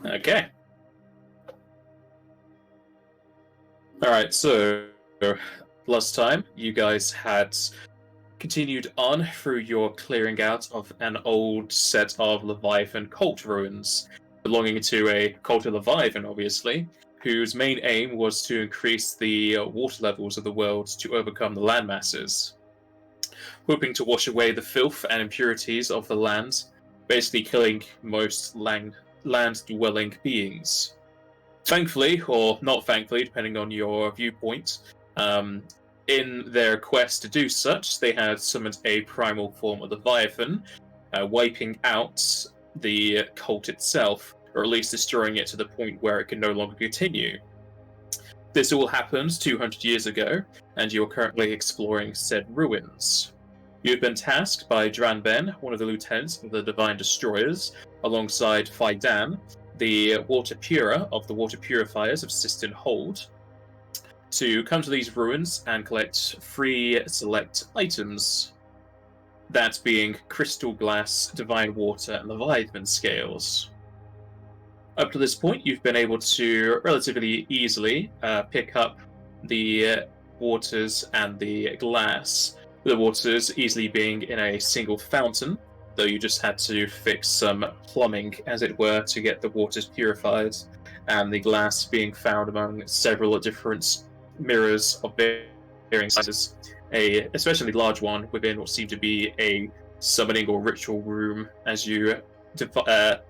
Okay. Alright, so last time you guys had continued on through your clearing out of an old set of Leviathan cult ruins, belonging to a cult of Leviathan, obviously, whose main aim was to increase the water levels of the world to overcome the land masses, hoping to wash away the filth and impurities of the land, basically killing most land-dwelling beings. Thankfully, or not thankfully, depending on your viewpoint, in their quest to do such, they had summoned a primal form of Leviathan, wiping out the cult itself, or at least destroying it to the point where it can no longer continue. This all happened 200 years ago, and you're currently exploring said ruins. You've been tasked by Dranben, one of the lieutenants of the Divine Destroyers, alongside Faidan, the water purer of the water purifiers of Sistine Hold, to come to these ruins and collect 3 select items, that being crystal glass, divine water, and Leviathan scales. Up to this point, you've been able to relatively easily pick up the waters and the glass, the waters easily being in a single fountain, though you just had to fix some plumbing, as it were, to get the waters purified, and the glass being found among several different mirrors of varying sizes, a especially large one within what seemed to be a summoning or ritual room, as you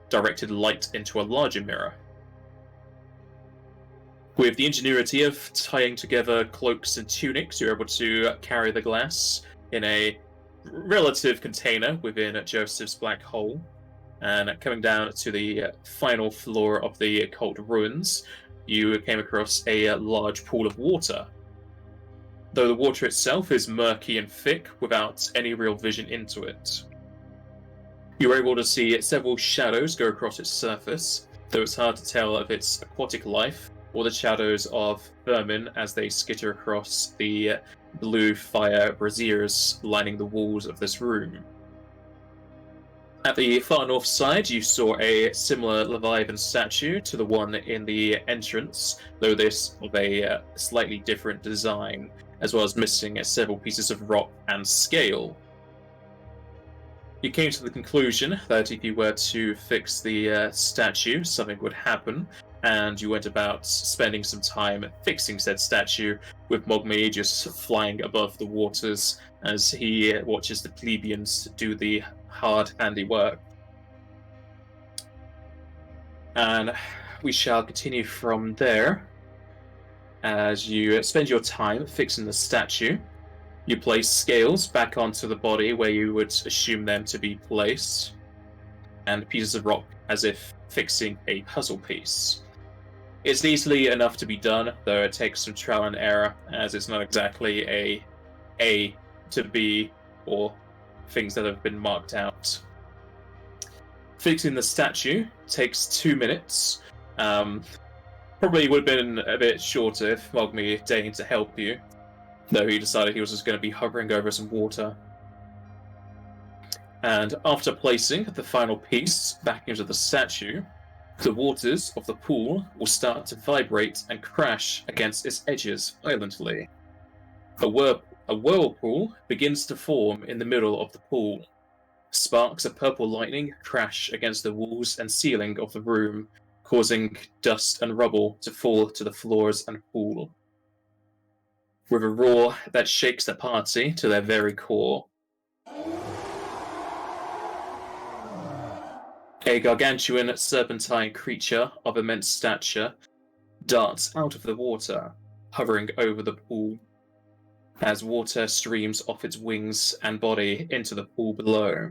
directed light into a larger mirror. With the ingenuity of tying together cloaks and tunics, you're able to carry the glass in a relative container within Joseph's black hole. And coming down to the final floor of the occult ruins, you came across a large pool of water. Though the water itself is murky and thick without any real vision into it. You were able to see several shadows go across its surface, though it's hard to tell if it's aquatic life or the shadows of vermin as they skitter across the blue fire braziers lining the walls of this room. At the far north side, you saw a similar Leviathan statue to the one in the entrance, though this of a slightly different design, as well as missing several pieces of rock and scale. You came to the conclusion that if you were to fix the statue, something would happen, and you went about spending some time fixing said statue, with Mogmi just flying above the waters as he watches the plebeians do the hard handiwork. And we shall continue from there. As you spend your time fixing the statue, you place scales back onto the body where you would assume them to be placed, and pieces of rock as if fixing a puzzle piece. It's easily enough to be done, though it takes some trial and error, as it's not exactly A to B or things that have been marked out. Fixing the statue takes 2 minutes. Probably would have been a bit shorter if Mogmi deigned to help you, though he decided he was just going to be hovering over some water. And after placing the final piece back into the statue, the waters of the pool will start to vibrate and crash against its edges violently. A whirlpool begins to form in the middle of the pool. Sparks of purple lightning crash against the walls and ceiling of the room, causing dust and rubble to fall to the floors and pool. With a roar that shakes the party to their very core, a gargantuan serpentine creature of immense stature darts out of the water, hovering over the pool, as water streams off its wings and body into the pool below.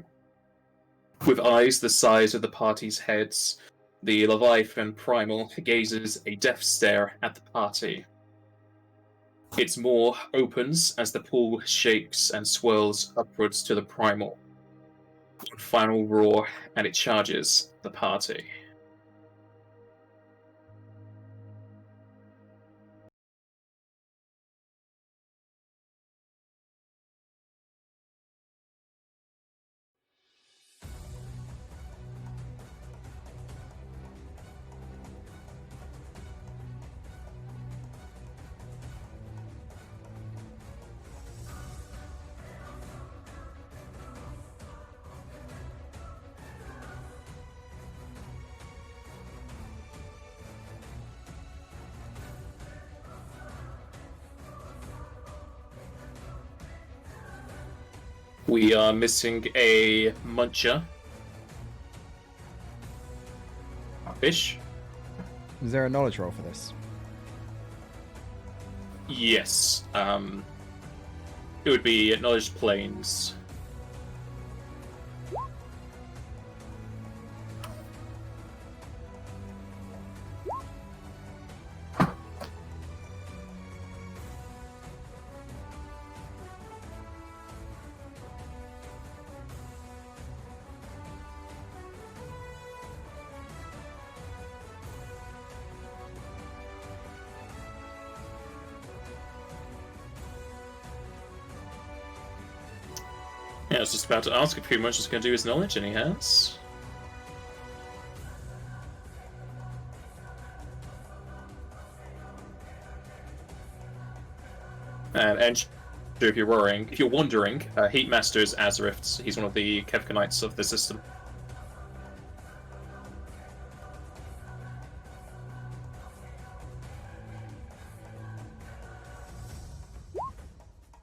With eyes the size of the party's heads, the Leviathan Primal gazes a death stare at the party. Its maw opens as the pool shakes and swirls upwards to the Primal. One final roar, and it charges the party. We are missing a muncher. Fish? Is there a knowledge roll for this? Yes. It would be Knowledge Planes. Yeah, I was just about to ask if pretty much is going to do his knowledge, and he has. And if you're wondering, Heatmaster is Azarift. He's one of the Kevkanites of the system.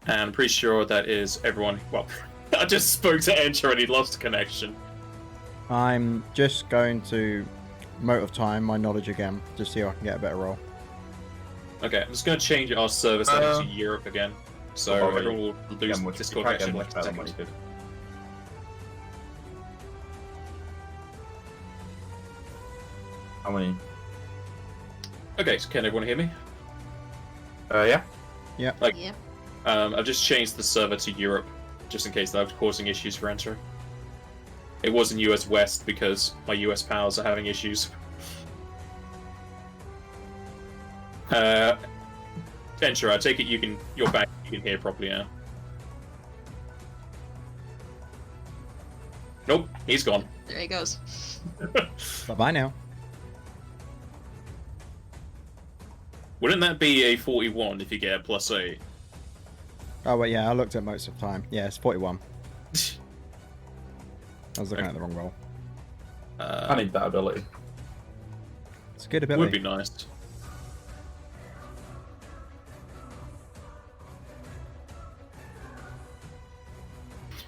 And I'm pretty sure that is everyone. Well, I just spoke to Enter and he lost connection. I'm just going to Mote of Time my knowledge again, just see if I can get a better roll. Okay, I'm just going to change our service to Europe again. So everyone will lose Discord connection in like a second. How many? Okay, so can everyone hear me? Yeah. Yeah. I've just changed the server to Europe, just in case that was causing issues for Enter. It was in US West because my US pals are having issues. Enter, I take it you're back, you can hear properly now. Nope, he's gone. There he goes. Bye-bye now. Wouldn't that be a 41 if you get a +8? Oh, wait, yeah, I looked at Motes of Time. Yeah, it's 41. I was looking at the wrong roll. I need that ability. It's a good It ability. would be nice.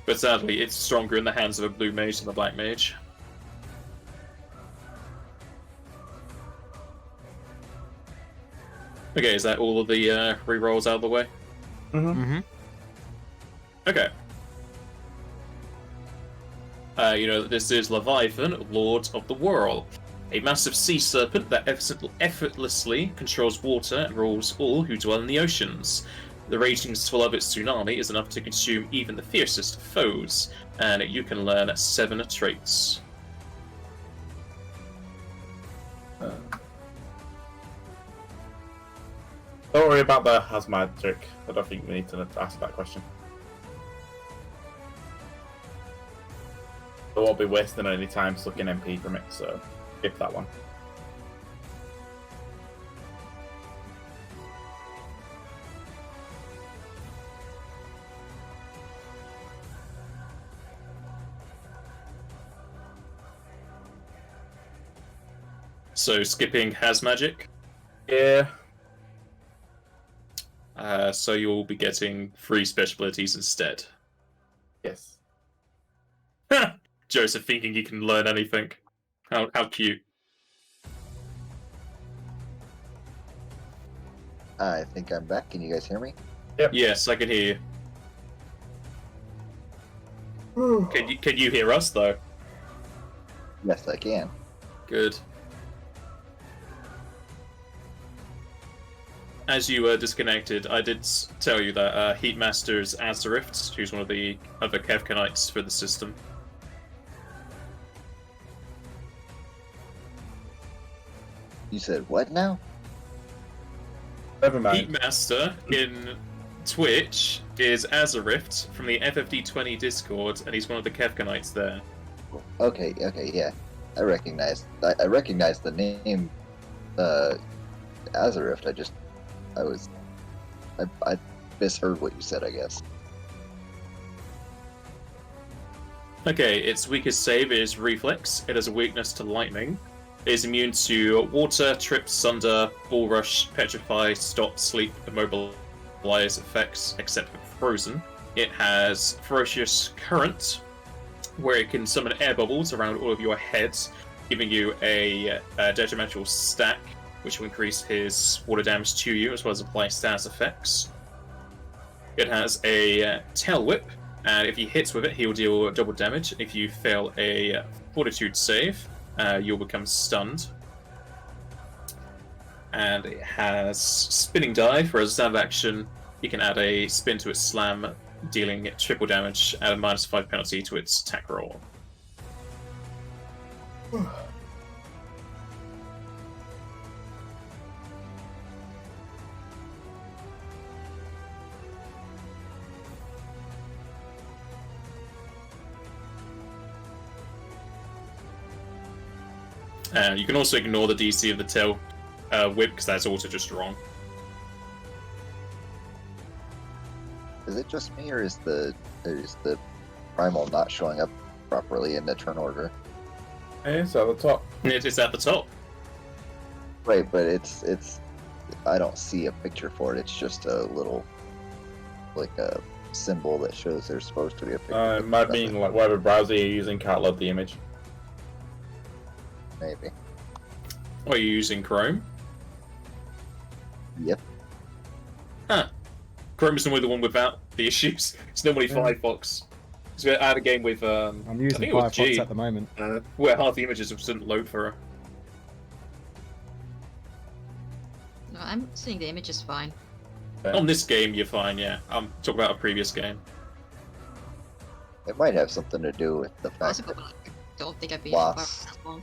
But sadly, it's stronger in the hands of a blue mage than a black mage. Okay, is that all of the rerolls out of the way? Mm-hmm. Okay. This is Leviathan, Lord of the Whirl. A massive sea serpent that effortlessly controls water and rules all who dwell in the oceans. The raging swell of its tsunami is enough to consume even the fiercest of foes, and you can learn 7 traits. Don't worry about the hazmat trick. I don't think we need to ask that question. I won't be wasting any time sucking MP from it, so skip that one. So skipping has magic. Yeah. So you'll be getting 3 special abilities instead. Yes. Joseph thinking he can learn anything. How cute. I think I'm back. Can you guys hear me? Yep. Yes, I can hear you. Can you hear us though? Yes, I can. Good. As you were disconnected, I did tell you that Heatmaster's Azarift, who's one of the other Kevkanites for the system. You said what now? Never mind. Heatmaster in Twitch is Azarift from the FFD20 Discord, and he's one of the Kevkanites there. Okay, yeah. I recognize the name Azarift. I misheard what you said, I guess. Okay, its weakest save is Reflex. It has a weakness to lightning. It is immune to water, trip, sunder, bull rush, petrify, stop, sleep, immobilize effects, except for frozen. It has Ferocious Current, where it can summon air bubbles around all of your heads, giving you a detrimental stack, which will increase his water damage to you, as well as apply status effects. It has a Tail Whip, and if he hits with it, he will deal double damage. If you fail a Fortitude save, you'll become stunned. And it has Spinning Dive, for a standard action, you can add a spin to its slam, dealing triple damage at a -5 penalty to its attack roll. You can also ignore the DC of the Tail Whip, because that's also just wrong. Is it just me, or is the primal not showing up properly in the turn order? It's at the top. It's at the top. Right, but it's I don't see a picture for it. It's just a little, like a symbol that shows there's supposed to be a picture. It might mean like whatever browser you're using can't load the image. Maybe. Are you using Chrome? Yep. Huh. Chrome is normally the one without the issues. It's normally Firefox. So I had a game with I'm I using think it was Firefox G, at the moment. where half the images just didn't load for her. No, I'm seeing the images fine. On this game, you're fine. Yeah, I'm talking about a previous game. It might have something to do with the fact Possible, that but I don't think I've been Lost. that long.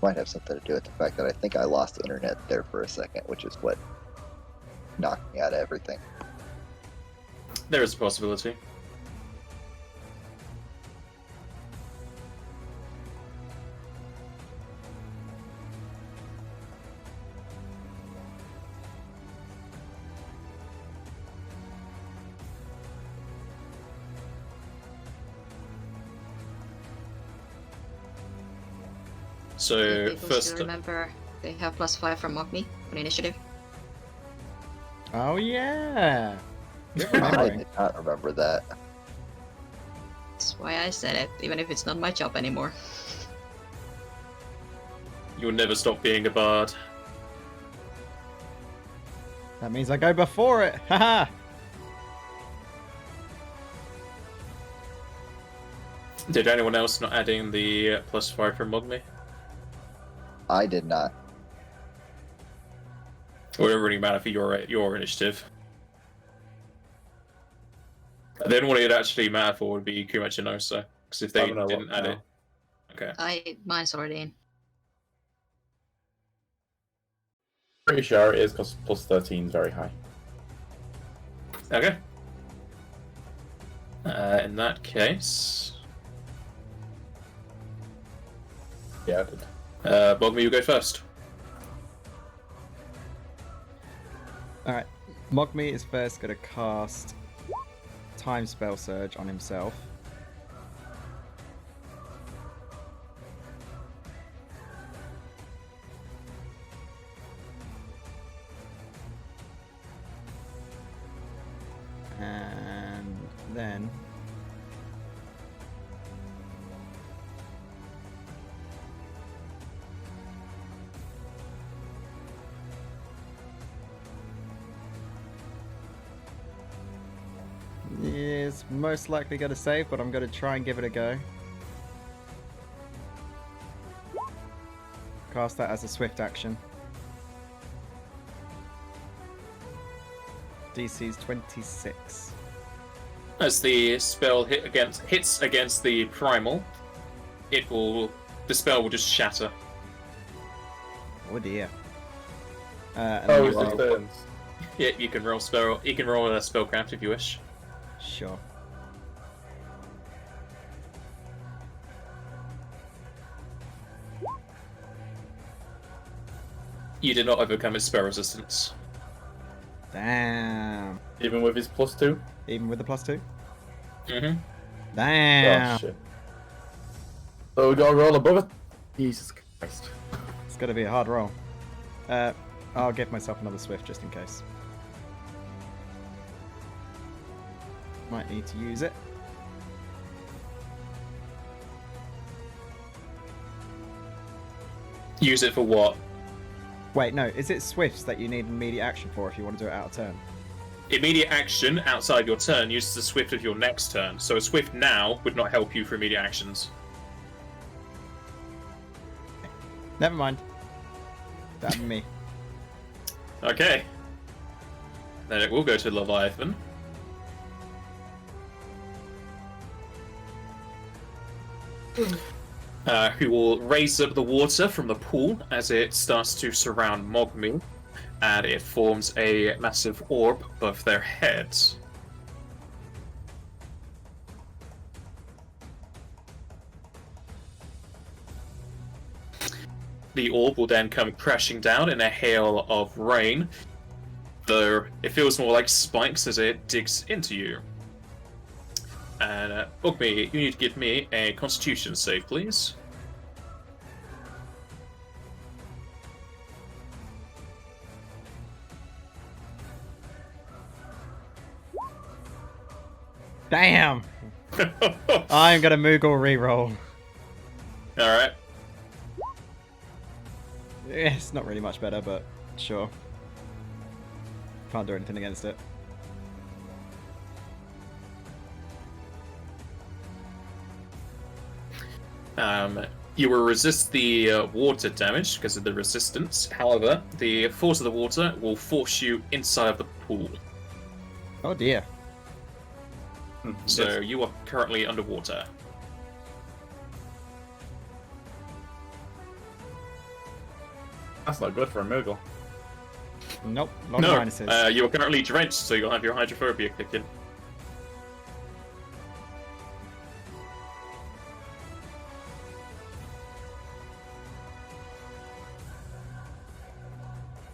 might have something to do with the fact that I think I lost internet there for a second, which is what knocked me out of everything. There is a possibility. So People first, still remember they have +5 from Mock Me on initiative. Oh yeah. Good I remembering. did not remember that. That's why I said it, even if it's not my job anymore. you'll never stop being a bard. That means I go before it. Haha. Did anyone else not add in the +5 from Mogme? I did not. It wouldn't really matter for your initiative. Then what it'd actually matter for would be Kumachi and Osa, because if they I don't know didn't what add now. it. Okay. Mine's already in. Pretty sure it is because +13 is very high. Okay. In that case, Yeah, I did. Mogme, you go first. Alright. Mogme is first going to cast Time Spell Surge on himself. And then is most likely going to save, but I'm going to try and give it a go. Cast that as a swift action. DC's 26. As the spell hits against the primal, the spell will just shatter. Oh dear. And then Oh, you it's roll. just turns. Yeah, you can roll spell. You can roll a spellcraft if you wish. Sure. You did not overcome its spell resistance. Damn. Even with his +2? Even with the +2? Mm-hmm. Damn. Oh, shit. So we gotta roll above it? Jesus Christ. It's going to be a hard roll. I'll give myself another swift just in case. Might need to use it. Use it for what? Wait, no. Is it swifts that you need immediate action for if you want to do it out of turn? Immediate action outside your turn uses the swift of your next turn, so a swift now would not help you for immediate actions. Never mind. That'd be me. Okay. Then it will go to Leviathan. Who will raise up the water from the pool as it starts to surround Mogmi, and it forms a massive orb above their heads. The orb will then come crashing down in a hail of rain, though it feels more like spikes as it digs into you. And Mogmi, you need to give me a Constitution save, please. Damn! I'm gonna Moogle reroll. Alright. It's not really much better, but sure. Can't do anything against it. You will resist the water damage because of the resistance. However, the force of the water will force you inside of the pool. Oh dear. So you are currently underwater. That's not good for a Moogle. Nope, not No, minuses. you are currently drenched, so you'll have your hydrophobia kick in.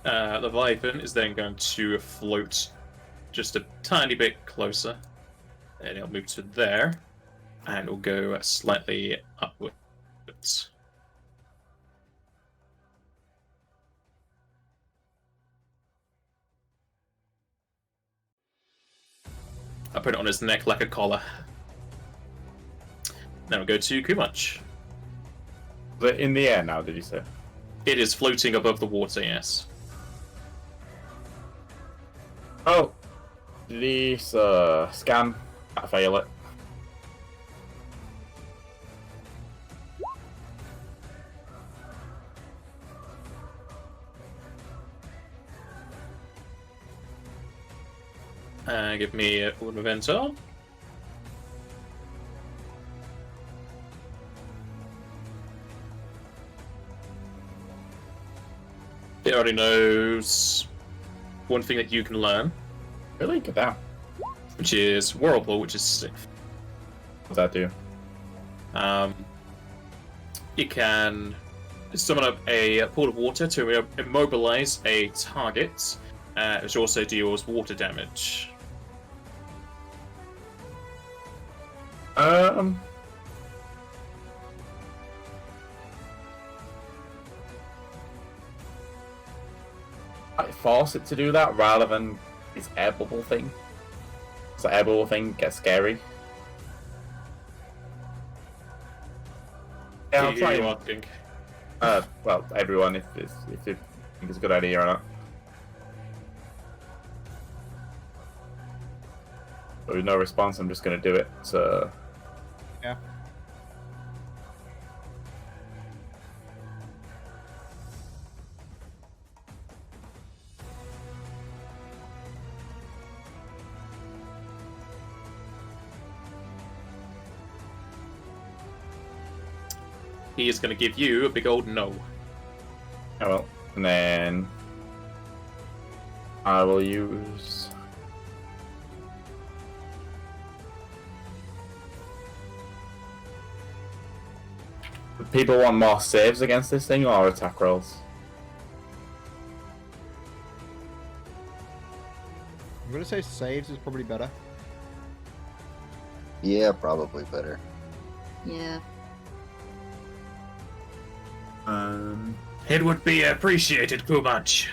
Leviathan is then going to float just a tiny bit closer, and it'll move to there, and it'll go slightly upwards. I put it on his neck like a collar. Then we'll go to Kumach. Is it in the air now, did you say? It is floating above the water, yes. Oh, please scan. I fail it. Give me an Inventor. It already knows one thing that you can learn, Really? Get down. which is Whirlpool, which is safe. What does that do? You can summon up a pool of water to immobilize a target, which also deals water damage. I force it to do that rather than its air bubble thing. So air bubble thing gets scary. Yeah, I'll Who try. are you asking? Well, everyone, if you think it's a good idea or not. But with no response, I'm just going to do it. So Yeah. He is going to give you a big old no. oh well, and then I will use. Do people want more saves against this thing or attack rolls? I'm gonna say saves is probably better. Yeah, probably better. Yeah. It would be appreciated, Kumach.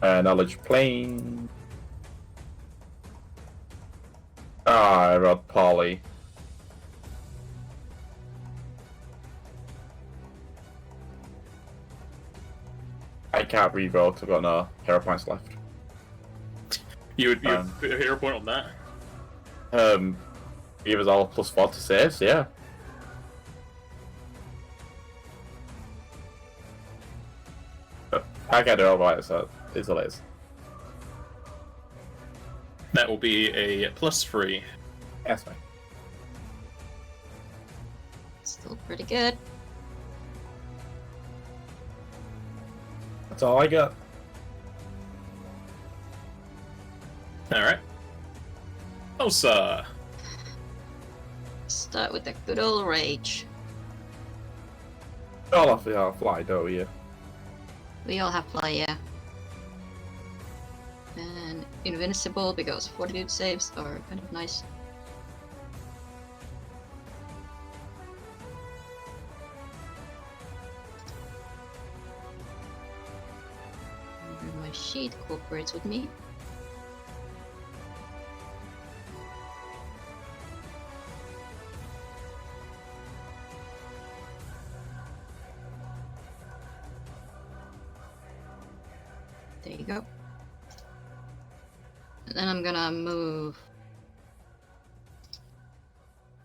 Knowledge plane. I rolled Polly. I can't reroll because I've got no hero points left. You would put a hero point on that? Give us all +4 to saves, yeah. I can't do all right, so it is what it is. That will be a +3. That's fine. Still pretty good. That's all I got. Alright. Osa! Start with the good old rage. All off the fly, don't you? We all have fly, yeah. And invincible because fortitude saves are kind of nice. My sheet cooperates with me. There you go. And then I'm gonna move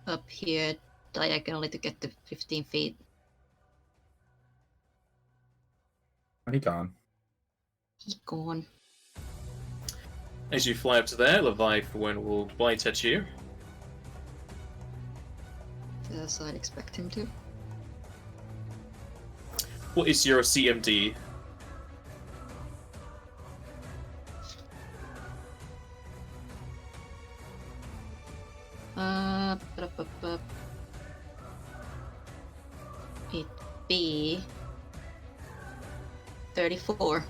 up here diagonally to get to 15 feet. He gone. He's gone. As you fly up to there, Leviathan will bite at you. As I'd expect him to. What is your CMD? It'd be 34.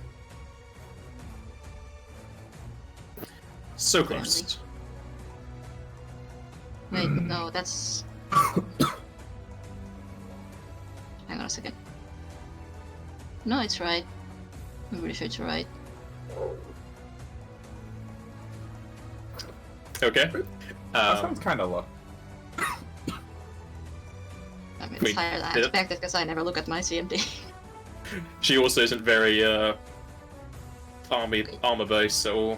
So close. Wait, no, that's... Hang on a second. No, it's right. I'm pretty sure it's right. Okay. That sounds kind of low. I mean, it's higher than I expected because I never look at my CMD. She also isn't very armor based, so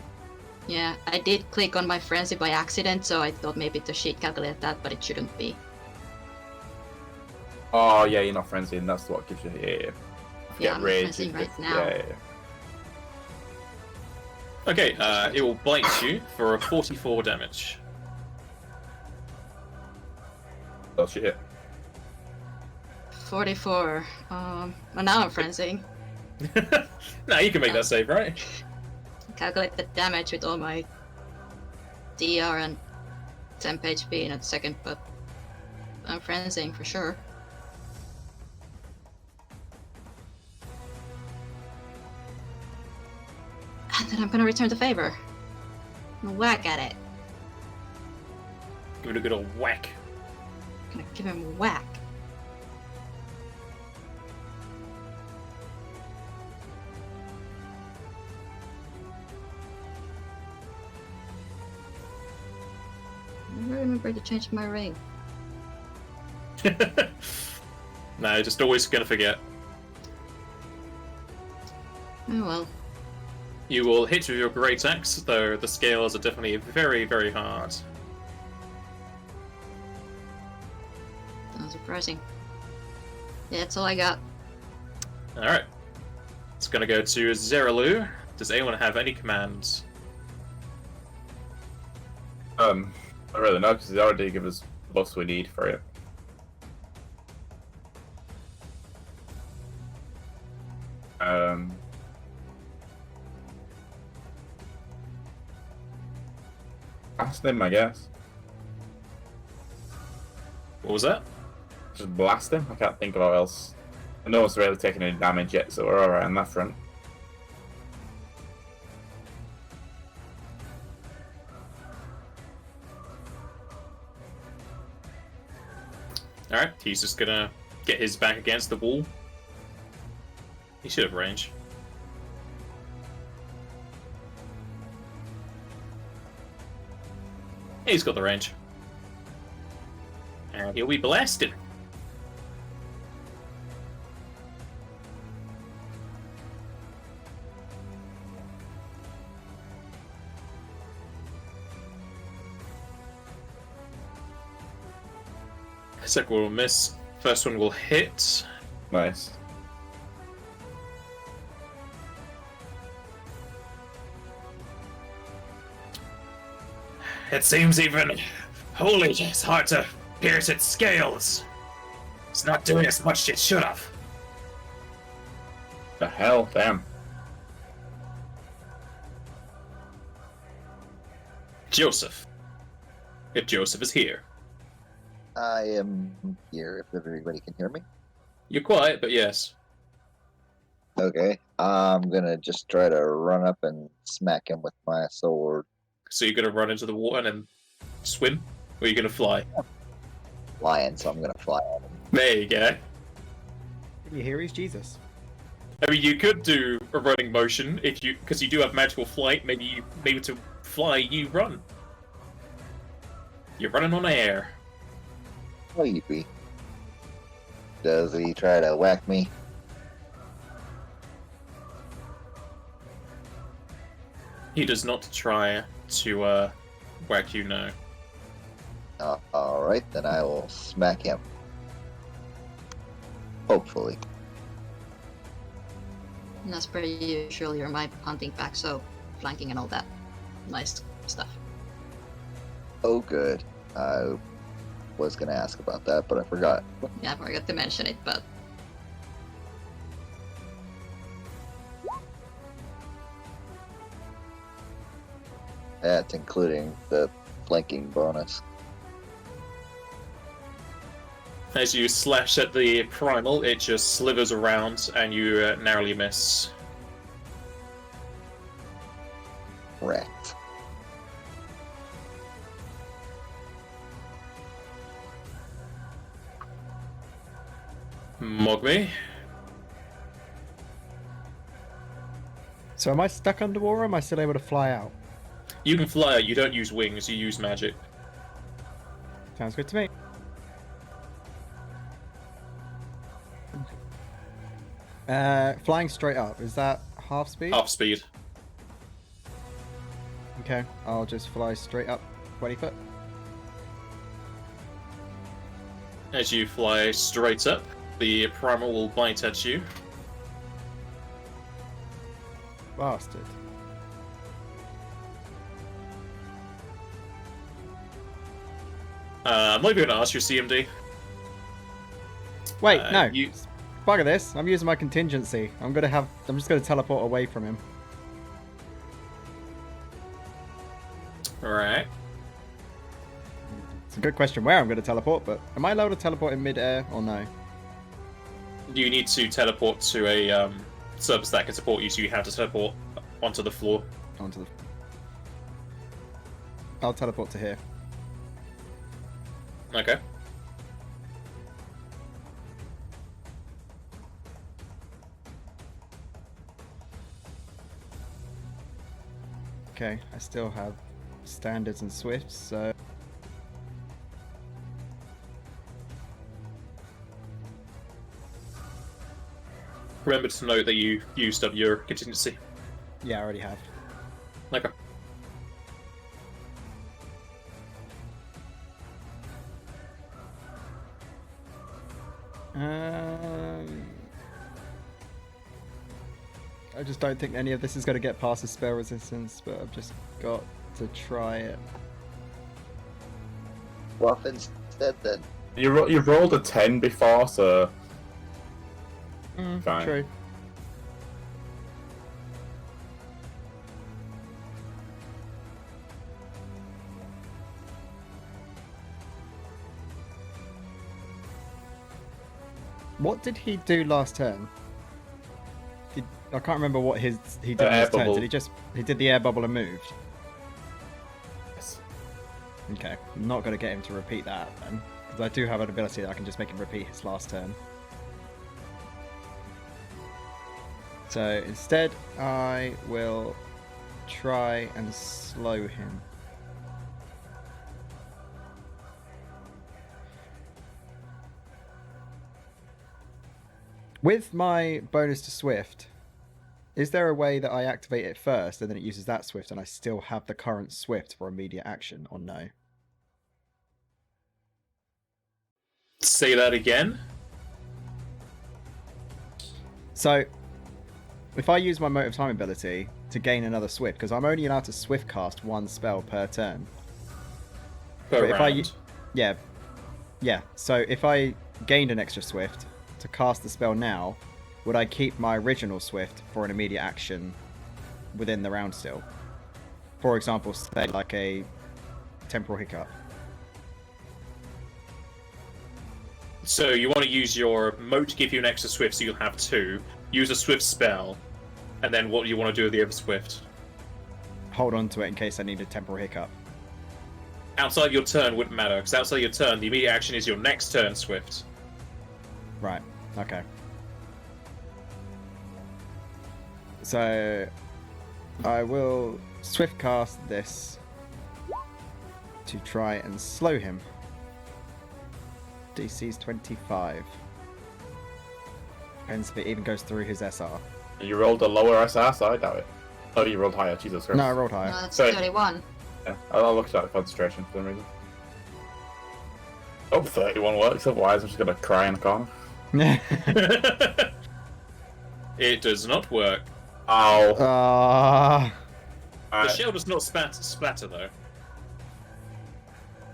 Yeah, I did click on my frenzy by accident, so I thought maybe the sheet calculated that, but it shouldn't be. Oh yeah, you're not frenzy, and that's what gives you. Yeah. I'm rage. frenzying right now. Yeah. okay. It will bite you for a 44 damage. Oh shit. 44. Well, now I'm frenzying. Nah, you can make that save, right? Calculate the damage with all my DR and temp HP in a second, but I'm frenzying for sure. And then I'm gonna return the favor. And whack at it. Give it a good old whack. I'm gonna give him a whack. Never remember to change my ring. No, just always gonna forget. Oh well. You will hit with your great axe, though the scales are definitely very, very hard. Not surprising. Yeah, that's all I got. Alright. It's gonna go to Zeralu. Does anyone have any commands? I really know because they already give us the buffs we need for it. Blast him, I guess. What was that? Just blast him. I can't think of how else. No one's really taken any damage yet, so we're alright on that front. Alright, he's just gonna get his back against the wall. He should have range. He's got the range. And he'll be blasted. Second one will miss. First one will hit. Nice. It seems even holy, it's hard to pierce its scales. It's not doing as much as it should have. The hell? Damn. Joseph. If Joseph is here. I am here if everybody can hear me. You're quiet, but yes. Okay. I'm gonna just try to run up and smack him with my sword. So you're gonna run into the water and then swim? Or are you gonna fly? Flying, so I'm gonna fly at him. There you go. Can you hear he's Jesus? I mean, you could do a running motion if you, because you do have magical flight. Maybe to fly, you run. You're running on air. Oh, yippee. Does he try to whack me? He does not try to whack you, no. Alright, then I will smack him. Hopefully. And as per usual, you're my hunting pack, so flanking and all that nice stuff. Oh, good. I was gonna ask about that, but I forgot. Yeah, I forgot to mention it, but That's including the flanking bonus. As you slash at the primal, it just slithers around and you narrowly miss. Correct. Mogme. So am I stuck underwater or am I still able to fly out? You can fly, you don't use wings, you use magic. Sounds good to me. Flying straight up, is that half speed? Half speed. Okay, I'll just fly straight up 20 foot. As you fly straight up, the primal will bite at you. Bastard. I'm not even going to ask your CMD. Wait, no. You... Bugger this. I'm using my contingency. I'm just gonna teleport away from him. Alright. It's a good question where I'm gonna teleport, but am I allowed to teleport in mid-air or no? You need to teleport to a surface that can support you, so you have to teleport onto the floor. I'll teleport to here. Okay. Okay, I still have standards and swifts, so... Remember to note that you used up your contingency. Yeah, I already have. Okay. I just don't think any of this is going to get past the spell resistance, but I've just got to try it. Well, instead then. You rolled a 10 before, so... Fine. True. What did he do last turn? I can't remember what he did last turn. Did he did the air bubble and moved? Yes. Okay, I'm not going to get him to repeat that then, because I do have an ability that I can just make him repeat his last turn. So instead, I will try and slow him. With my bonus to Swift, is there a way that I activate it first and then it uses that Swift and I still have the current Swift for immediate action, or no? Say that again. So, if I use my Motive Time ability to gain another Swift, because I'm only allowed to Swift cast one spell per turn. Per But round. Yeah. So if I gained an extra Swift to cast the spell now, would I keep my original Swift for an immediate action within the round still? For example, say like a Temporal Hiccup. So you want to use your moat to give you an extra Swift, so you'll have 2. Use a Swift spell, and then what do you want to do with the other Swift? Hold on to it in case I need a Temporal Hiccup. Outside your turn wouldn't matter, because outside your turn, the immediate action is your next turn Swift. Right, okay. So, I will Swift cast this to try and slow him. DC's 25. Depends if it even goes through his SR. You rolled a lower SR, so I doubt it. Oh, you rolled higher, Jesus Christ. No, I rolled higher. No, that's Sorry. 31. Yeah, I'll look at that concentration for some reason. Oh, 31 works, otherwise I'm just gonna cry in the corner. It does not work. Oh. The Alright. shell does not splatter, though.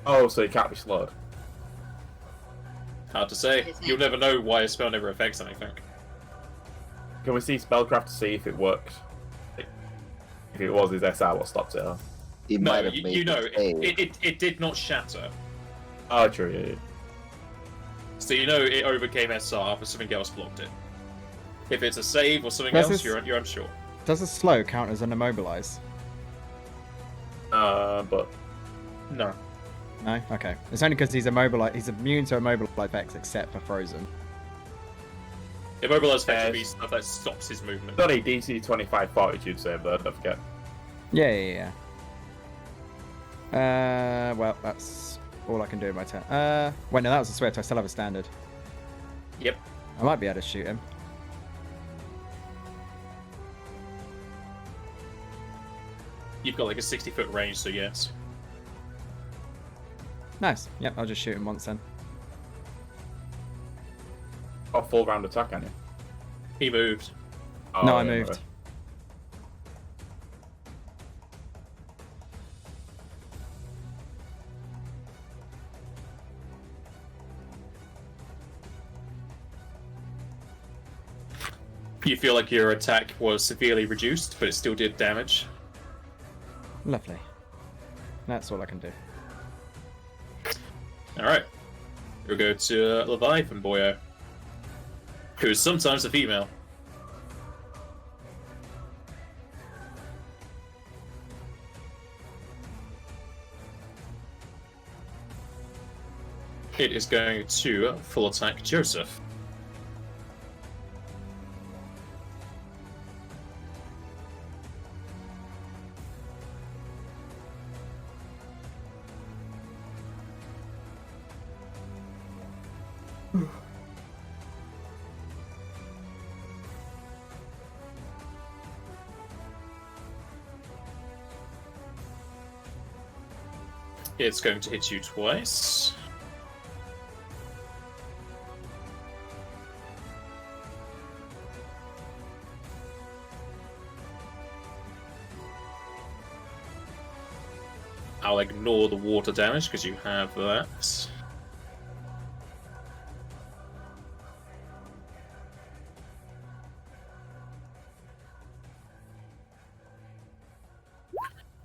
Oh, so you can't be slowed. Hard to say. You'll never know why a spell never affects anything. Can we see Spellcraft to see if it worked? If it was his SR, what stopped it? Huh? He No, might have made you know, a save. it did not shatter. Oh, true, yeah. So you know it overcame SR, but something else blocked it. If it's a save or something Does else, this- you're unsure. Does a slow count as an immobilize? But No. No? Okay. It's only because he's immobilized. He's immune to immobilize effects except for frozen. Immobilize effect Yes. would be stuff that stops his movement. got a DC 25 fortitude save though, don't forget. Yeah. Well, that's all I can do in my turn. Wait, no, that was a Swift. I still have a standard. Yep. I might be able to shoot him. You've got like a 60-foot range, so yes. Nice. Yep, I'll just shoot him once then. Got a full round attack on you. He moved. Oh, No, I yeah, moved. right. You feel like your attack was severely reduced, but it still did damage. Lovely. That's all I can do. Alright. We'll go to Leviathan Boyo, who is sometimes a female. It is going to full attack Joseph. It's going to hit you twice. I'll ignore the water damage because you have that.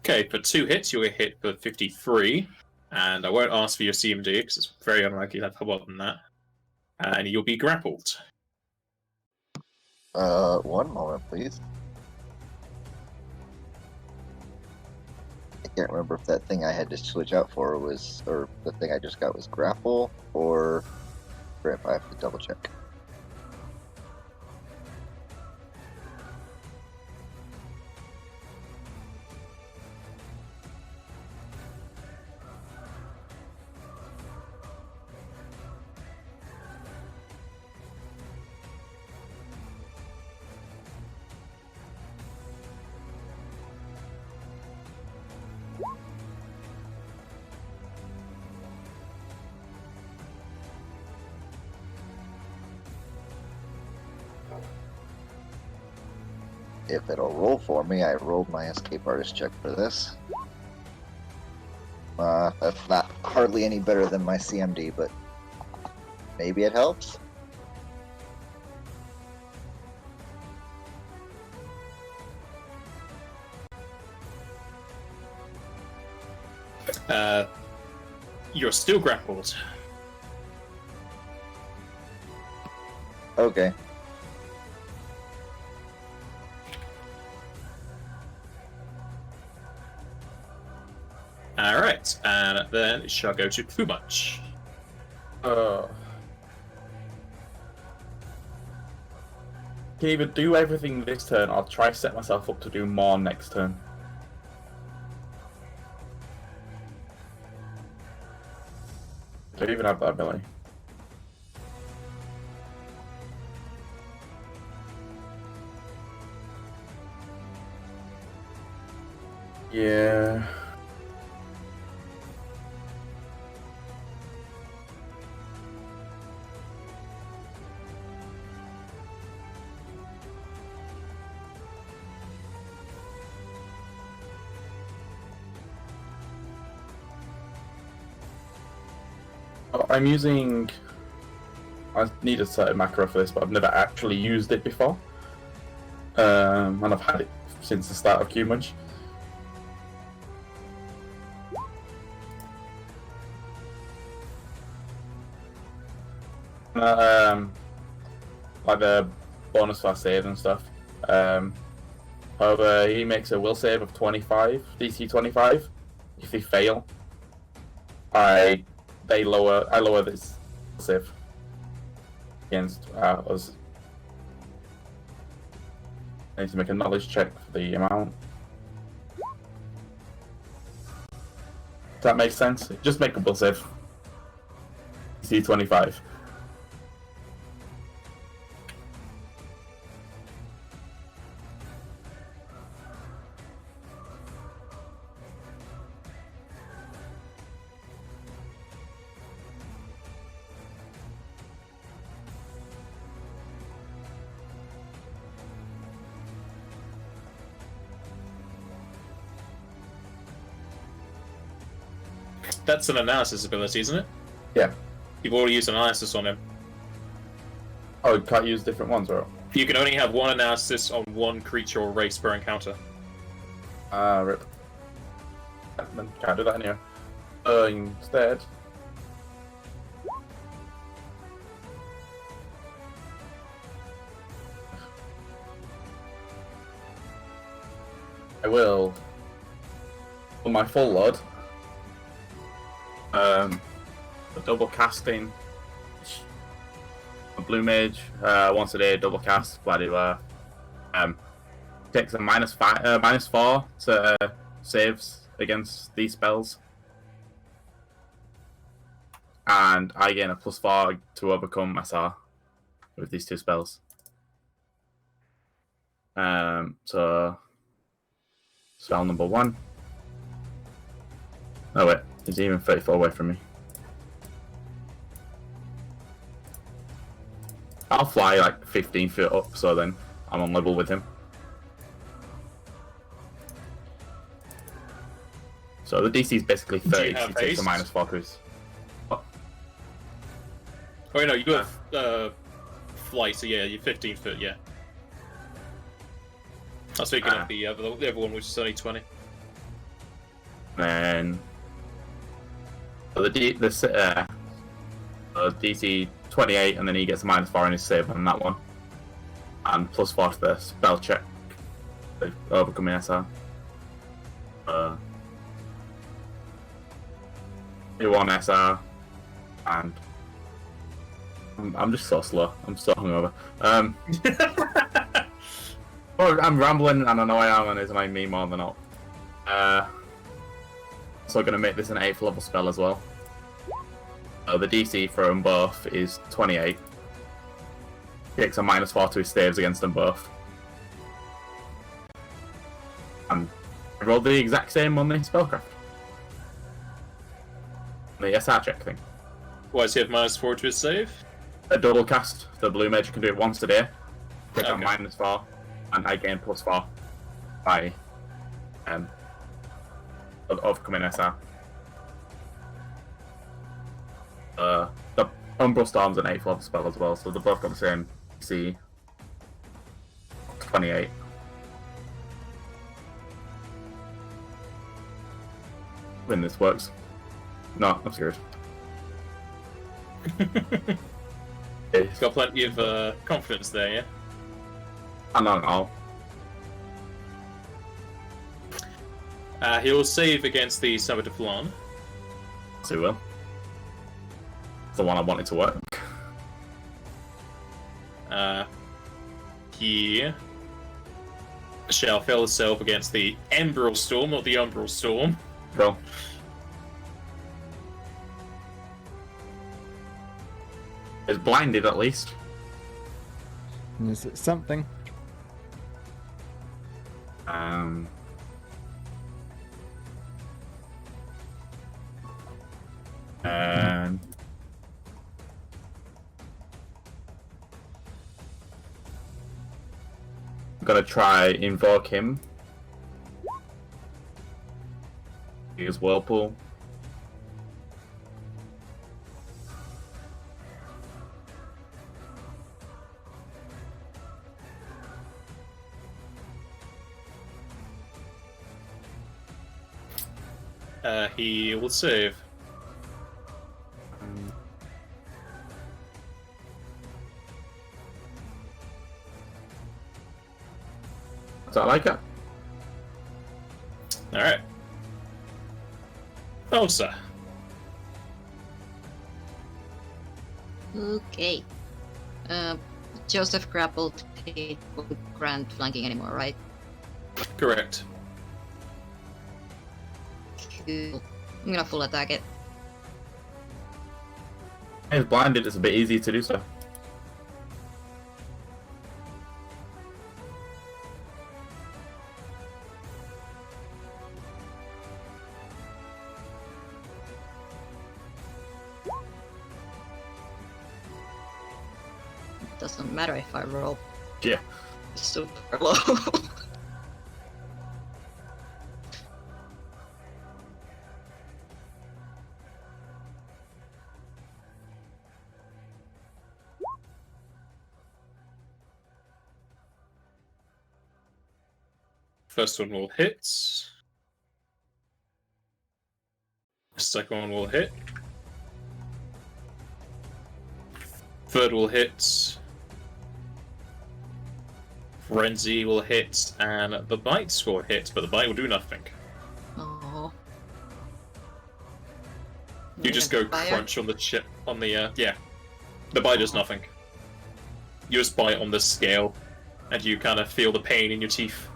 Okay, for 2 hits, you'll get hit for 53, and I won't ask for your CMD because it's very unlikely to have more than that. And you'll be grappled. 1 moment, please. I can't remember if that thing I had to switch out for was, or the thing I just got was grapple, or grip. I have to double check. if it'll roll for me, I rolled my escape artist check for this. That's not hardly any better than my CMD, but maybe it helps. You're still grappled. Okay. Alright, and then it shall go to Kumach. Can either do everything this turn, or try set myself up to do more next turn. Do you even have that ability? Yeah. I'm using... I need a certain macro for this, but I've never actually used it before. And I've had it since the start of Q-Munch. Like the bonus for save and stuff. However, he makes a will save of 25, DC 25. If they fail, I lower this save against us. I need to make a knowledge check for the amount. Does that make sense? Just make a will save. DC 25. That's an analysis ability, isn't it? Yeah. You've already used analysis on him. Oh, you can't use different ones, or? You can only have one analysis on one creature or race per encounter. Rip. Can't do that anyway. Instead... I will... on my full load... a double casting, a blue mage, once a day, double cast, blah blah blah. Takes a -4 to saves against these spells, and I gain a +4 to overcome SR with these two spells. So spell number 1. Oh wait. He's even 34 away from me. I'll fly like 15 feet up, so then I'm on level with him. So the DC is basically 30, so he takes a -4 cruise. Oh no, you got flight, so yeah, you're 15 foot, yeah. I was thinking of the other one, which is only 20. Then... So the DC 28, and then he gets a -4 in his save on that one, and +4 to the spell check, overcoming SR. You want SR, and I'm just so slow. I'm so hungover. Well, I'm rambling, and I know I am, and it's annoying me more than not. So going to make this an 8th level spell as well. The DC for them both is 28. Takes a -4 to his saves against them both. And I rolled the exact same on the spellcraft. The SR check thing. Why does he have -4 to his save? A double cast. The blue mage can do it once a day. Take Okay. a -4. and I gain +4 by overcoming SR. The Umbral Storm's an 8th level spell as well, so they've both got the same DC. 28. When this works. No, I'm scared. He's got plenty of confidence there, yeah? I'm not at all. He'll save against the Summit of Flan. So he will. It's the one I wanted to work. He shall fail himself against the Emberal Storm, or the Umbral Storm. Cool. It's blinded at least. Is it something? And I'm gonna try invoke him. Use Whirlpool. He will save. Is that like it? Alright. Elsa. Okay. Joseph grappled. He won't grant flanking anymore, right? Correct. Cool. I'm gonna full attack it. It's blinded, it's a bit easy to do so. Doesn't matter if I roll Yeah. super low. First one will hit. Second one will hit. Third will hit. Frenzy will hit, and the bite will hit, but the bite will do nothing. Oh. You just go crunch on the chip on the yeah. The bite does nothing. You just bite on the scale, and you kind of feel the pain in your teeth.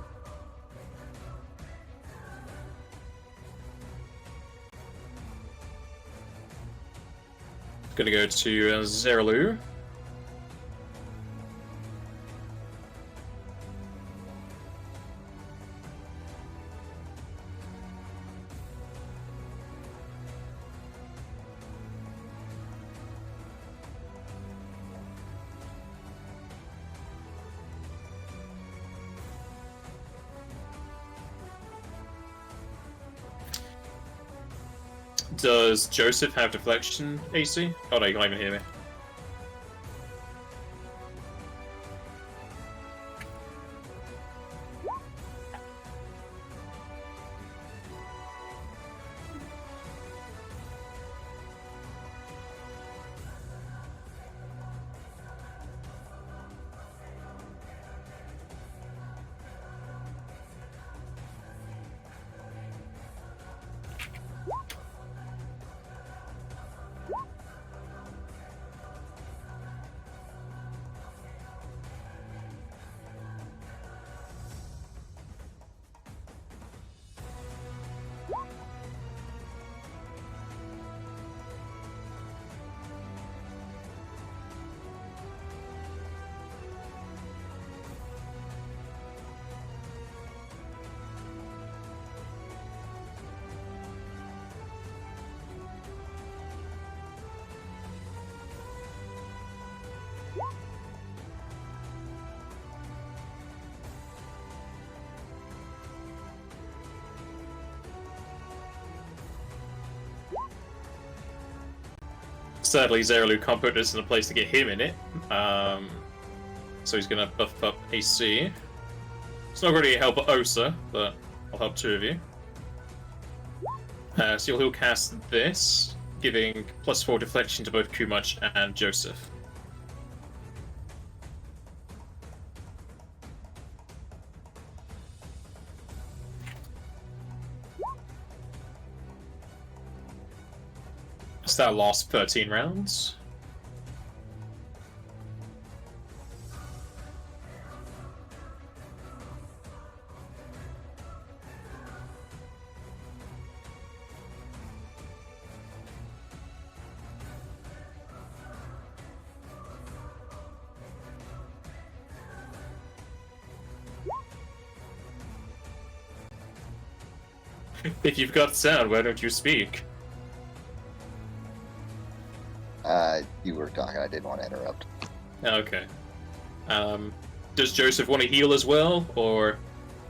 Gonna go to Zeralu. Does Joseph have deflection AC? Oh no, you can't even hear me. Sadly, Zeralu can't put this in a place to get him in it. So he's going to buff up AC. It's not really a help Osa, but I'll help two of you. So he'll cast this, giving +4 deflection to both Kumach and Joseph. It's that last 13 rounds. If you've got sound, why don't you speak? You were talking. I didn't want to interrupt. Okay. Does Joseph want to heal as well, or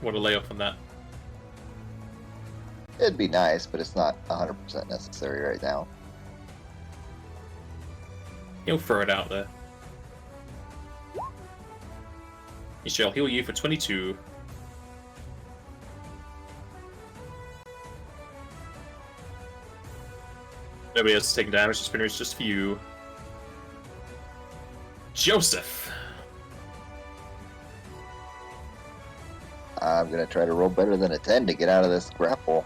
want to lay off on that? It'd be nice, but it's not 100% necessary right now. He'll throw it out there. He shall heal you for 22. Nobody else is taking damage, this spinner is just for you. Joseph! I'm gonna try to roll better than a 10 to get out of this grapple.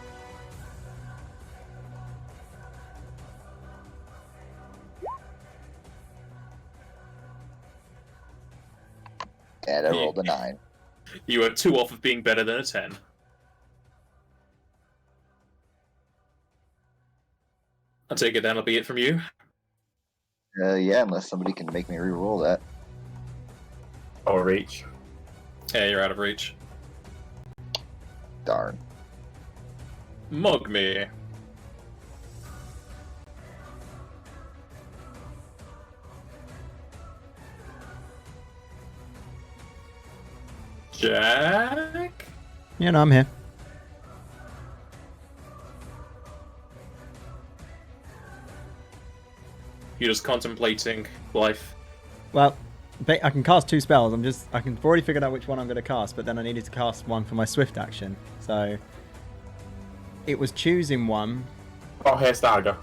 And I rolled a 9. You are 2 off of being better than a 10. I'll take it that'll be it from you. Yeah, unless somebody can make me re-roll that. Or reach. Yeah, you're out of reach. Darn. Mug me. Jack? Yeah, no, I'm here. You're just contemplating life. Well, I can cast 2 spells. I can already figured out which one I'm going to cast, but then I needed to cast one for my swift action. So it was choosing one. Oh, here's Dagger.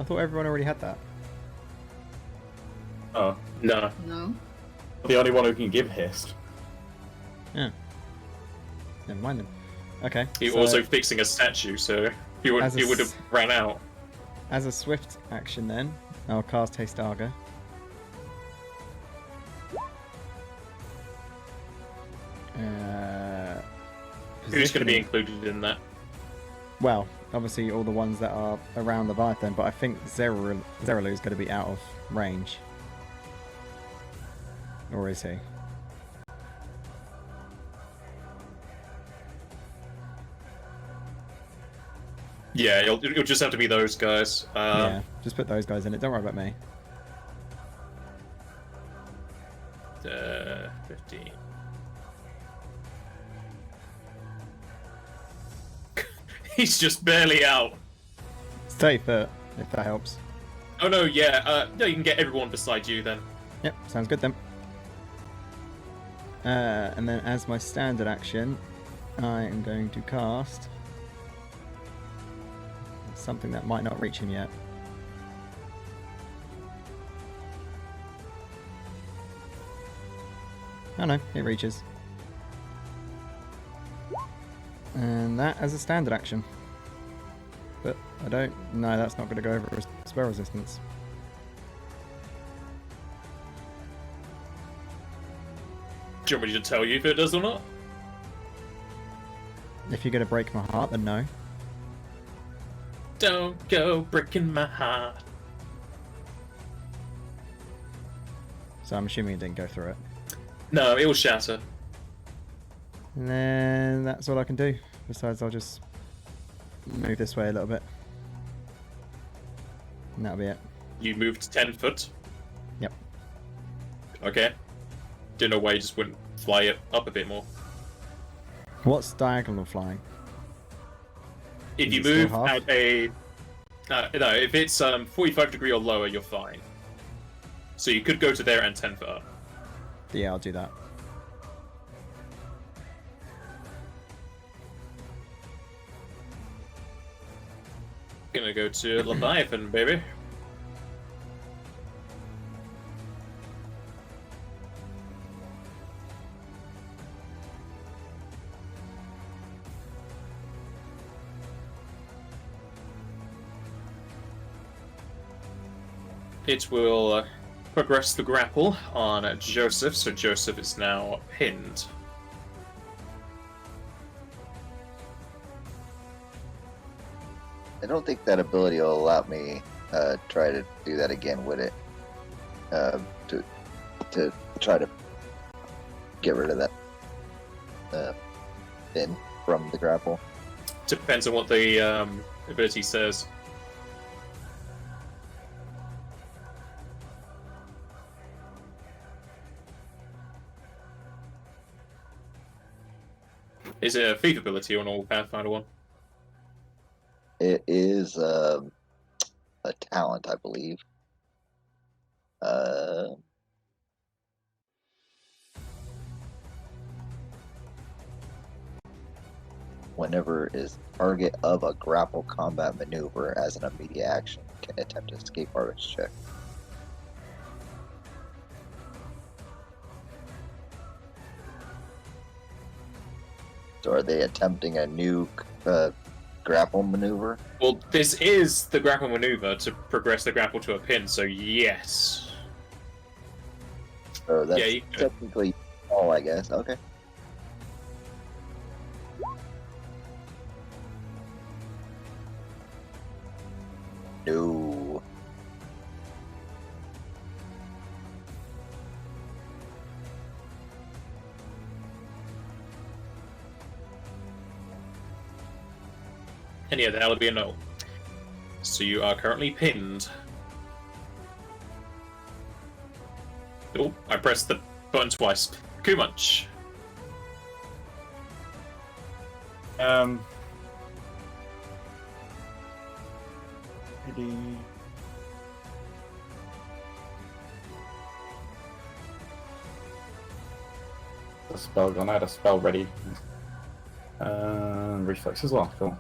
I thought everyone already had that. Oh, No. No. the only one who can give haste. Yeah. Never mind then. Okay. You're so also fixing a statue, so he would have ran out. as a swift action then, I'll cast Haste Arga. Who's going to be Positioning- included in that? Well, obviously all the ones that are around Leviathan, but I think Zeralu is going to be out of range. Or is he? Yeah, it'll just have to be those guys. Yeah, just put those guys in it. Don't worry about me. 15. He's just barely out. Stay foot, if that helps. Oh no, yeah. No, you can get everyone beside you then. Yep, sounds good then. And then as my standard action, I am going to cast something that might not reach him yet. Oh no, it reaches. And that as a standard action. But I don't... No, that's not going to go over spell resistance. Do you want me to tell you if it does or not? If you're going to break my heart, then no. Don't go breaking my heart. So I'm assuming it didn't go through it. No, it will shatter. And then that's all I can do. Besides, I'll just move this way a little bit. And that'll be it. You moved 10 foot. Yep. Okay. Didn't know why you just wouldn't fly it up a bit more. What's diagonal flying? If Is you it still move half? at a No, if it's 45 degree or lower, you're fine. So you could go to there and 10 foot up. Yeah, I'll do that. Gonna go to Leviathan, baby. It will progress the grapple on Joseph, so Joseph is now pinned. I don't think that ability will allow me try to do that again, would it? To try to get rid of that pin from the grapple. Depends on what the ability says. Is it a thief ability or an all Pathfinder one? It is a talent, I believe. Whenever is target of a grapple combat maneuver as an immediate action, can attempt to escape artist check. So are they attempting a new grapple maneuver? Well, this is the grapple maneuver to progress the grapple to a pin, so yes. So that's Yeah, you could. technically all, I guess. Okay. No. And yeah, that would be a no. So you are currently pinned. Oh, I pressed the button twice. Kumunch. The spell gone. I had a spell ready. Reflex as well. Cool.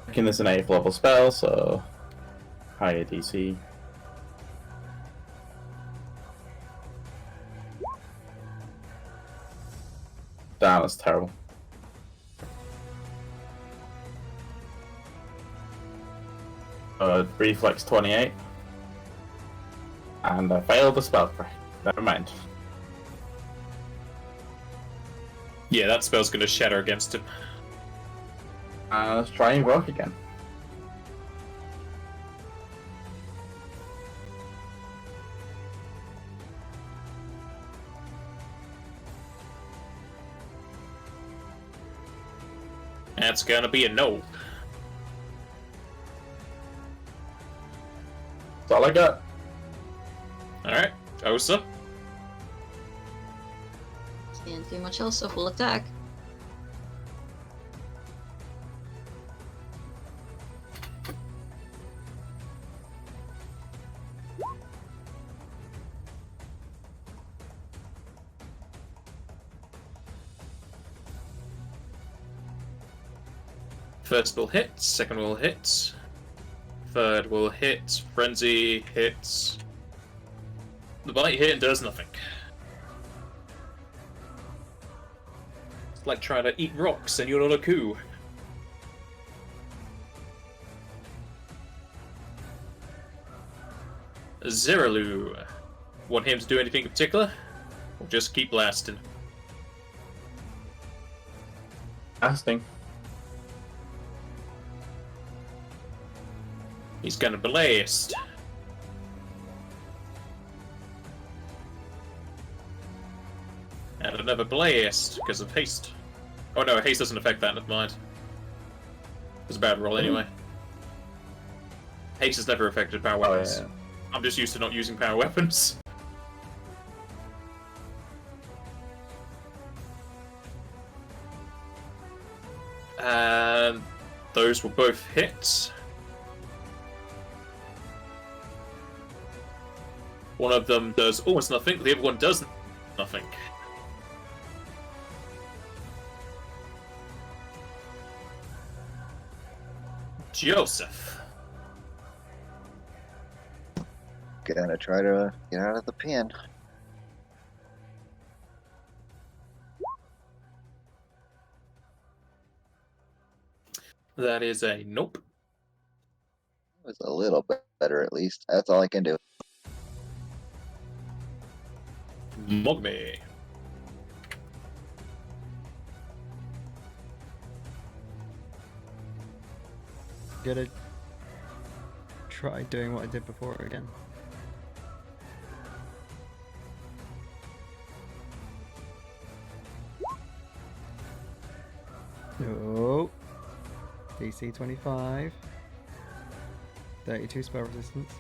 Making this an 8th level spell, so higher DC. Damn, that's terrible. Reflex 28. And I failed the spell break. Never mind. Yeah, that spell's going to shatter against him. Let's try and invoke again. That's going to be a no. That's all I got. Alright, Osa. Can't do much else, so full attack. First will hit, second will hit, third will hit, frenzy hits. The bite hit and does nothing. It's like trying to eat rocks and you're not a coup. Zeralu. Want him to do anything in particular? Or just keep blasting? Casting. He's gonna blast. And another blast because of haste. Oh no, haste doesn't affect that, never mind. It was a bad roll anyway. Haste has never affected power weapons. Yeah. I'm just used to not using power weapons. And those will both hit. One of them does almost nothing, the other one does nothing. Joseph. Gonna try to get out of the pen. That is a nope. It was a little bit better at least. That's all I can do. Mogme. Gonna try doing what I did before again. Oh. DC 25. 32 spell resistance.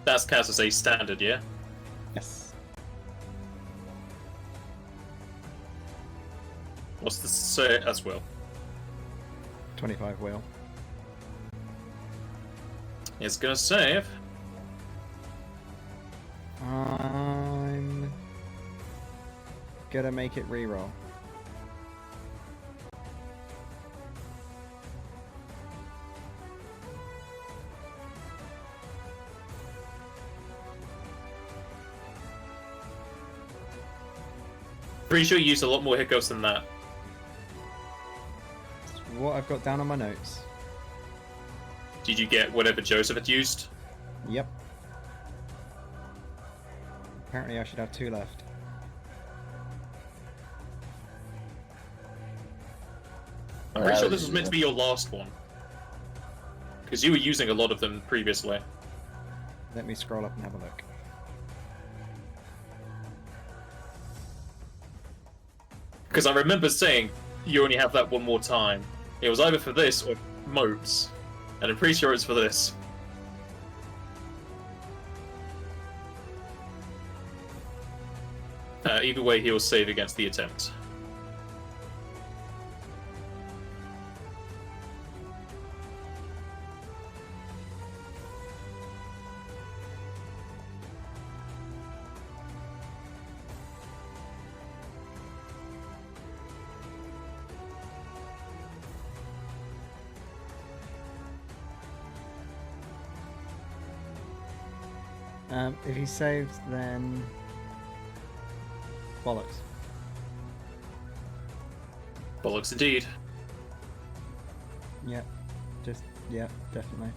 That's cast as a standard, yeah? Yes. What's the say as well? 25 will. It's gonna save. I'm gonna make it reroll. Pretty sure you used a lot more hiccups than that. It's what I've got down on my notes. Did you get whatever Joseph had used? Yep. Apparently I should have 2 left. I'm pretty sure this was meant to be your last one. Because you were using a lot of them previously. Let me scroll up and have a look. Because I remember saying you only have that one more time. It was either for this or moats. And I'm pretty sure it's for this. Either way, he will save against the attempt. If he saves, then bollocks. Bollocks indeed. Yep. Yep, definitely.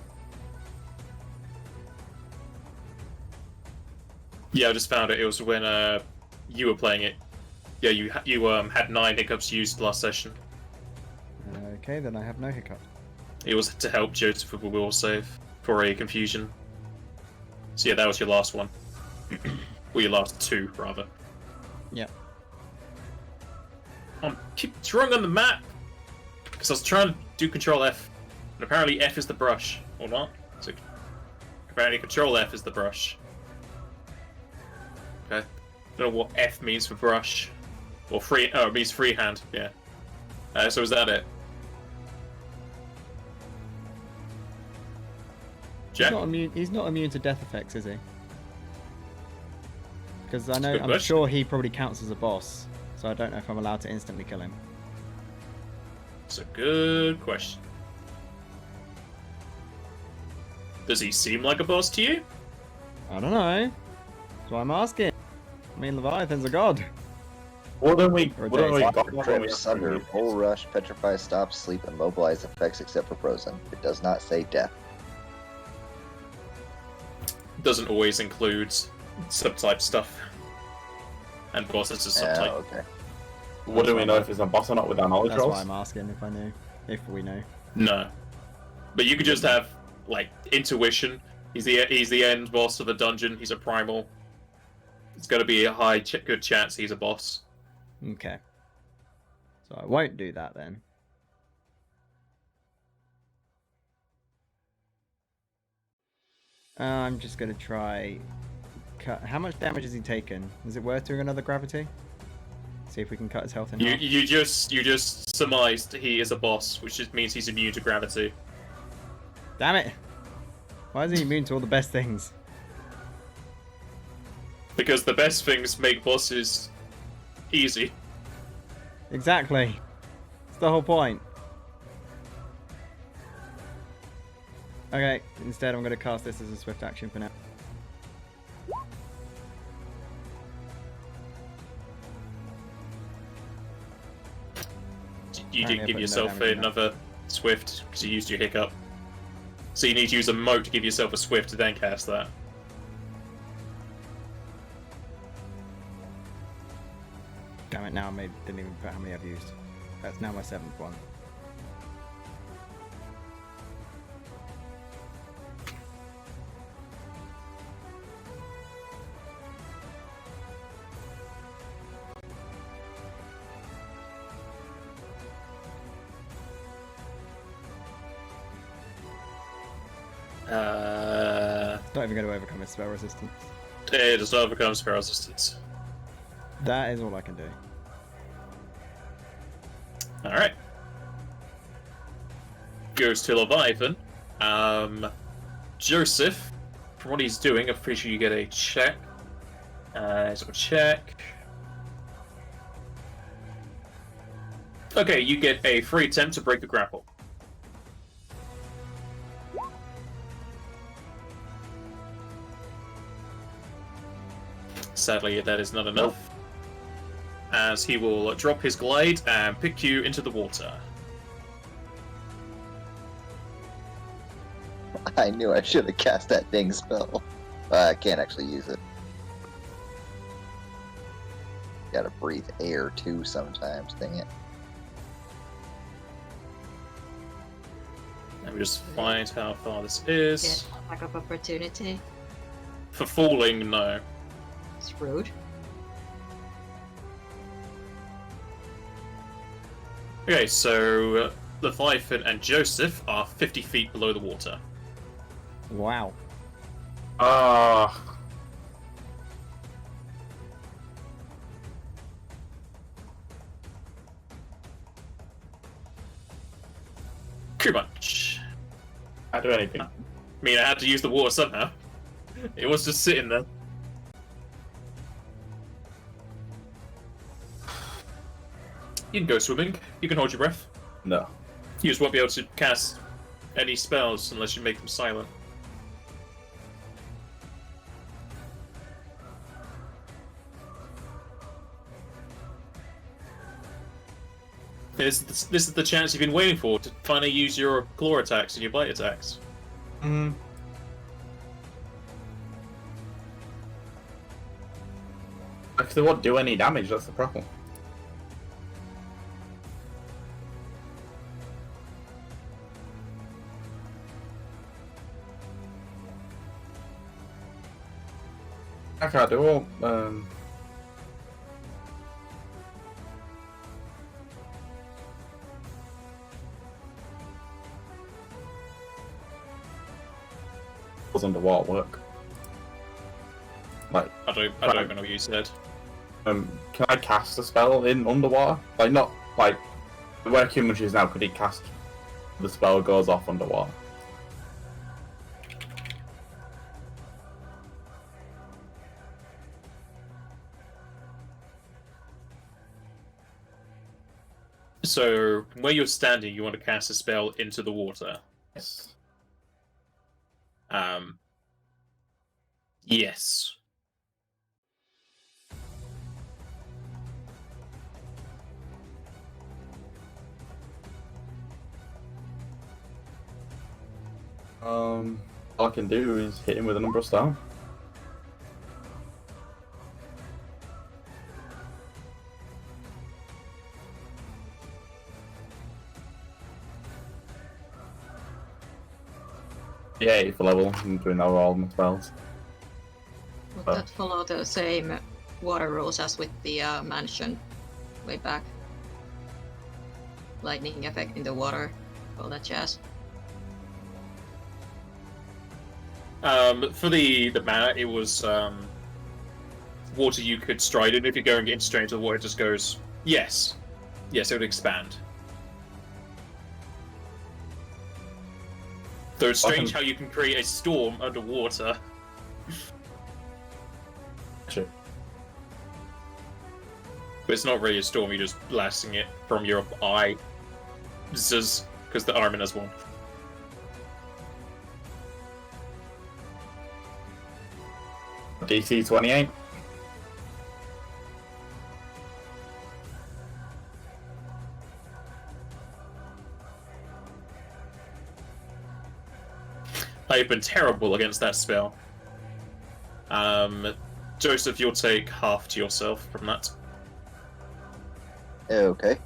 Yeah, I just found it. It was when you were playing it. Yeah, you had 9 hiccups used last session. Okay, then I have no hiccup. It was to help Joseph with a will save for a confusion. So yeah, that was your last one. Well, your last 2, rather. Yep. Keep drawing on the map! Because I was trying to do Control F. And apparently F is the brush. Or not. So apparently Control F is the brush. Okay. Don't know what F means for brush. Or free... Oh, it means freehand. Yeah. So is that it? Jack? He's not immune to death effects, is he? Because I know, good I'm question. sure he probably counts as a boss, so I don't know if I'm allowed to instantly kill him. It's a good question. Does he seem like a boss to you? I don't know. That's why I'm asking. I mean, Leviathan's a god. Wouldn't we Or got Trip, Sunder, Bull Rush, Petrify, Stop, Sleep, and Mobilize effects except for Frozen. It does not say Death. Doesn't always include subtype stuff. And bosses as subtype. Okay. Wouldn't we know if it's a boss or not with our knowledge That's why rolls? I'm asking if I knew. If we know. No. But you could just have, like, intuition. He's the end boss of a dungeon. He's a primal. It's going to be a good chance he's a boss. Okay. So I won't do that then. I'm just going to try cut. How much damage has he taken? Is it worth doing another gravity? See if we can cut his health in half. You just surmised he is a boss, which just means he's immune to gravity. Damn it! Why is he immune to all the best things? Because the best things make bosses easy. Exactly. That's the whole point. Okay, instead I'm going to cast this as a swift action for now. You Apparently I didn't put give no yourself damage in that. another swift because you used your hiccup. So you need to use a moat to give yourself a swift to then cast that. Damn it, now I didn't even put how many I've used. That's now my 7th one. Not even going to overcome his spell resistance. It does not overcome spell resistance. That is all I can do. Alright. Goes to Leviathan. Joseph, from what he's doing, I'm pretty sure you get a check. So check. Okay, you get a free attempt to break the grapple. Sadly, that is not enough. As he will drop his glide and pick you into the water. I knew I should have cast that dang spell. I can't actually use it. Gotta breathe air too sometimes, dang it. Let me just find how far this is. Get attack of opportunity. For falling, no. It's rude. Okay, so Leviathan and Joseph are 50 feet below the water. Wow. Too much. Can't do anything. I mean, I had to use the water somehow. It was just sitting there. You can go swimming. You can hold your breath. No. You just won't be able to cast any spells unless you make them silent. This is the chance you've been waiting for to finally use your claw attacks and your bite attacks. Mm. Like, they won't do any damage, that's the problem. I can't do all, was underwater work. Like, I don't even know what you said. can I cast a spell in underwater? Like, not like where Kimuch is now. Could he cast the spell goes off underwater? So, where you're standing, you want to cast a spell into the water. Yes. Yes. All I can do is hit him with an Umbra Star. Yeah, 8th level. I'm doing all my spells. Would that follow the same water rules as with the mansion way back? Lightning effect in the water, all that jazz. For the mana, it was water you could stride in. If you're going in straight into the water, it just goes, yes. Yes, it would expand. Though it's strange how you can create a storm underwater. Sure. But it's not really a storm, you're just blasting it from your eye. Zzz, because the Armin has one. DC 28. I've been terrible against that spell. Joseph, you'll take half to yourself from that. Okay.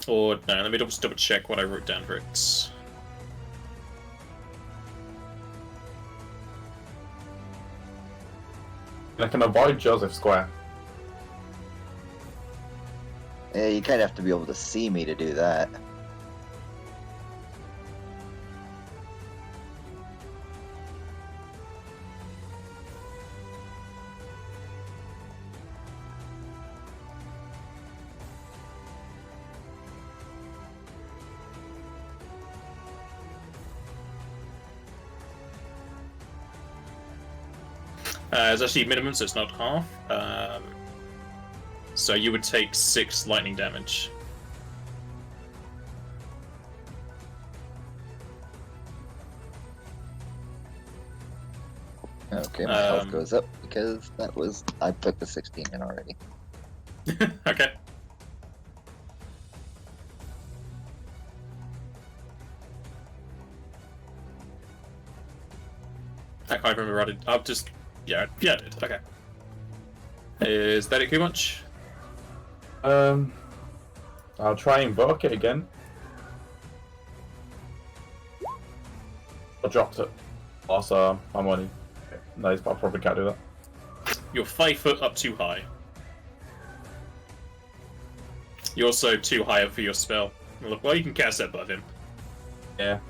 Or, no, let me just double check what I wrote down for it. I can avoid Joseph Square. Yeah, you kind of have to be able to see me to do that. It's actually minimum, so it's not half. So you would take 6 lightning damage. Okay, my health goes up because I put the 16 in already. Okay. I can't remember what I've just... Yeah, I did. Okay. Is that it too much? I'll try and invoke it again. I dropped it. Also, I'm only... Nice, but I probably can't do that. You're 5 foot up too high. You're also too high up for your spell. Well, you can cast that above him. Yeah.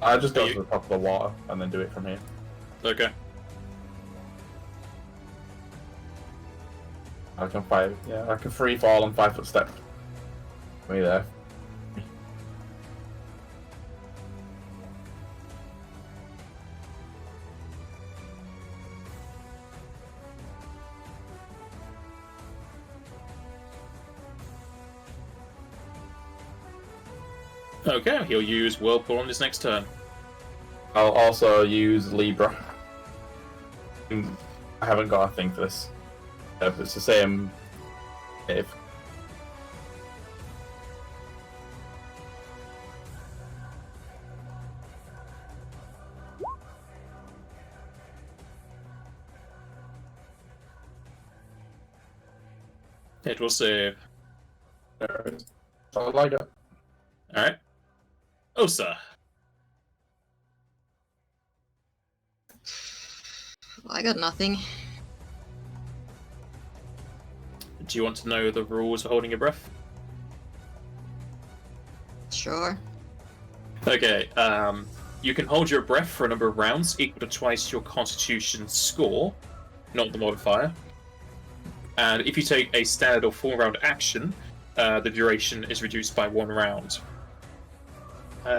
I just go You- to the top of the water and then do it from here. Okay. I can I can free fall and 5 foot step. Me there. Okay, he'll use Whirlpool on his next turn. I'll also use Libra. I haven't got a thing for this. It's the same. If It will save. there it is. So I like it. Alright. Osa. I got nothing. Do you want to know the rules for holding your breath? Sure. Okay, you can hold your breath for a number of rounds equal to twice your constitution score, not the modifier. And if you take a standard or 4-round action, the duration is reduced by 1 round.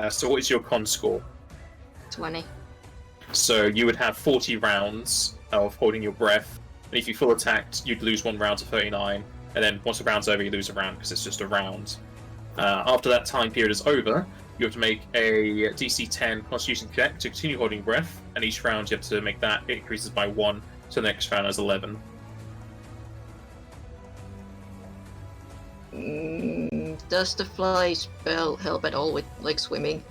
So what is your con score? 20. So you would have 40 rounds of holding your breath, and if you full attacked, you'd lose 1 round to 39, and then once the round's over, you lose a round because it's just a round. After that time period is over, you have to make a DC 10 Constitution check to continue holding your breath, and each round you have to make that, it increases by 1, so the next round is 11. Does the fly spell help at all with, like, swimming?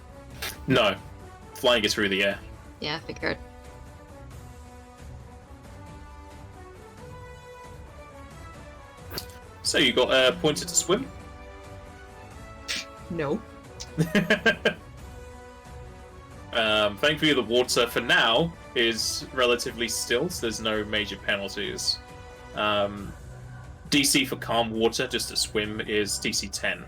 No. Flying is through the air. Yeah, I figured. So you got pointed to swim? No. Thankfully the water, for now, is relatively still, so there's no major penalties. DC for calm water, just to swim, is DC 10.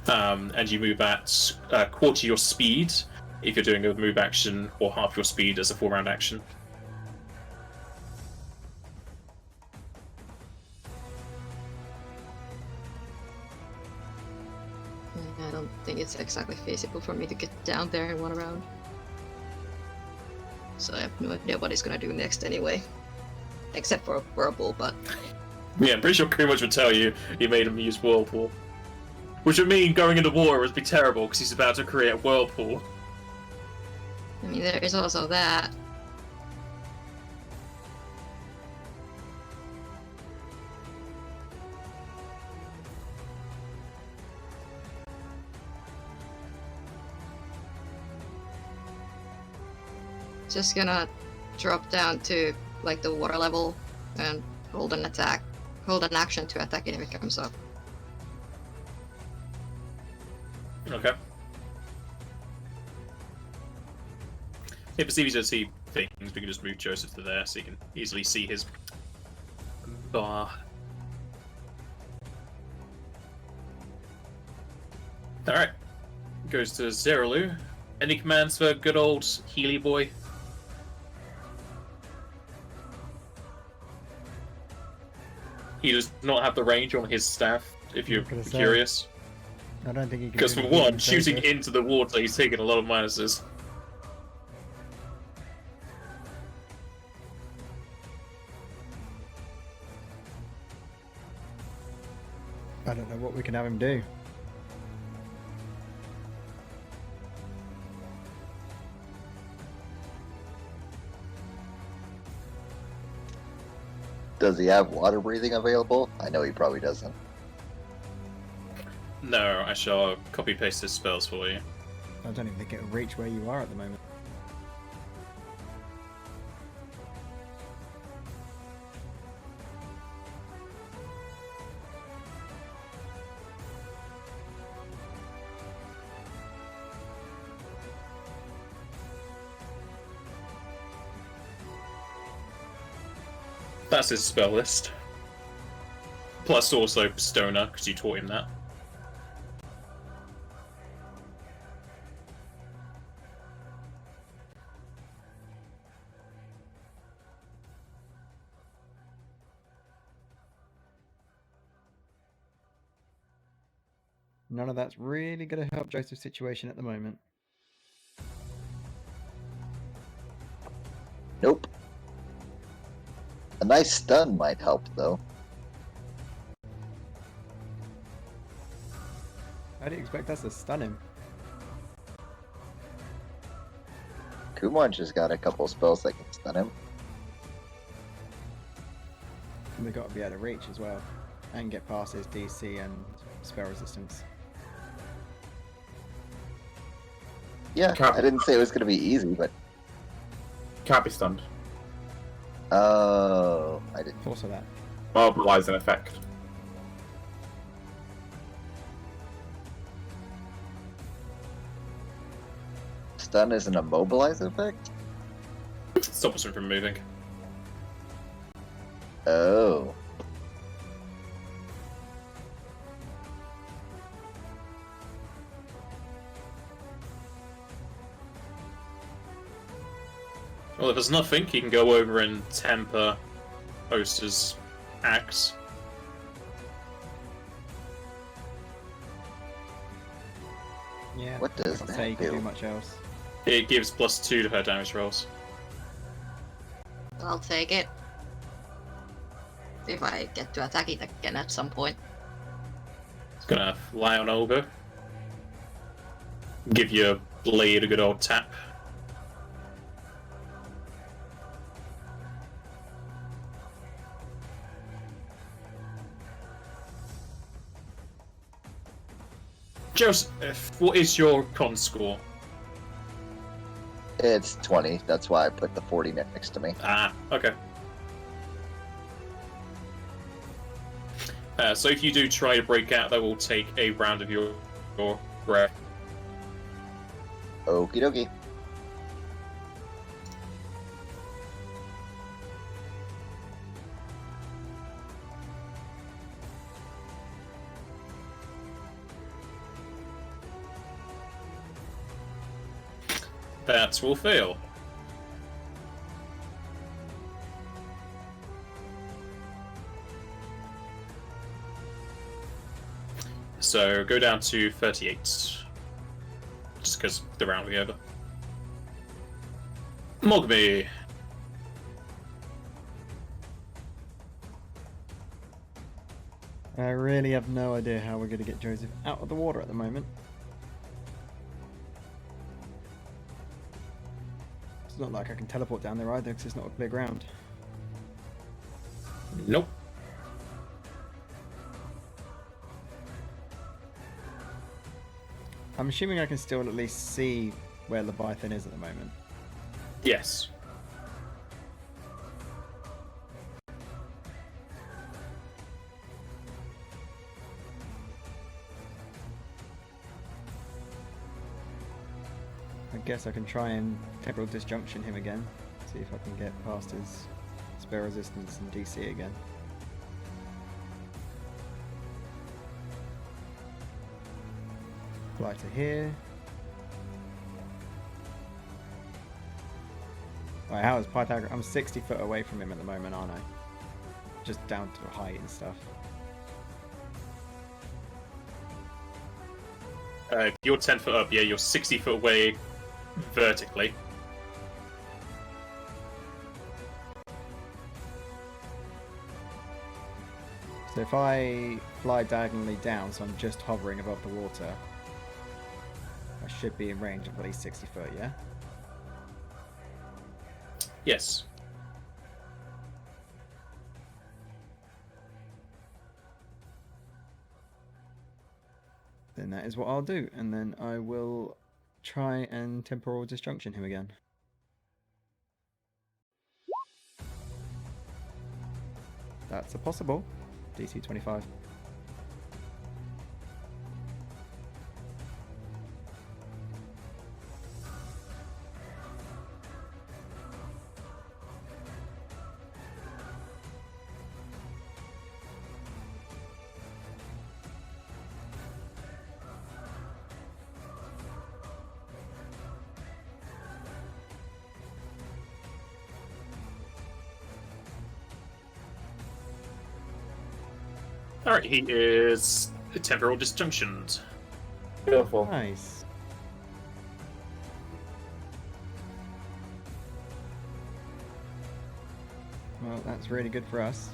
and you move at quarter your speed if you're doing a move action, or half your speed as a 4-round action. I don't think it's exactly feasible for me to get down there in 1 round. So I have no idea what he's gonna do next anyway. Except for a Whirlpool, but... Yeah, I'm pretty sure Kumaj would tell you he made him use Whirlpool. Which would mean going into war would be terrible, because he's about to create a Whirlpool. I mean, there is also that. Just gonna drop down to like the water level and hold an action to attack it if it comes up. Okay. If it's easy to see things, we can just move Joseph to there so you can easily see his bar. Alright. Goes to Zeralu. Any commands for good old Healy boy? He does not have the range on his staff, if you're curious. I don't think he can. Because for one, shooting into the water, he's taking a lot of minuses. I don't know what we can have him do. Does he have water breathing available? I know he probably doesn't. No, I shall copy paste his spells for you. I don't even think it'll reach where you are at the moment. That's his spell list. Plus also Stoner, because you taught him that. None of that's really going to help Joseph's situation at the moment. Nope. A nice stun might help, though. How do you expect us to stun him? Kumaj has got a couple spells that can stun him. And they've got to be able to reach as well. And get past his DC and spell resistance. Yeah, Can't- I didn't say it was going to be easy, but... Can't be stunned. Oh, I didn't. Also that. Mobilize an effect. Stun is an immobilize effect? Stop us from moving. Oh. Well, if there's nothing, he can go over and temper Oster's axe. Yeah. What does I'd say that you can do do? much else. It gives +2 to her damage rolls. I'll take it. If I get to attack it again at some point. It's gonna lie on over. Give your blade a good old tap. Joseph, what is your con score? It's 20. That's why I put the 40 next to me. Ah, okay. So if you do try to break out, that will take a round of your breath. Okie dokie. That will fail. So go down to 38. Just because the round will be over. Mogby. I really have no idea how we're going to get Joseph out of the water at the moment. It's not like I can teleport down there either because it's not a clear ground. Nope. I'm assuming I can still at least see where Leviathan is at the moment. Yes. I guess I can try and temporal disjunction him again. See if I can get past his spell resistance and DC again. Fly to here. Right, how is Pythagoras? I'm 60 foot away from him at the moment, aren't I? Just down to height and stuff. If you're 10 foot up, yeah, you're 60 foot away vertically. So if I fly diagonally down, so I'm just hovering above the water, I should be in range of at least 60 foot, yeah? Yes. Then that is what I'll do, and then I will try and temporal disjunction him again. That's a possible. DC 25. Alright, he is temporal disjunctioned. Beautiful. Nice. Well, that's really good for us.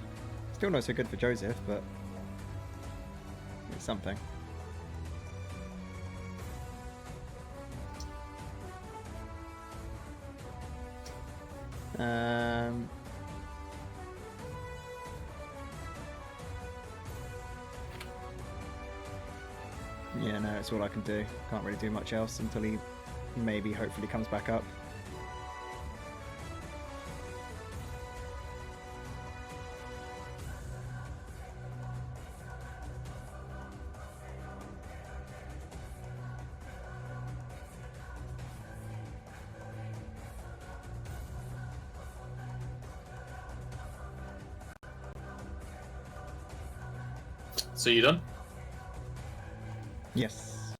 Still not so good for Joseph, but it's something. Yeah, no, it's all I can do. Can't really do much else until he maybe, hopefully, comes back up. So you done? Yes.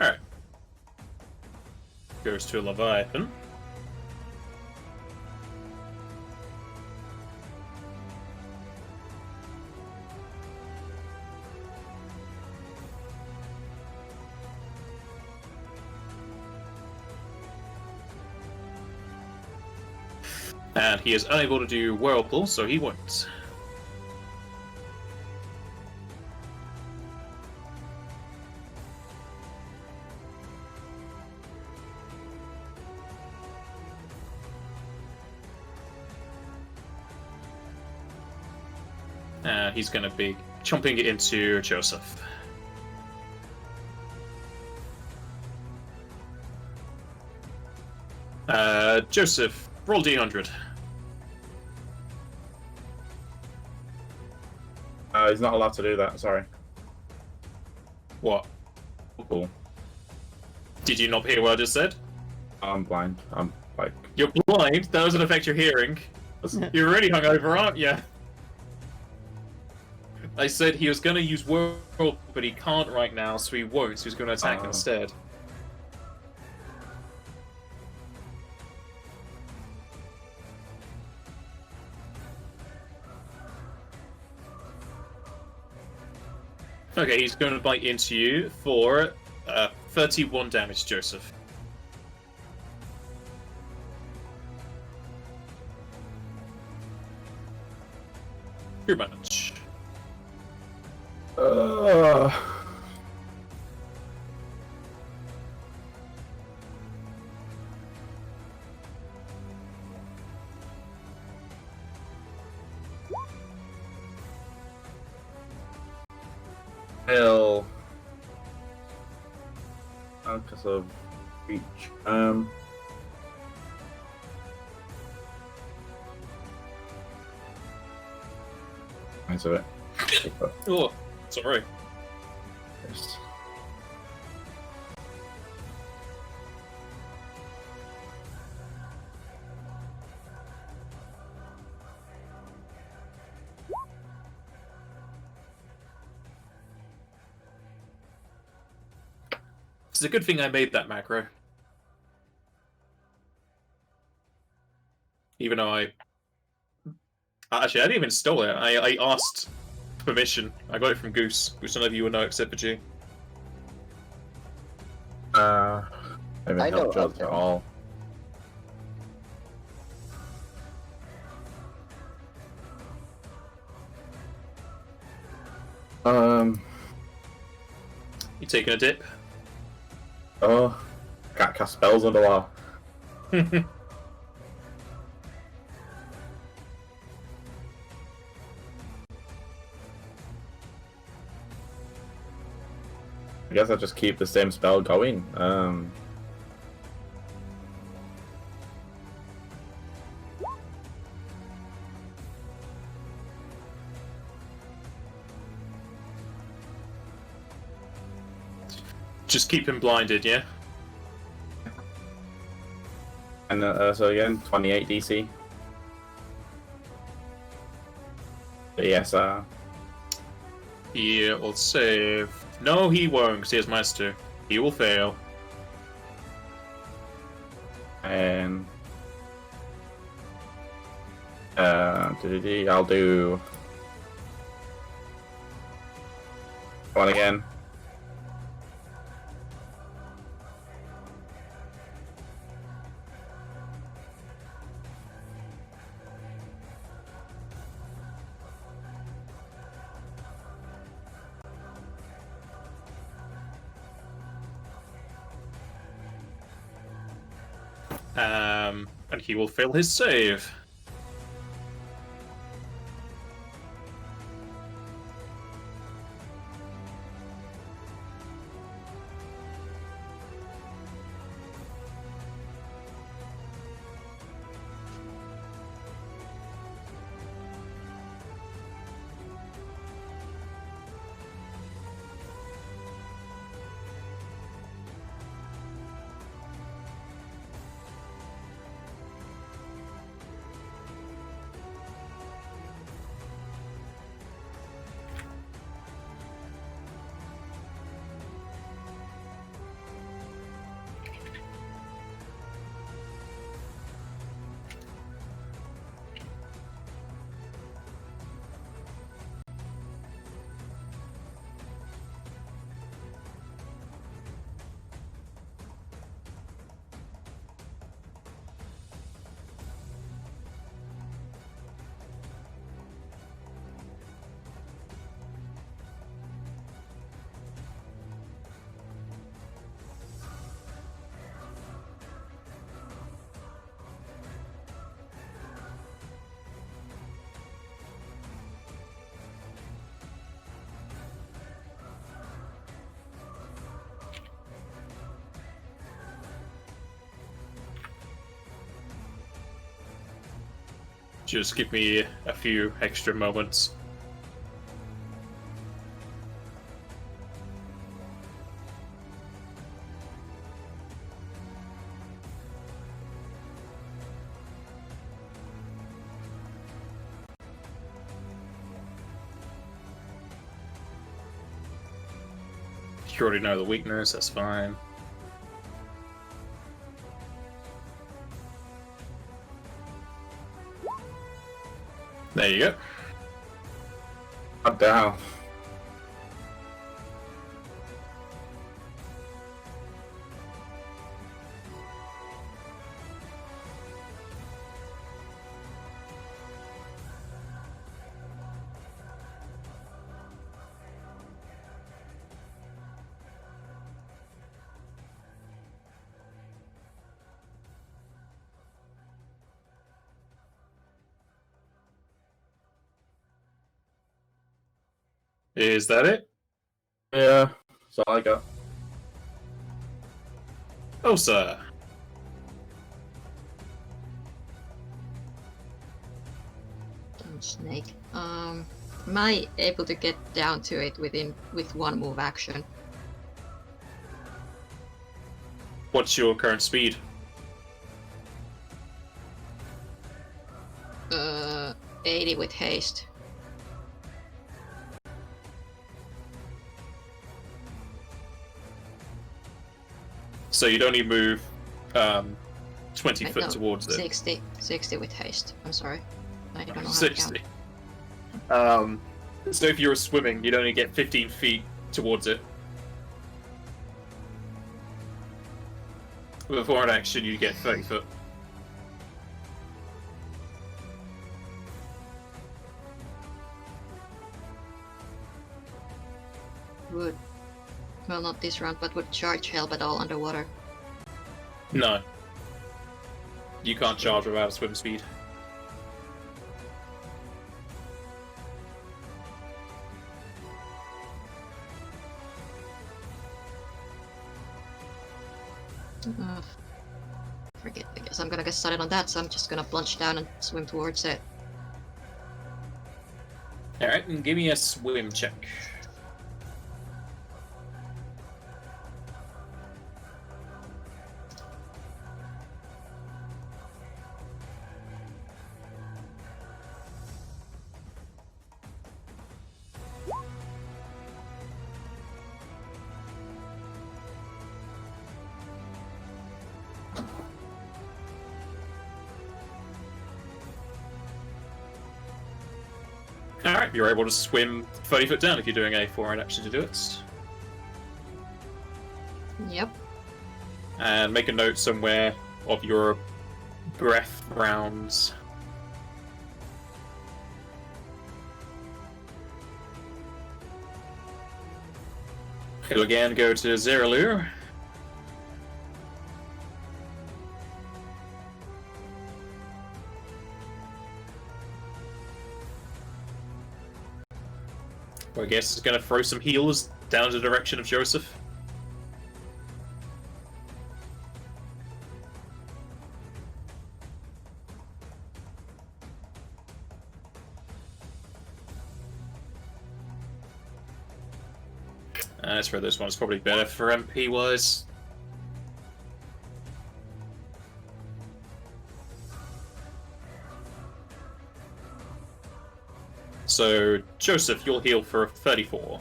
Alright. Goes to Leviathan. And he is unable to do Whirlpool, so he won't. He's going to be chomping it into Joseph. Joseph, roll D100. He's not allowed to do that, sorry. What? Cool. Did you not hear what I just said? I'm blind. I'm like... You're blind? That doesn't affect your hearing. You're really hungover, aren't you? I said he was going to use Whirl, but he can't right now, so he won't, so he's going to attack instead. Okay, he's going to bite into you for 31 damage, Joseph. Pretty much. He'll because of reach. Nice of it. Oh, sorry. Yes. It's a good thing I made that macro. Even though actually, I didn't even steal it. I asked permission. I got it from Goose, which none of you will know except for G. I haven't I know helped Joe of at him. all. You taking a dip? Oh, can't cast spells underwater. I guess I'll just keep the same spell going. Just keep him blinded, yeah? And so again, 28 DC. But yes, He will save. No, he won't, because he has -2. He will fail. and I'll do one again. And he will fail his save. Just give me a few extra moments. You already know the weakness, that's fine. There you go. Up down. Is that it? Yeah, that's all I got. Oh, sir. Snake. Am I able to get down to it with one move action? What's your current speed? 80 with haste. So you'd only move 20 Wait, foot no, towards it. 60 with haste. I'm sorry. I don't know how to 60. count. So if you were swimming, you'd only get 15 feet towards it. With a forward action, you'd get 30 foot. Would, well, not this round, but would charge help at all underwater? No. You can't charge without swim speed. Forget, I guess I'm gonna get started on that, so I'm just gonna plunge down and swim towards it. Alright, and give me a swim check. Alright, you're able to swim 30 foot down if you're doing a forward action to do it. Yep. And make a note somewhere of your breath rounds. It'll again go to Zeralu. I guess it's gonna throw some healers down the direction of Joseph. That's where this one's probably better for MP wise. So, Joseph, you'll heal for 34.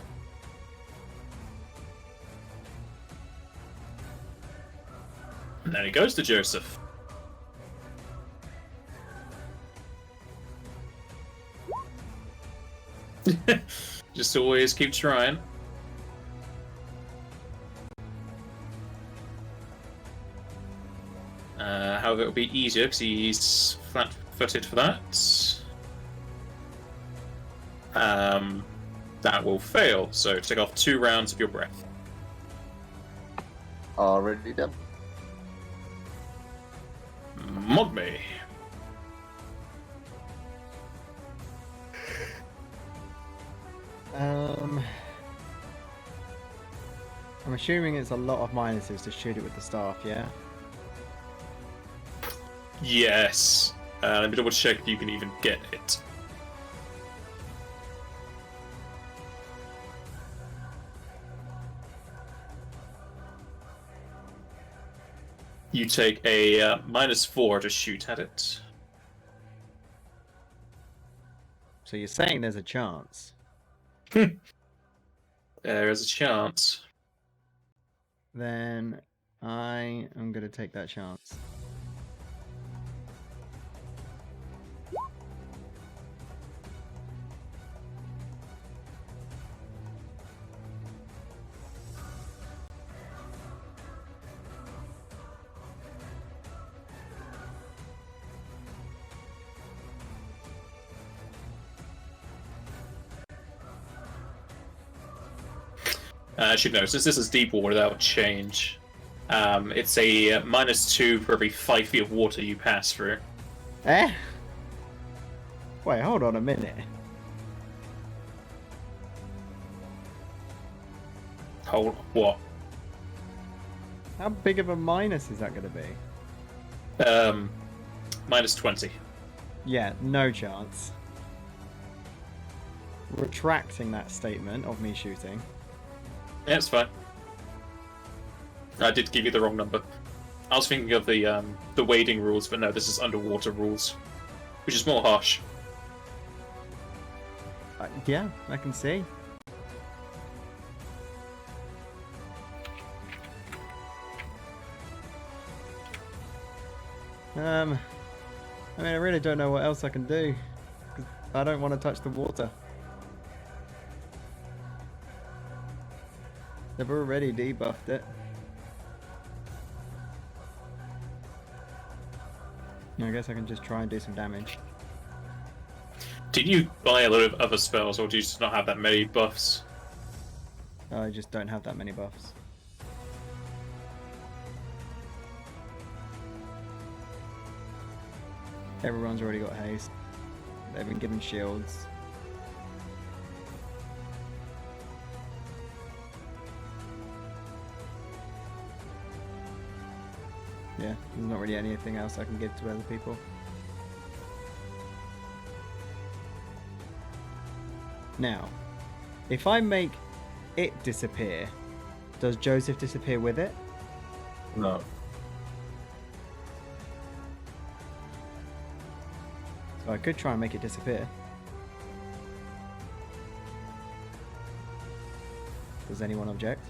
And then it goes to Joseph. Just always keep trying. However, it'll be easier because he's flat-footed for that. That will fail, so take off 2 rounds of your breath. Already done. Mogme. I'm assuming it's a lot of minuses to shoot it with the staff, yeah? Yes. Let me double check if you can even get it. You take a -4 to shoot at it. So you're saying there's a chance? There is a chance. Then I am going to take that chance. I should know, since this is deep water, that would change. It's a -2 for every 5 feet of water you pass through. Eh? Wait, hold on a minute. Hold what? How big of a minus is that going to be? Minus 20. Yeah, no chance. Retracting that statement of me shooting. Yeah, it's fine. I did give you the wrong number. I was thinking of the wading rules, but no, this is underwater rules, which is more harsh. Yeah, I can see. I mean, I really don't know what else I can do, 'cause I don't want to touch the water. They've already debuffed it. I guess I can just try and do some damage. Did you buy a lot of other spells, or do you just not have that many buffs? I just don't have that many buffs. Everyone's already got haste. They've been given shields. Yeah, there's not really anything else I can give to other people. Now, if I make it disappear, does Joseph disappear with it? No. So I could try and make it disappear. Does anyone object?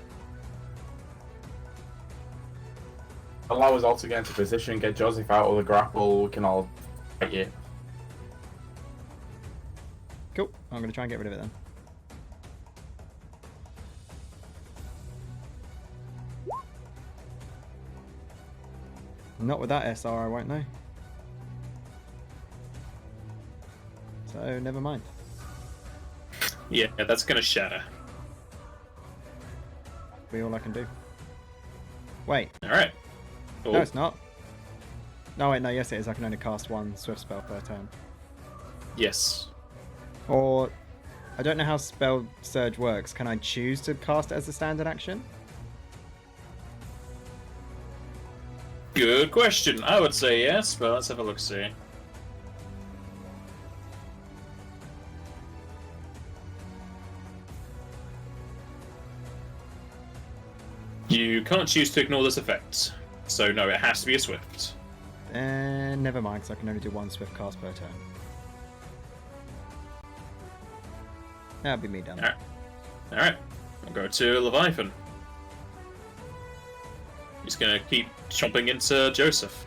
Allow us all to get into position, get Joseph out of the grapple, we can all fight you. Cool. I'm going to try and get rid of it then. Not with that SR, I won't know. So, never mind. Yeah, that's gonna shatter. Be all I can do. Wait. Alright. Oh. No, it's not. No, wait, no, yes it is. I can only cast one swift spell per turn. Yes. Or, I don't know how Spell Surge works. Can I choose to cast it as a standard action? Good question. I would say yes, but let's have a look-see. You can't choose to ignore this effect. So no, it has to be a swift. Never mind, because I can only do one swift cast per turn. That'll be me done. Alright. I'll go to Leviathan. He's gonna keep chomping into Joseph.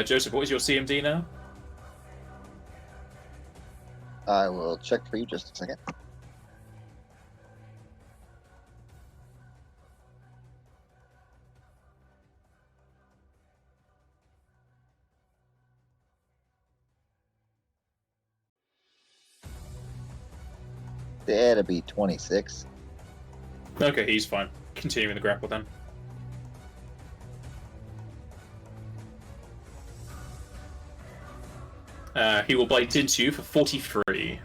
Joseph, what is your CMD now? I will check for you just a second. That'd be 26. Okay, he's fine. Continuing the grapple then. He will bite into you for 43.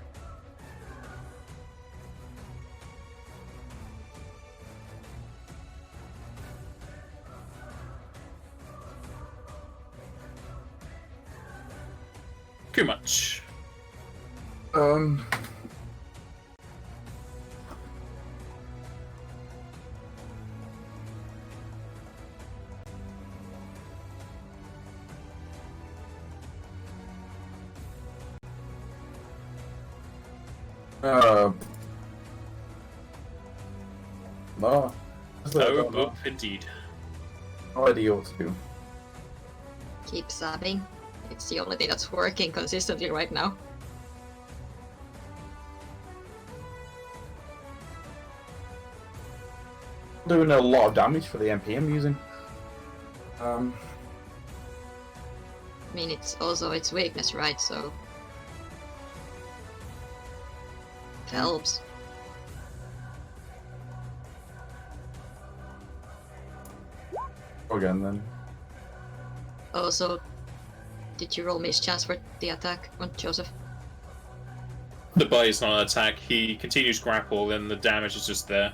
Too much. No. Oh, indeed. No idea what to do. Keep stabbing. It's the only thing that's working consistently right now. Doing a lot of damage for the MP I'm using. I mean, it's also its weakness, right? So it helps. Go again then. Oh, so did you roll mischance for the attack on Joseph? The bite is not an attack. He continues grapple, and the damage is just there.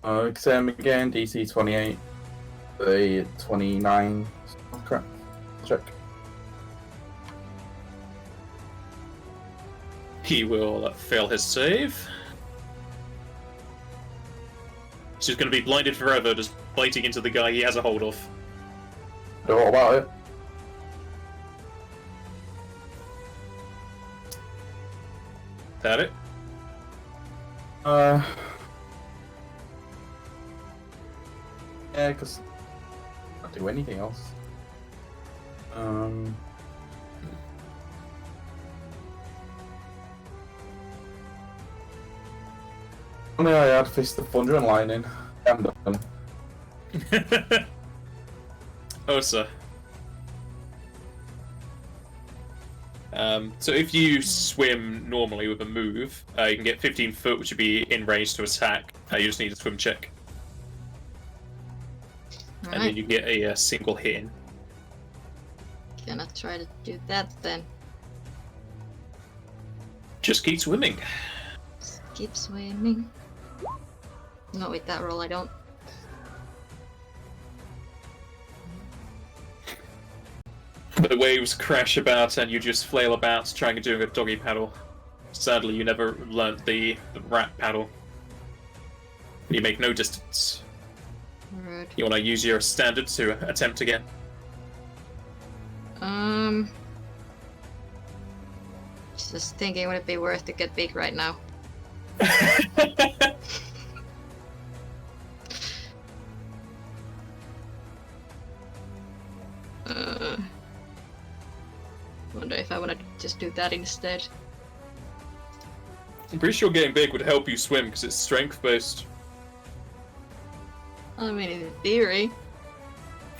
Exam again, DC 28. The 29. Correct. Check. He will fail his save. He's just going to be blinded forever, just biting into the guy he has a hold of. Know all about it. That it? Yeah, because I can't do anything else. Only I had Fist of Thunder and Lightning. I'm done. Osa. So if you swim normally with a move, you can get 15 foot, which would be in range to attack. You just need a swim check. And then you get a single hit in. Gonna try to do that then. Just keep swimming. Just keep swimming. Not with that roll, I don't. The waves crash about and you just flail about trying to do a doggy paddle. Sadly, you never learnt the rat paddle. You make no distance. Rude. You want to use your standard to attempt again? Just thinking, would it be worth to get big right now? Wonder if I want to just do that instead. I'm pretty sure getting big would help you swim because it's strength based. I mean, in theory.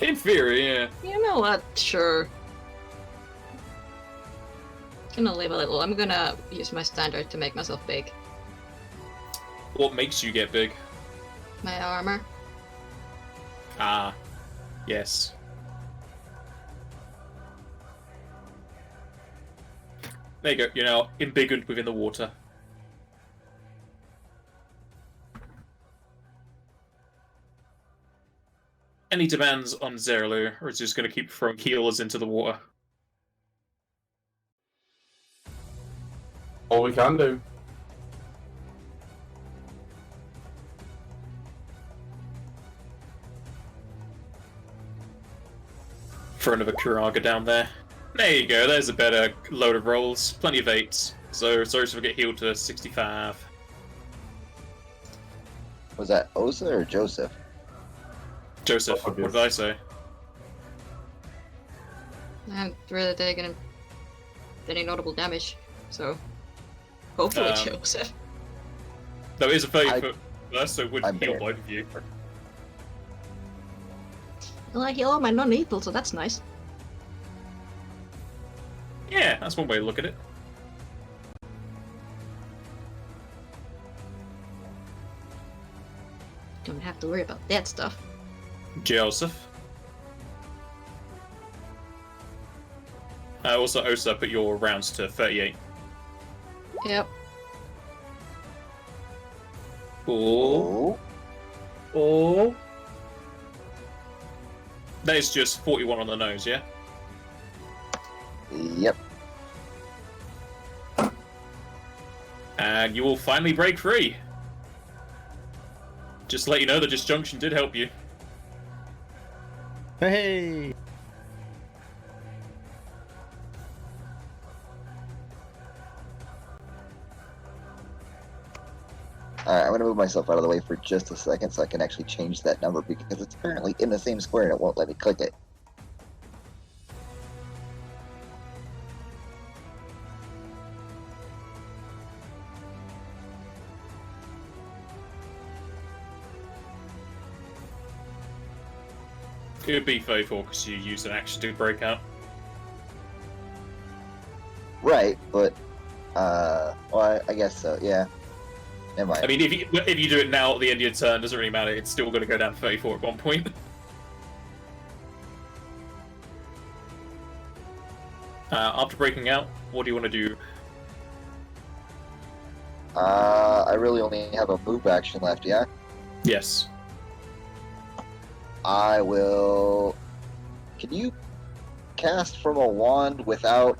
In theory, yeah. You know what? Sure. Gonna live a little. I'm gonna use my standard to make myself big. What makes you get big? My armor. Ah, yes. There you go. You're now embiggered within the water. Any demands on Zeralu, or is he just going to keep throwing healers into the water? All we can do. Throw another Kuraga down there. There you go, there's a better load of rolls. Plenty of 8s. So, sorry to get healed to 65. Was that Osa or Joseph? Joseph, what did I say? I haven't really taken any notable damage, so hopefully Joseph. Though it is a 30-foot burst, so it would I'm heal there. both of you. Well, I heal all my non-lethal, so that's nice. Yeah, that's one way to look at it. Don't have to worry about that stuff. Joseph. Also, Osa, put your rounds to 38. Yep. Oh. Oh. That is just 41 on the nose, yeah? Yep. And you will finally break free. Just to let you know, the disjunction did help you. Hey! Alright, I'm gonna move myself out of the way for just a second so I can actually change that number because it's apparently in the same square and it won't let me click it. It would be 34 because you used an action to break out. Right, but, well, I guess so, yeah. Am I? I mean, if you do it now at the end of your turn, doesn't really matter. It's still going to go down to 34 at one point. After breaking out, what do you want to do? I really only have a move action left, yeah? Yes. I will... Can you cast from a wand without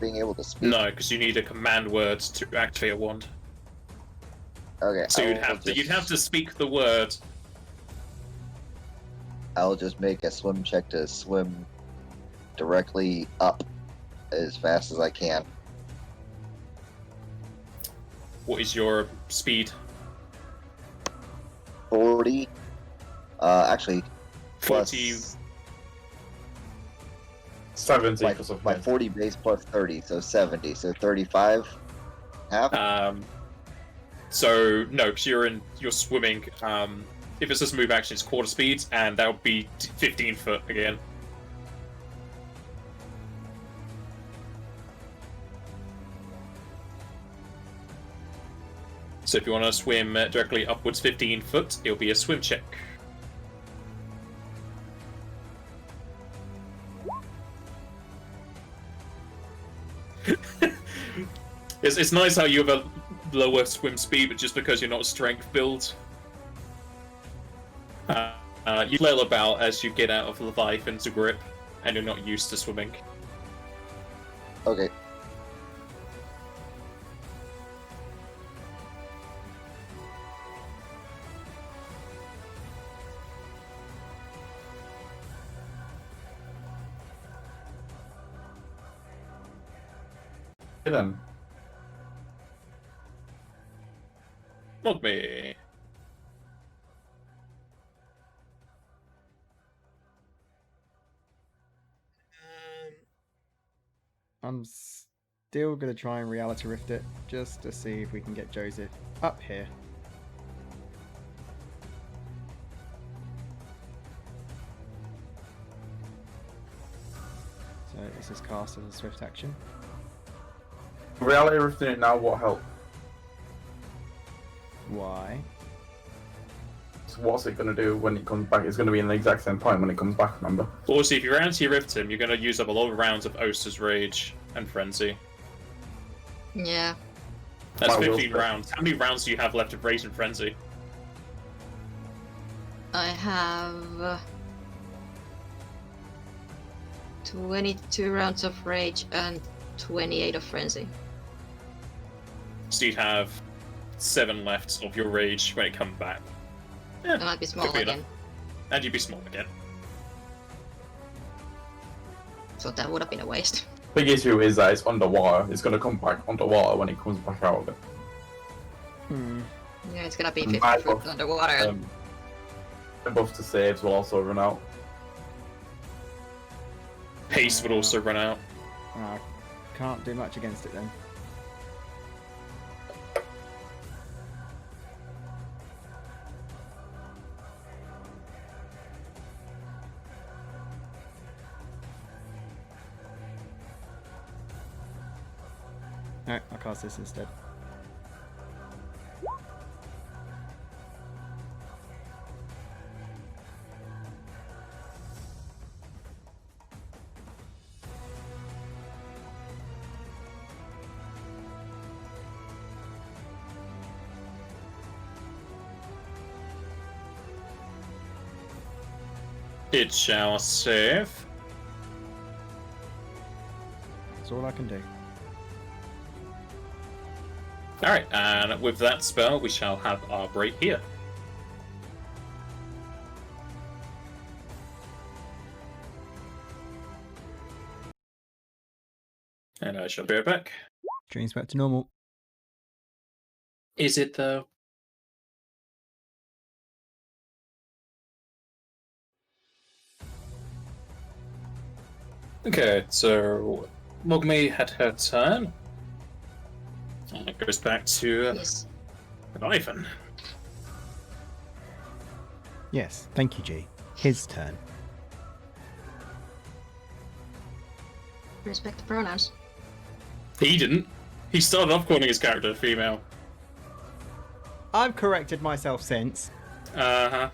being able to speak? No, because you need a command word to activate a wand. Okay. So you'd have to speak the word. I'll just make a swim check to swim directly up as fast as I can. What is your speed? 40. Actually, 40. plus 70 my, because of my my 40 base plus 30, so 70. So 35. Half. So no, because you're swimming. If it's just move action, it's quarter speed, and that would be 15 foot again. So if you want to swim directly upwards 15 foot, it'll be a swim check. It's nice how you have a lower swim speed, but just because you're not strength build. You flail about as you get out of Leviathan's grip, and you're not used to swimming. Okay. then. Not me. I'm still gonna try and reality rift it just to see if we can get Joseph up here. So this is cast as a swift action. Reality rifting it now, what help? Why? So what's it going to do when it comes back? It's going to be in the exact same point when it comes back, remember? Also, if you anti-rift him, you're going to use up a lot of rounds of Oster's Rage and Frenzy. Yeah. That's My will 15 split. rounds. How many rounds do you have left of Rage and Frenzy? I have 22 rounds of rage and 28 of frenzy. So you'd have 7 left of your Rage when it comes back. I might be small could be again, enough. And you'd be small again. so that would have been a waste. Big issue is that it's underwater. It's going to come back underwater when it comes back out of it. Yeah, it's gonna be And 50 my foot buff, underwater. The buff to saves will also run out. Haste would also run out. Can't do much against it then. Alright, I'll cast this instead. It shall save. That's all I can do. Alright, and with that spell, we shall have our break here. And I shall be right back. Stream's back to normal. Is it though? Okay, so Mogme had her turn. And it goes back to Yes. Leviathan. Yes, thank you, G. His turn. Respect the pronouns. He didn't. He started off calling his character female. I've corrected myself since. Uh-huh.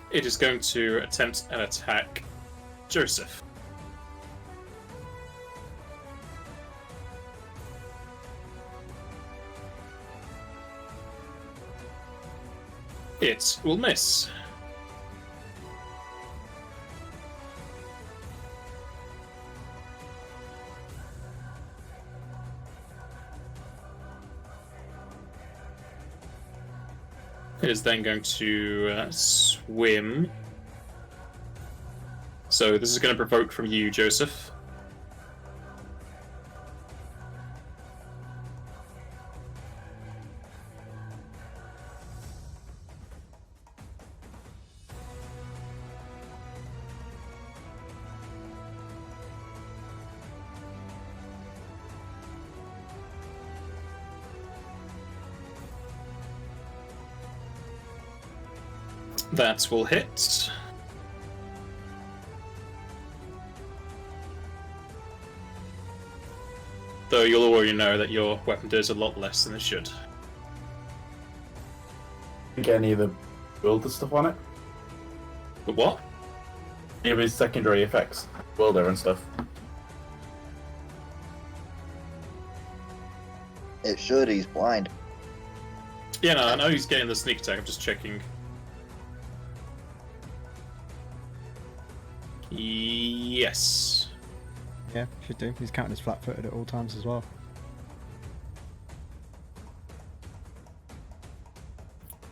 It is going to attempt an attack Joseph. It will miss. It is then going to swim. So this is going to provoke from you, Joseph. That will hit. Though you'll already know that your weapon does a lot less than it should. Get any of the builder stuff on it? But what? Any of his secondary effects, builder and stuff. It should. He's blind. Yeah, no, I know he's getting the sneak attack. I'm just checking. Yes. Yeah, should do. He's counting as flat-footed at all times as well.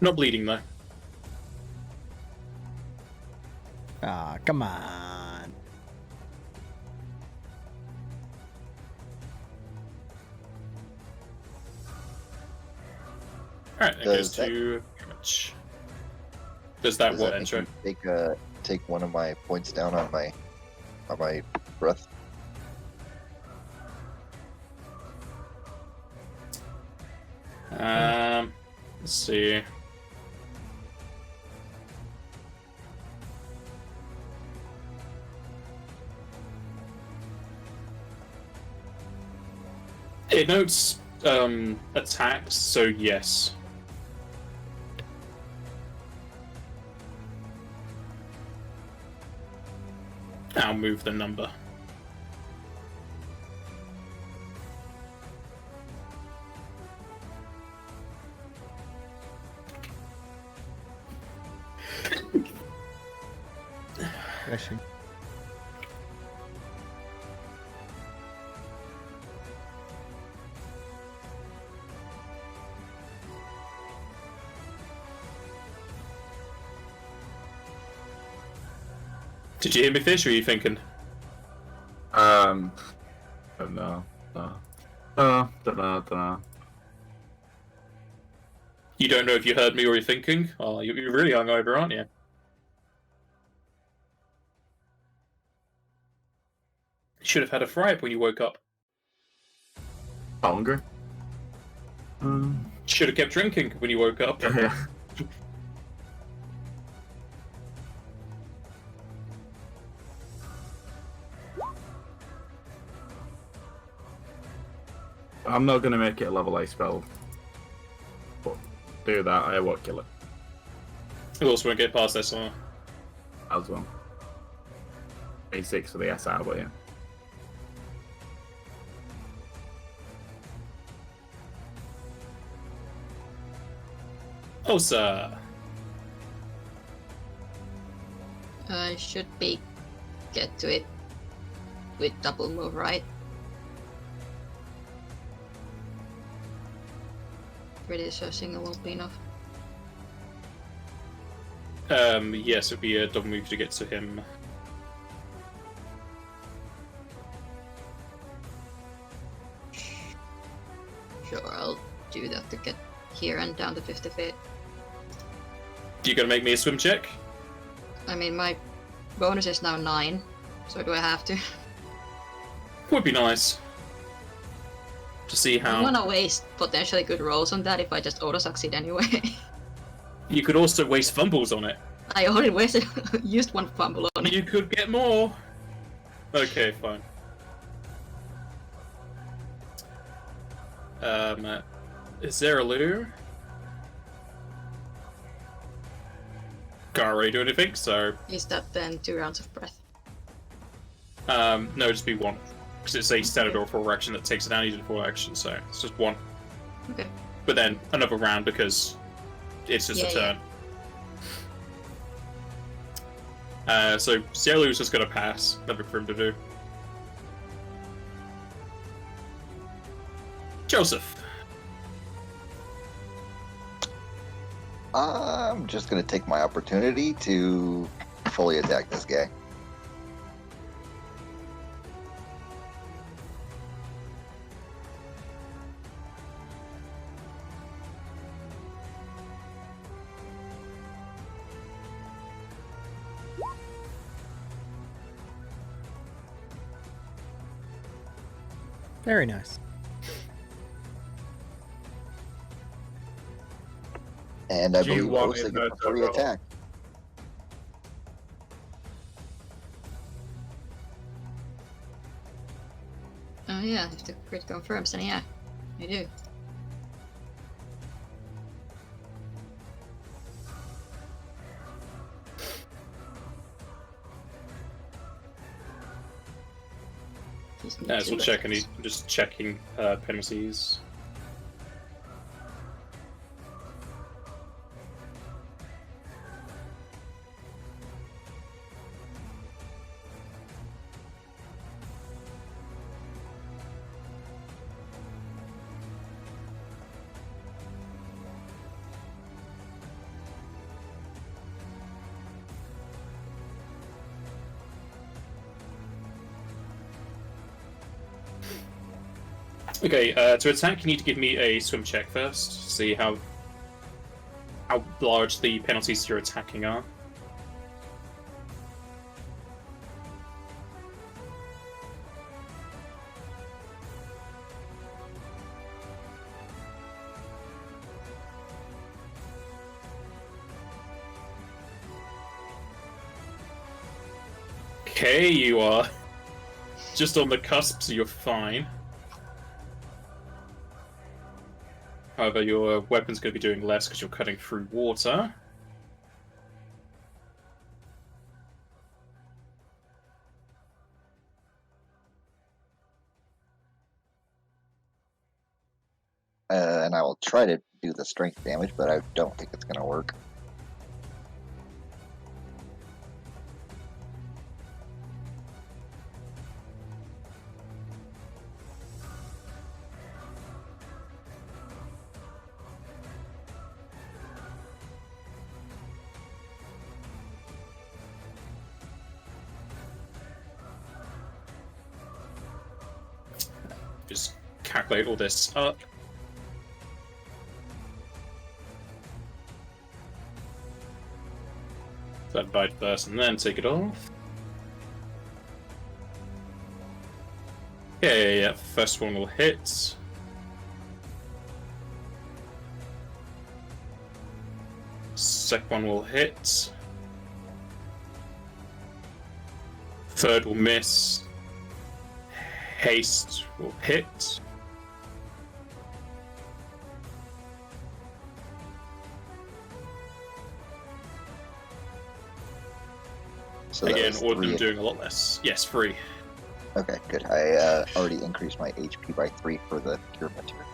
Not bleeding though. Ah, come on. Alright, that goes to damage. Does that what, make Entro? me take one of my points down on my breath? Let's see. It notes attacks, so yes. I'll move the number. Bless you. Did you hear me, Fish, or are you thinking? Don't know. Don't know. You don't know if you heard me or you're thinking? Oh, you're really hungover, aren't you? You should have had a fry up when you woke up. Hungry? Should have kept drinking when you woke up. Yeah. I'm not gonna make it a level A spell. But do that, I won't kill it You also won't get past SR. as well. A6 for the SR, but yeah. Oh, sir. I should get to it with double move, right? Pretty sure single won't be enough. Yes, it'd be a double move to get to him. Sure, I'll do that to get here and down to 50 feet. You gonna make me a swim check? I mean, my bonus is now 9, so do I have to? Would be nice to see I how. don't wanna waste potentially good rolls on that if I just auto-succeed anyway. You could also waste fumbles on it. I already used one fumble on it. You could get more. Okay, fine. Zeralu can't really do anything, so Is that then 2 rounds of breath? no, just be 1. Because it's a standard or full action that takes it down, using full action, so it's just 1. Okay. But then another round because it's just a turn. So Zeralu's just gonna pass. Nothing for him to do. Joseph. I'm just gonna take my opportunity to fully attack this guy. Very nice. And I Do you believe want also me get to a free roll? attack. Oh yeah, if the crit confirms, then yeah, you do. Yeah, so checking. I'm just checking penalties. Okay, to attack, you need to give me a swim check first. See how large the penalties you're attacking are. Okay, you are just on the cusp, so you're fine. However, your weapon's going to be doing less because you're cutting through water. And I will try to do the strength damage, but I don't think it's going to work. Just calculate all this up. That bite first and then take it off. Okay, yeah, first one will hit. Second one will hit. Third will miss. Haste will hit. So that Again, was all of them 3. doing a lot less. Yes, 3. Okay, good. I already increased my HP by 3 for the cure material.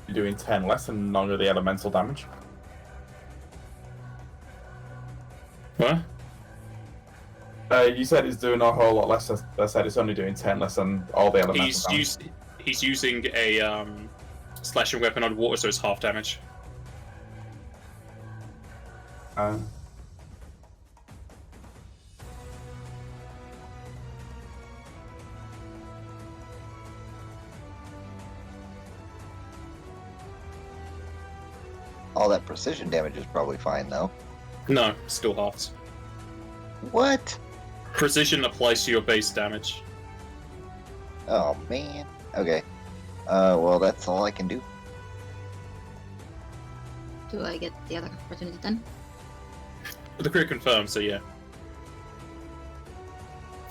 You're doing 10 less and none of the elemental damage. What? You said it's doing a whole lot less. I said it's only doing 10 less than all the elemental damage. He's using a slashing weapon on water, so it's half damage. all that precision damage is probably fine, though. No, still halved. What? Precision applies to your base damage. Oh, man. Okay. Well, that's all I can do. Do I get the other opportunity then? The crit confirms, so yeah.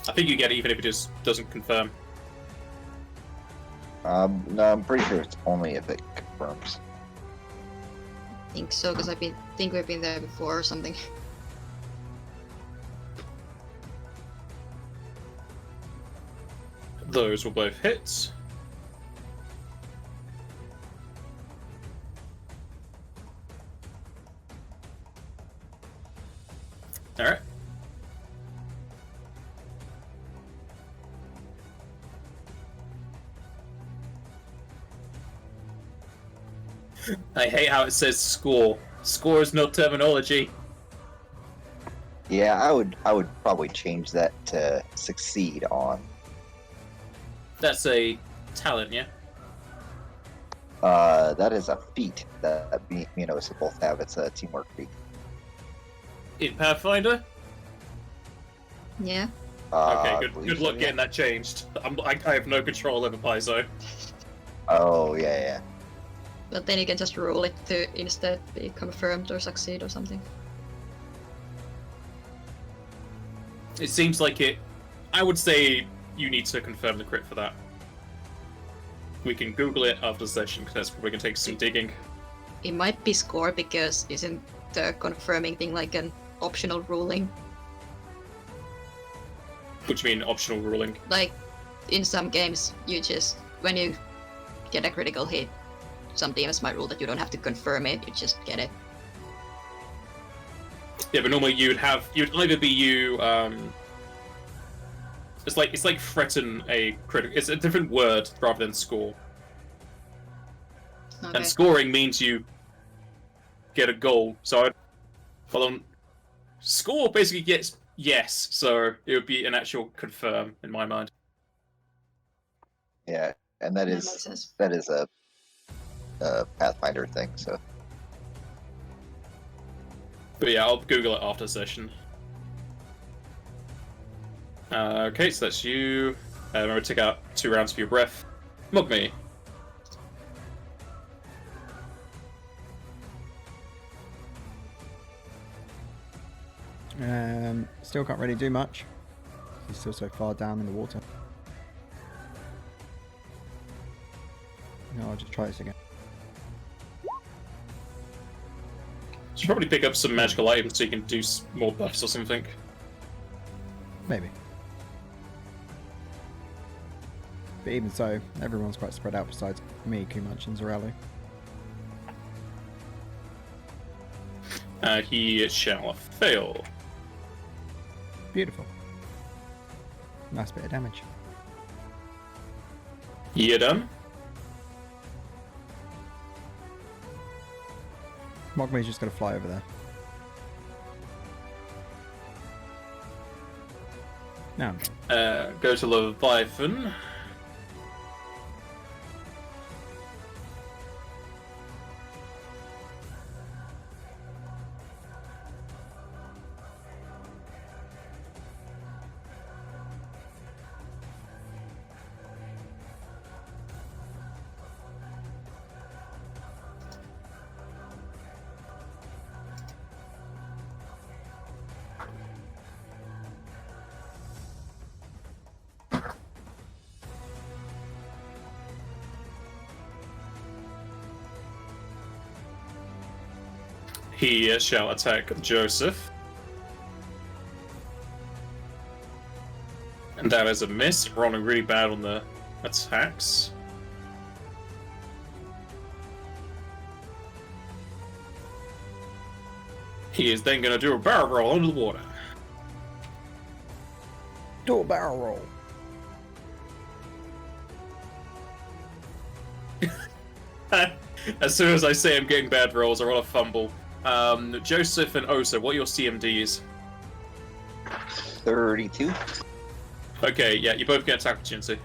I think you get it even if it just doesn't confirm. No, I'm pretty sure it's only if it confirms. I think so, because think we've been there before or something. Those will both hit. Alright. I hate how it says score. Score is not terminology. Yeah, I would probably change that to succeed on. That's a talent, yeah? That is a feat that me and Osa both have. It's a teamwork feat. In Pathfinder? Yeah. Okay, I good believe luck so, getting that changed. I have no control over Paizo. Oh, yeah. But then you can just roll it to instead be confirmed or succeed or something. It seems like it... I would say you need to confirm the crit for that. We can Google it after the session, because that's probably going to take some digging. It might be score because isn't the confirming thing like an optional ruling? What do you mean, optional ruling? Like, in some games, you just, when you get a critical hit, some demons might rule that you don't have to confirm it, you just get it. Yeah, but normally you'd either be it's like threaten a critical. It's a different word rather than score. Okay. And scoring means you get a goal. So, score basically gets yes. So it would be an actual confirm in my mind. Yeah, and that makes is sense. a Pathfinder thing. So But yeah, I'll Google it after session. Okay, so that's you. Remember to take out 2 rounds for your breath. Mug me. Still can't really do much. He's still so far down in the water. No, I'll just try this again. Should probably pick up some magical items so you can do more buffs or something. Maybe. But even so, everyone's quite spread out besides me, Kumach, and Zorelli. He shall fail. Beautiful. Nice bit of damage. You done? Mogme's just going to fly over there. Now, Go to Leviathan. He shall attack Joseph. And that is a miss, rolling really bad on the attacks. He is then going to do a barrel roll under the water. do a barrel roll. As soon as I say I'm getting bad rolls, I roll a fumble. Joseph and Osa, what are your CMDs? 32. Okay, yeah, you both get attack opportunity.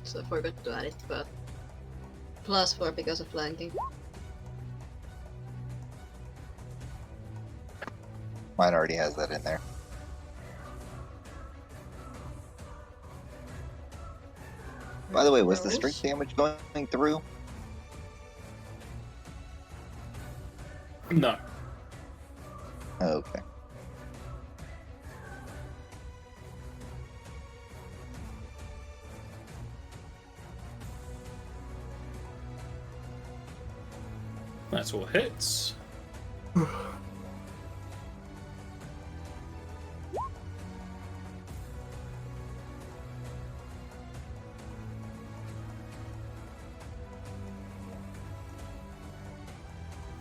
so I forgot to add it, but +4 because of flanking. Mine already has that in there. By the way, was the strength damage going through? No. Oh, okay. That's all hits.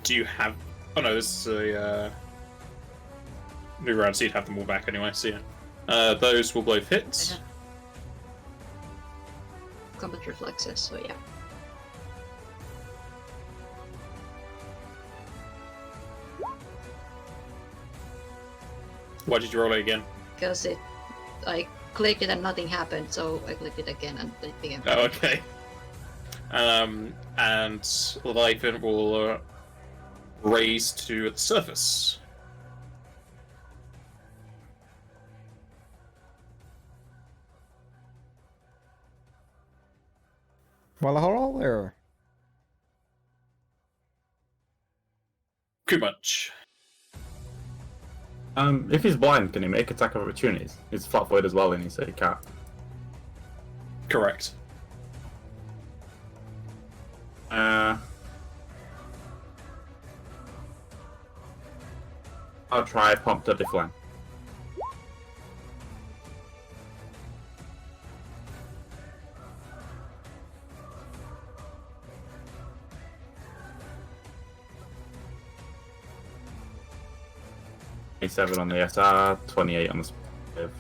Do you have... Oh no, this is a new round, so you'd have them all back anyway, so yeah. Those will both hit. Yeah. Combat reflexes, so yeah. Why did you roll it again? Because I clicked it and nothing happened, so I clicked it again and it became. Oh, okay. And Leviathan will raise to the surface. Well, hello there. Too much. If he's blind, can he make attack of opportunities? He's flat-footed as well, and he said he can't. Correct. I'll try pump to deflect. Seven on the SR, 28 on the save.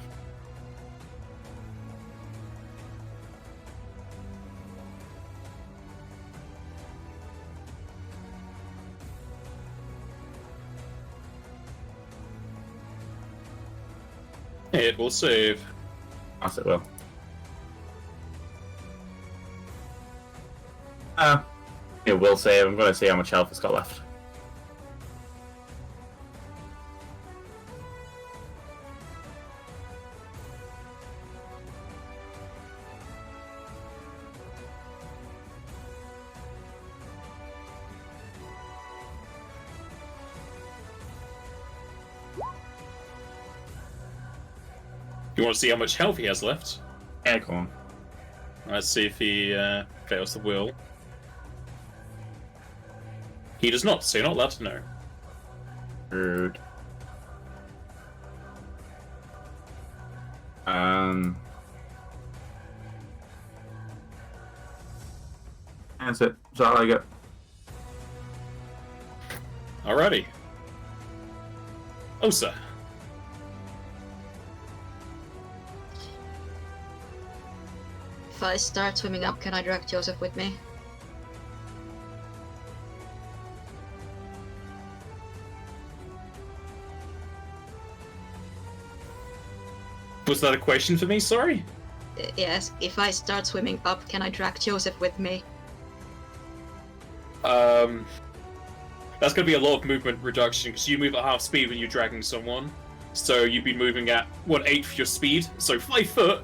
It will save. Yes, it will. It will save. I'm going to see how much health it's got left. You want to see how much health he has left? Yeah, go on. Let's see if he fails the will. He does not, so you're not allowed to know. Rude. That's it. Is that all I get? Alrighty. Osa. If I start swimming up, can I drag Joseph with me? Was that a question for me? Sorry? Yes, if I start swimming up, can I drag Joseph with me? That's going to be a lot of movement reduction, because you move at half speed when you're dragging someone. So you'd be moving at 1/8 your speed, so 5 foot.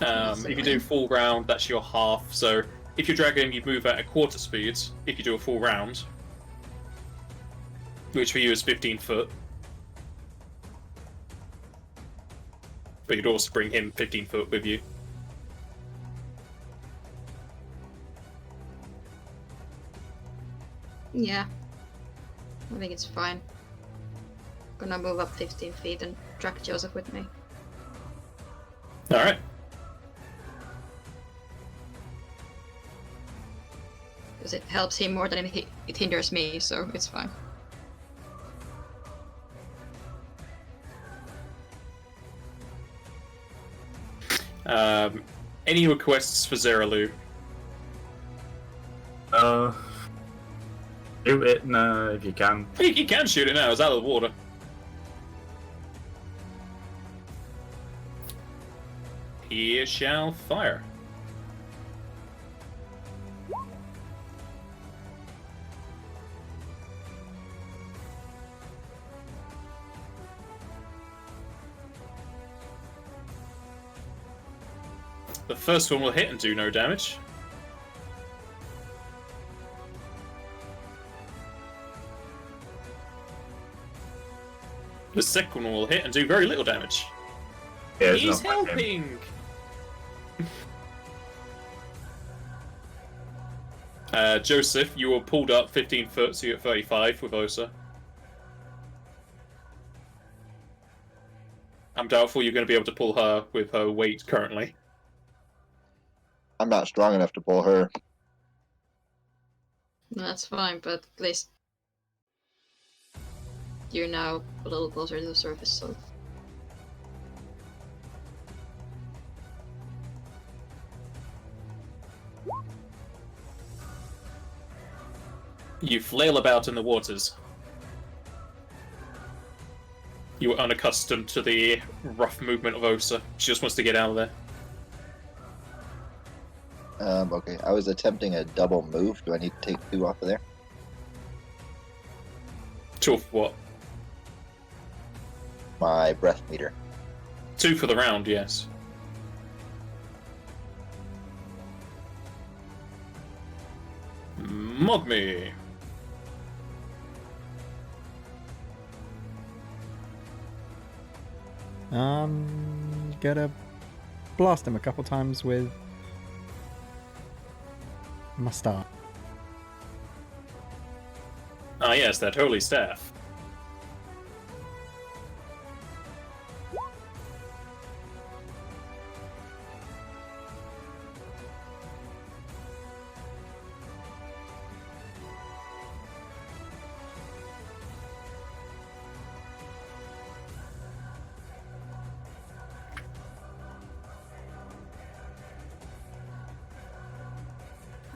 If you do full round, that's your half. So if you're dragging, you'd move at 1/4 speed if you do a full round. Which for you is 15 foot. But you'd also bring him 15 foot with you. Yeah. I think it's fine. Gonna move up 15 feet and drag Joseph with me. Alright. Because it helps him more than it hinders me, so it's fine. Any requests for Zeralu? Shoot it if you can. You can shoot it now, it's out of the water. he shall fire. The first one will hit and do no damage. The second one will hit and do very little damage. Yeah, it's He's not like him. helping! Joseph, you were pulled up 15 foot, so you're at 35 with Osa. I'm doubtful you're going to be able to pull her with her weight currently. I'm not strong enough to pull her. That's fine, but at least you're now a little closer to the surface, so. You flail about in the waters. You are unaccustomed to the rough movement of Osa. She just wants to get out of there. Okay, I was attempting a double move. Do I need to take 2 off of there? Two for what? My breath meter. 2 for the round, yes. Mog me. Gonna blast him a couple times with my star. Ah yes, that holy staff.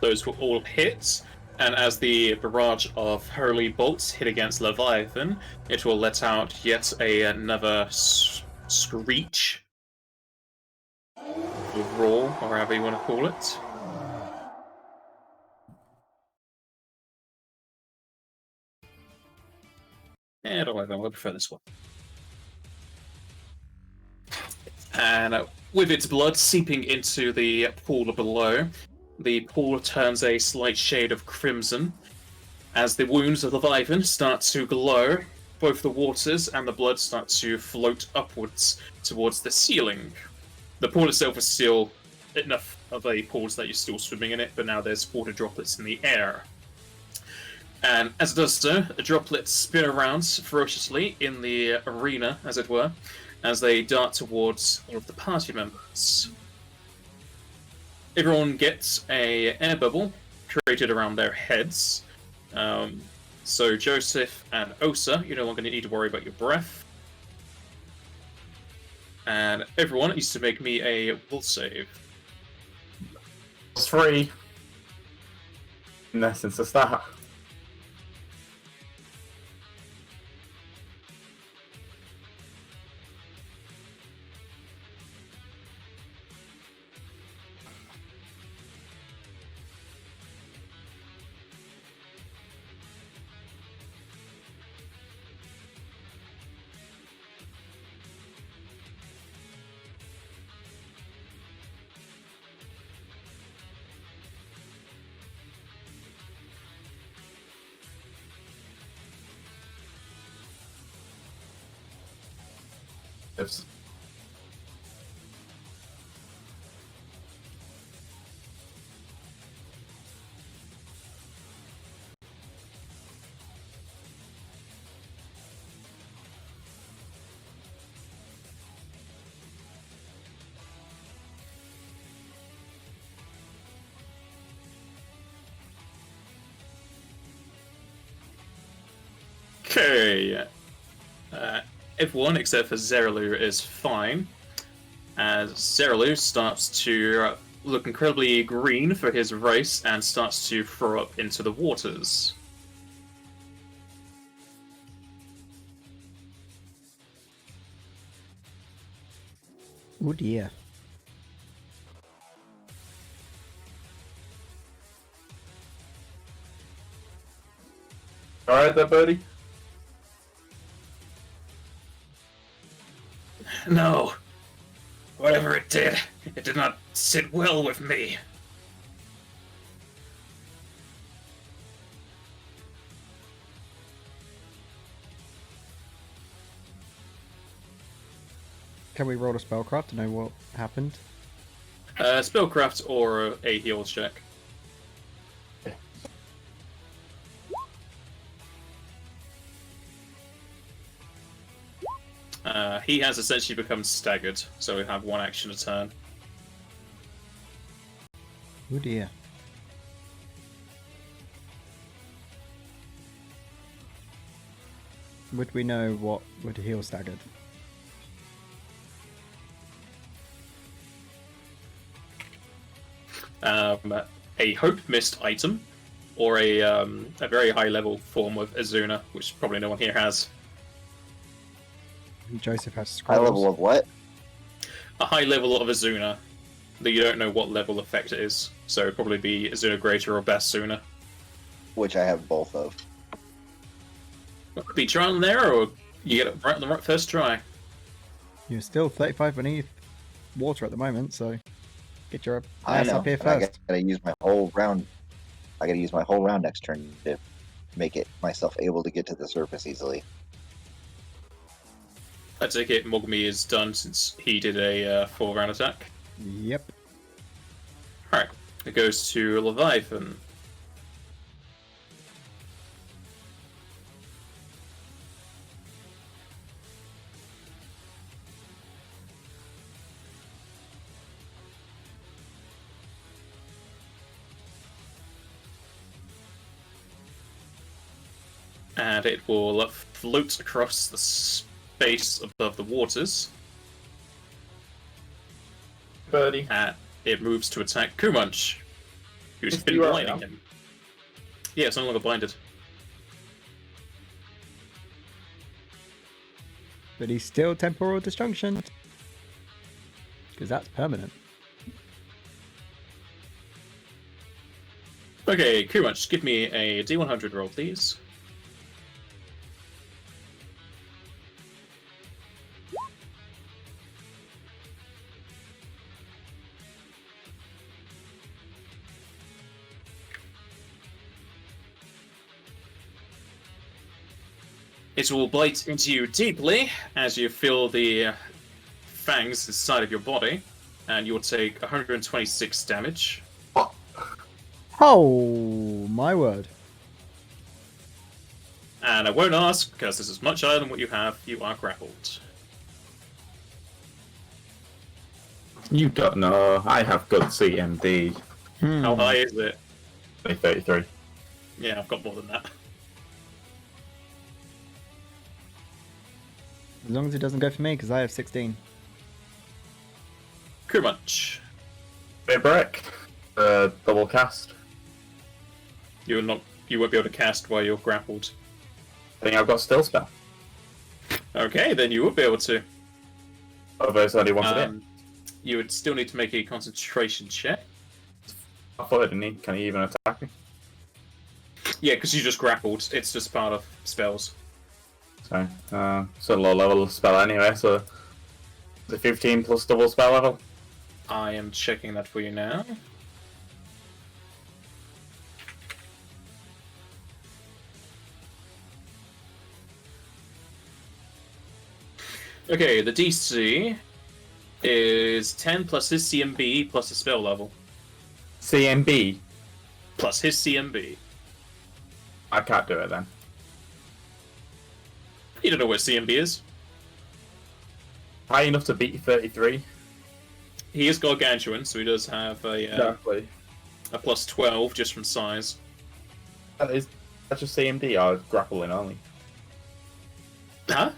Those were all hits, and as the barrage of hurley bolts hit against Leviathan, it will let out yet another screech, or roar, or however you want to call it. And I prefer this one. And with its blood seeping into the pool below, the pool turns a slight shade of crimson. As the wounds of Leviathan start to glow, both the waters and the blood start to float upwards towards the ceiling. The pool itself is still enough of a pool that you're still swimming in it, but now there's water droplets in the air. And as it does so, the droplets spin around ferociously in the arena, as it were, as they dart towards all of the party members. Everyone gets a air bubble created around their heads. So Joseph and Osa, you're no longer need to worry about your breath. And everyone needs to make me a will save. +3. In essence, a start. Yes. Okay. Everyone except for Zeralu is fine, as Zeralu starts to look incredibly green for his race and starts to throw up into the waters. Oh dear. Alright there, Birdie? No. Whatever it did not sit well with me. Can we roll a spellcraft to know what happened? Spellcraft or a heal check. He has essentially become staggered, so we have one action a turn. Oh dear. Would we know what would heal staggered? A Hope Mist item, or a very high level form of Azuna, which probably no one here has. Joseph has High scrolls. level of what? A high level of Azuna that you don't know what level effect it is, so it'd probably be Azuna Greater or Basuna. Which I have both of. Be trial and error, or you get it right on the right first try. You're still 35 beneath water at the moment, so get your I ass know. up here but I first. gotta use my whole round. I gotta use my whole round next turn to make it myself able to get to the surface easily. I take it Mogmi is done since he did a full round attack. Yep. Alright, it goes to Leviathan. And it will float across the space above the waters. Birdie. And it moves to attack Kumunch, who's Is been he right blinding now? him. Yeah, it's no longer blinded. But he's still temporal disjunction. Because that's permanent. Okay, Kumunch, give me a D100 roll, please. It will bite into you deeply as you feel the fangs inside of your body, and you will take 126 damage. Oh, my word. And I won't ask, because this is much higher than what you have. You are grappled. You don't know. I have good CMD. How high is it? 33. Yeah, I've got more than that. As long as it doesn't go for me, because I have 16. Kumunch, Big break. Double cast. you won't be able to cast while you're grappled. I think I've got still spell. Okay, then you would be able to. Otherwise, I only wanted it. You would still need to make a concentration check. I thought I didn't need. Can he even attack me? Yeah, because you just grappled. It's just part of spells. So, it's a low level spell anyway, so the 15 plus double spell level. I am checking that for you now. Okay, the DC is 10 plus his CMB plus the spell level. CMB. Plus his CMB. I can't do it then. You don't know what CMB is? High enough to beat 33. He is gargantuan, so he does have a plus 12 just from size. That's just CMD or grappling only. Huh?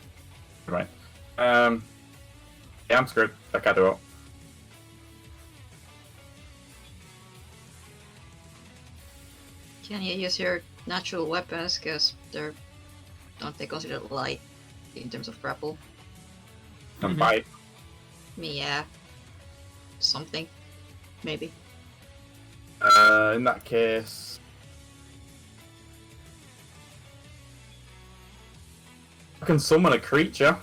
Right. Yeah, I'm screwed. I can't do it. Can you use your natural weapons? Because they're don't they consider light in terms of grapple? And Mhm. bite. Yeah. Something. Maybe. In that case, I can summon a creature.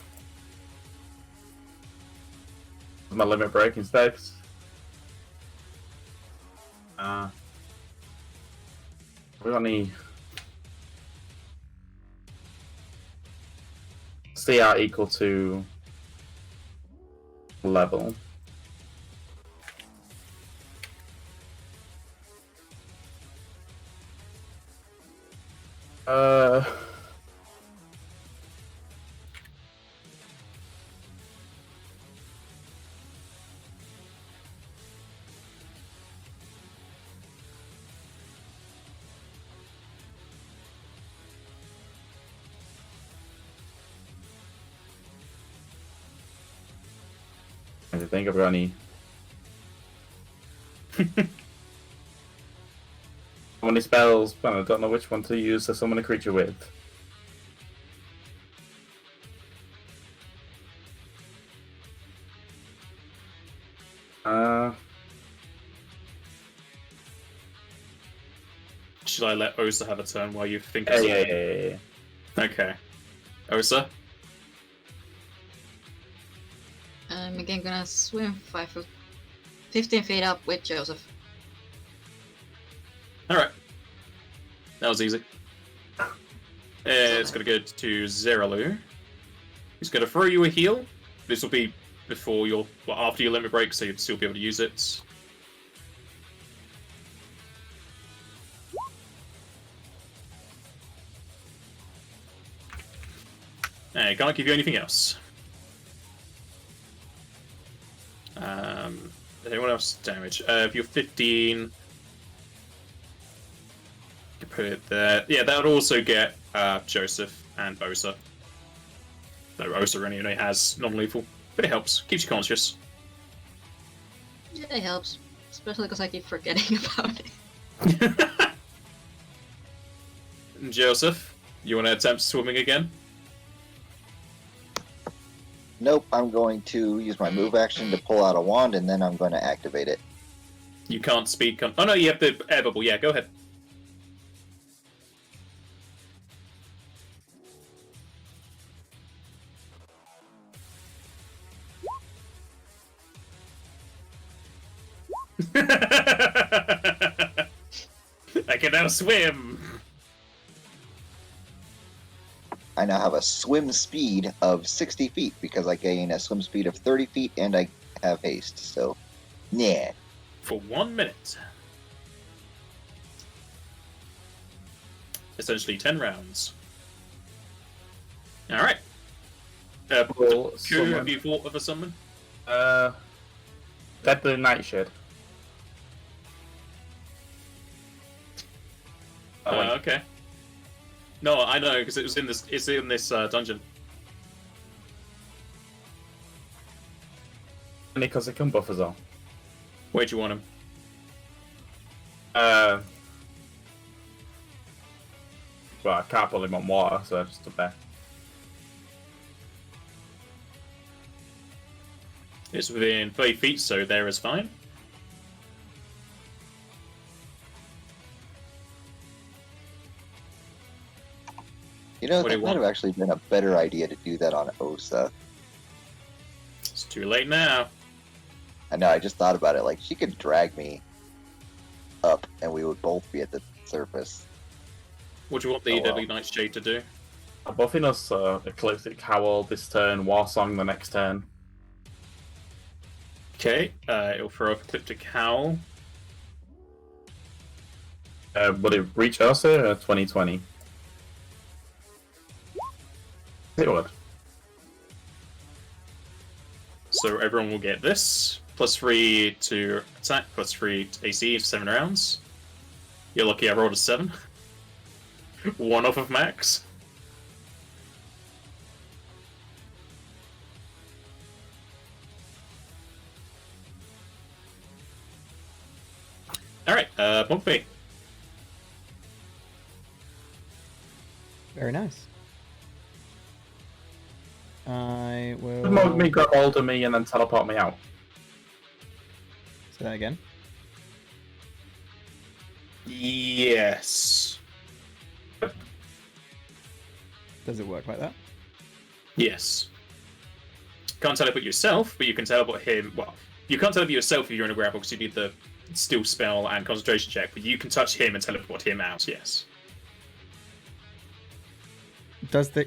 My limit break instead. We got any CR equal to level. I think I've got any. How many spells? But I don't know which one to use to summon a creature with. Should I let Osa have a turn while you think? Yeah. Okay. Osa? I'm again gonna swim 15 feet up with Joseph. Alright. That was easy. It's gonna go to Zeralu. He's gonna throw you a heal. This will be before your, after your limit break, so you'd still be able to use it. I can't give you anything else. Anyone else damage? If you're 15, you put it there. Yeah, that would also get Joseph and Osa. Though Osa only has non-lethal, but it helps. Keeps you conscious. Yeah, it helps. Especially because I keep forgetting about it. Joseph, you want to attempt swimming again? Nope, I'm going to use my move action to pull out a wand, and then I'm going to activate it. You can't speak. Oh no, you have the air bubble. Yeah, go ahead. I can now swim. I now have a swim speed of 60 feet because I gain a swim speed of 30 feet and I have haste, so yeah. For 1 minute. Essentially 10 rounds. Alright. Well, Who have you thought of a summon? Deadly Nightshade. Okay. No, I know because it was in this. It's in this dungeon. Only because it can buff as well. Where do you want him? Well, I can't pull him on water, so I just up there. It's within 30 feet, so there is fine. You know, What do that you might want? have actually been a better idea to do that on Osa. It's too late now. I know, I just thought about it. Like, she could drag me up, and we would both be at the surface. What do you want the Oh, well. Deadly Nightshade to do? I'm buffing us Ecliptic Howl this turn, Warsong the next turn. Okay, it'll throw up Ecliptic Howl. Would it reach us or 2020? It would. So everyone will get this. +3 to attack, +3 to AC for 7 rounds. You're lucky I rolled a 7. 1 off of max. Alright, Bumpy. Very nice. I will Would me grab hold of me and then teleport me out. say that again. Yes. Does it work like that? Yes. Can't teleport yourself, but you can teleport him. Well, you can't teleport yourself if you're in a grapple because you need the still spell and concentration check, but you can touch him and teleport him out, yes.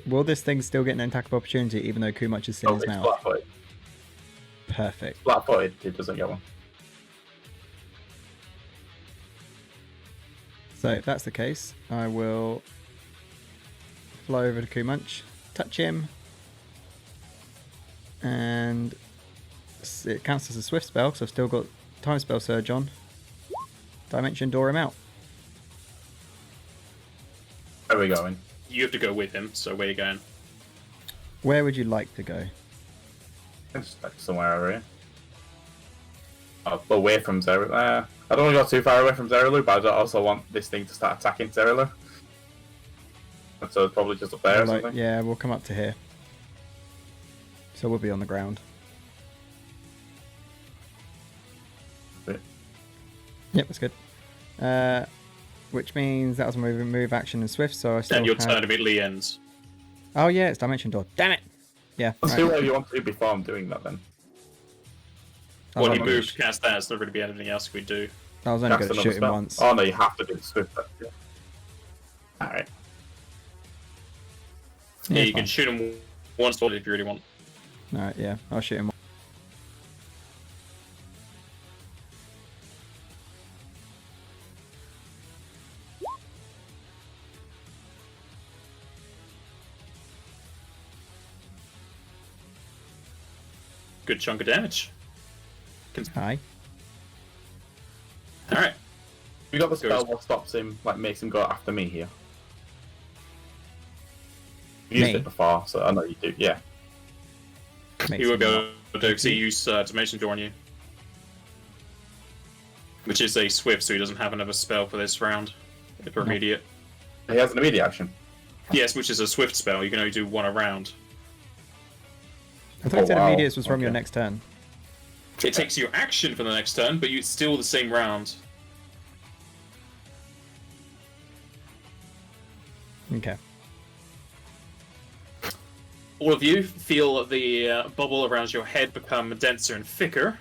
Will this thing still get an attack of opportunity even though Kumach is in his mouth? Flat-footed. Perfect. Flat-footed, it doesn't get one. So if that's the case, I will fly over to Kumach, touch him, and it counts as a swift spell because I've still got time spell surge on. Dimension door him out. Where are we going? You have to go with him, so where are you going? Where would you like to go? Just like somewhere over here. Away from Zerilu. I don't want to go too far away from Zerilu, but I also want this thing to start attacking Zerilu. So it's probably just up there or something. Yeah, we'll come up to here. So we'll be on the ground. Bit. Yep, that's good. Which means that was a move, action, and swift. So I still And your have... turn immediately ends. Oh yeah, it's dimension door. Damn it! Yeah. Let's right. do whatever you want to do before I'm doing that then. I When was you only- move to cast that, it's not going to be anything else we do. I was only Cast going to another shoot him spell. once. Oh no, you have to do the swift. Yeah. Alright. Yeah, it's you can fine. shoot him once if you really want. Alright, yeah, I'll shoot him. Good chunk of damage. Hi. Alright. You got the spell what stops him, like makes him go after me here. You used Me? it before, so I know you do, yeah. Makes You won't him be not- able to do because he used Dimension Door on you. Which is a swift, so he doesn't have another spell for this round. If we're immediate. He has an immediate action. Yes, which is a swift spell. You can only do one a round. I thought you said wow. immediates was from your Okay. next turn. It takes your action for the next turn, but it's still the same round. Okay. All of you feel the bubble around your head become denser and thicker.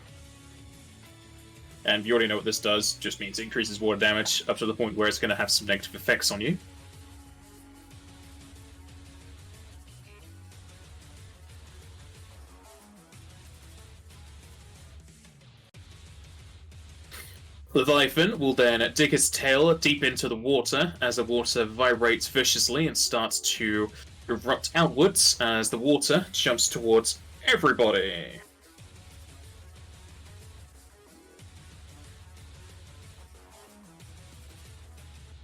And you already know what this does, just means it increases water damage up to the point where it's going to have some negative effects on you. Leviathan will then dig his tail deep into the water as the water vibrates viciously and starts to erupt outwards as the water jumps towards everybody.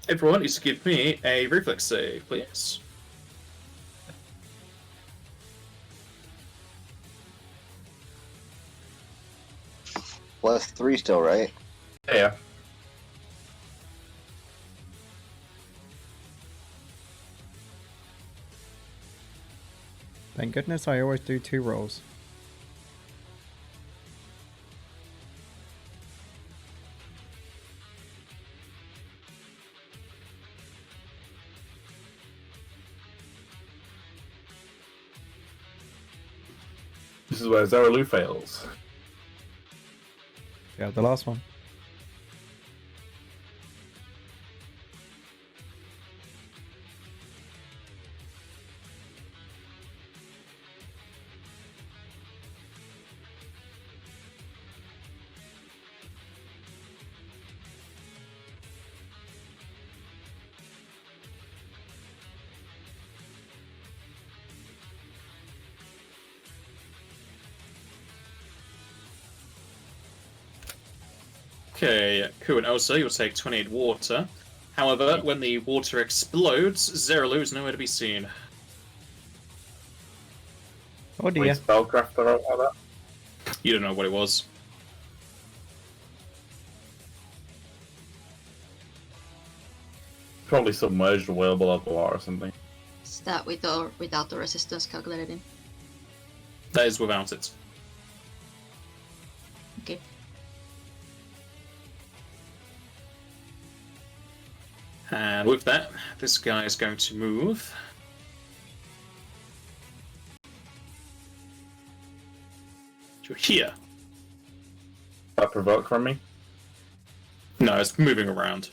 Everyone needs to give me a reflex save, please. +3 still, right? Yeah. Thank goodness I always do 2 rolls. This is where Zeralu fails. Yeah, the last one. Okay, Ku and Osa, you'll take 28 water. However, when the water explodes, Zeralu is nowhere to be seen. Oh Wait, dear. spellcraft or all that? You don't know what it was. Probably submerged well below the water or something. Is that with or without the resistance calculated in? That is without it. Okay. And with that, this guy is going to move You're here. That provoke from me? No, it's moving around.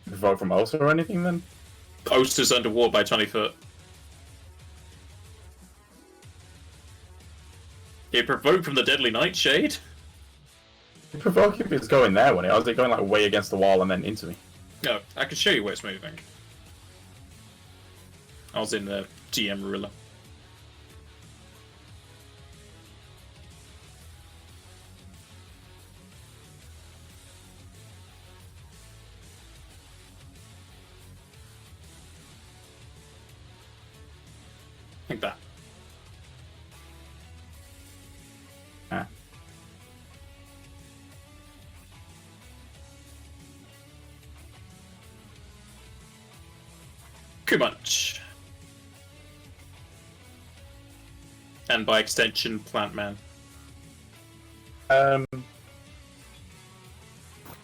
Provoke from Osa or anything then? Oster's underwater by 20 foot. It provoked from the deadly nightshade. The provoke if it's going there when it was it going like way against the wall and then into me. No, I can show you where it's moving. I was in the GM ruler. Like that. Ah. Kumunch. And by extension, Plant Man. Um,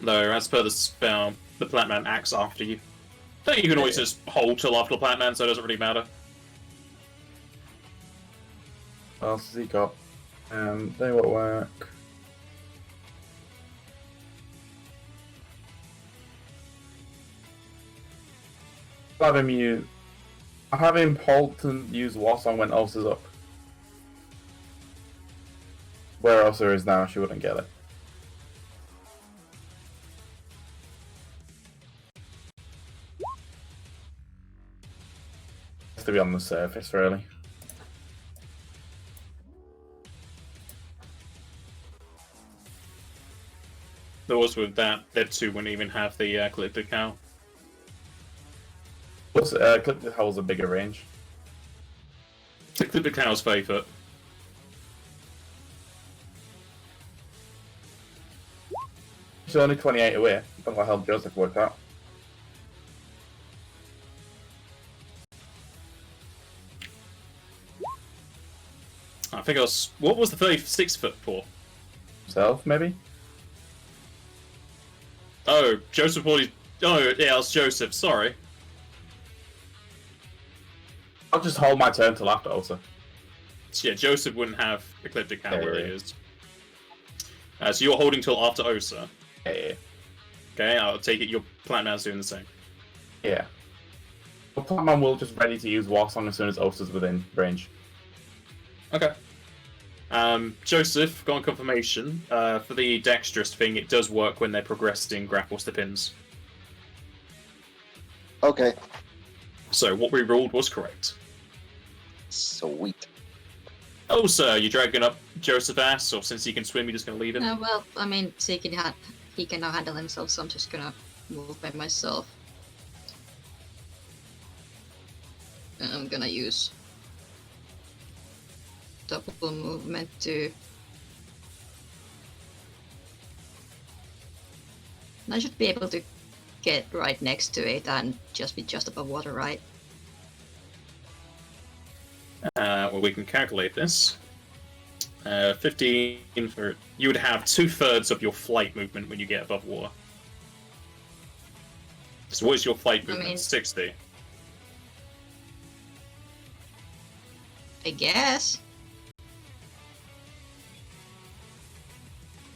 Though, as per the spell, the Plant Man acts after you. So you can always just hold till after the Plant Man, so it doesn't really matter. what else has he got? They won't work. I'll have him use. I'll have him halt and use Warsong when Osa's up. Where Osa is now, she wouldn't get it. Has to be on the surface, really. There was with that, Dead 2 wouldn't even have the collected cow. Plus, Clip holds a bigger range. The collected cow's 5 foot. She's only 28 away. I don't know how Joseph worked out. I think I was. What was the 36 foot for? Himself, maybe? Oh, Joseph already. Oh, yeah, it was Joseph, sorry. I'll just hold my turn till after Osa. So, yeah, Joseph wouldn't have Ecliptic Cow where he Yeah. is. So you're holding till after Osa. Yeah. Okay, I'll take it your Plant Man's doing the same. Yeah. Well, Plantman will just ready to use Warsong as soon as Osa's within range. Okay. Joseph, got on confirmation. For the dexterous thing, it does work when they're progressed in grapples to pins. Okay, So what we ruled was correct. sweet. Oh, sir, you dragging up Joseph ass, or since he can swim, you're just gonna leave him? Well, I mean, so he can now handle himself, so I'm just gonna move by myself. And I'm gonna use double movement to. I should be able to get right next to it and just be just above water, right? Well, we can calculate this. 15 for... You would have 2/3 of your flight movement when you get above water. So what is your flight movement? mean- 60. I guess.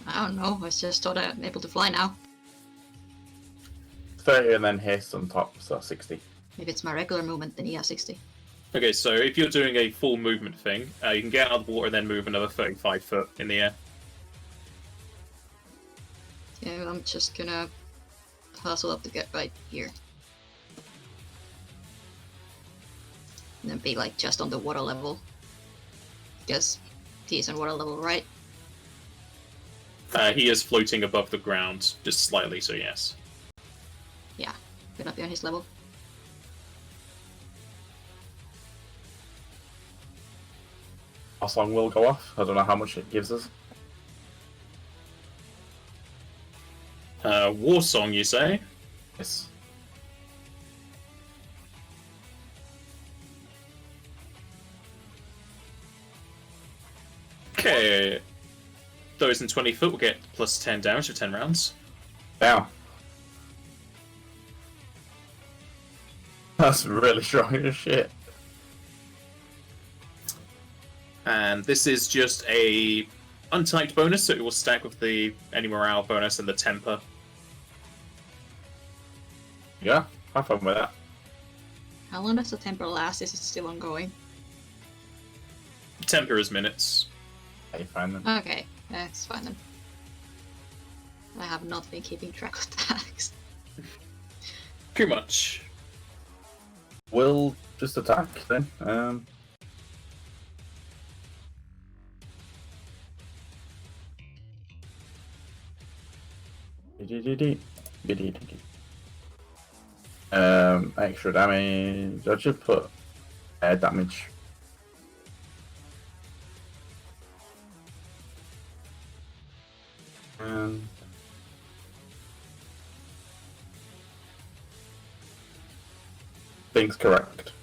I don't know, I just thought I'm able to fly now. 30 and then haste on top, so 60. If it's my regular movement, then yeah, 60. Okay, so if you're doing a full movement thing, you can get out of the water and then move another 35 foot in the air. Yeah, I'm just gonna hustle up to get right here. And then be like just on the water level. Guess he's on water level, right? He is floating above the ground, just slightly, so yes. Yeah, gonna be on his level. Warsong will go off. I don't know how much it gives us. War Song, you say? Yes. Okay. Those in 20 foot will get plus 10 damage for 10 rounds. Now. That's really strong as shit. And this is just a untyped bonus, so it will stack with the any morale bonus and the temper. Yeah, have fun with that. How long does the temper last? Is it still ongoing? Temper is minutes. How you find them? Okay, that's fine then. I have not been keeping track of attacks. Pretty much. We'll just attack then. Extra damage. I should put air damage. Things correct.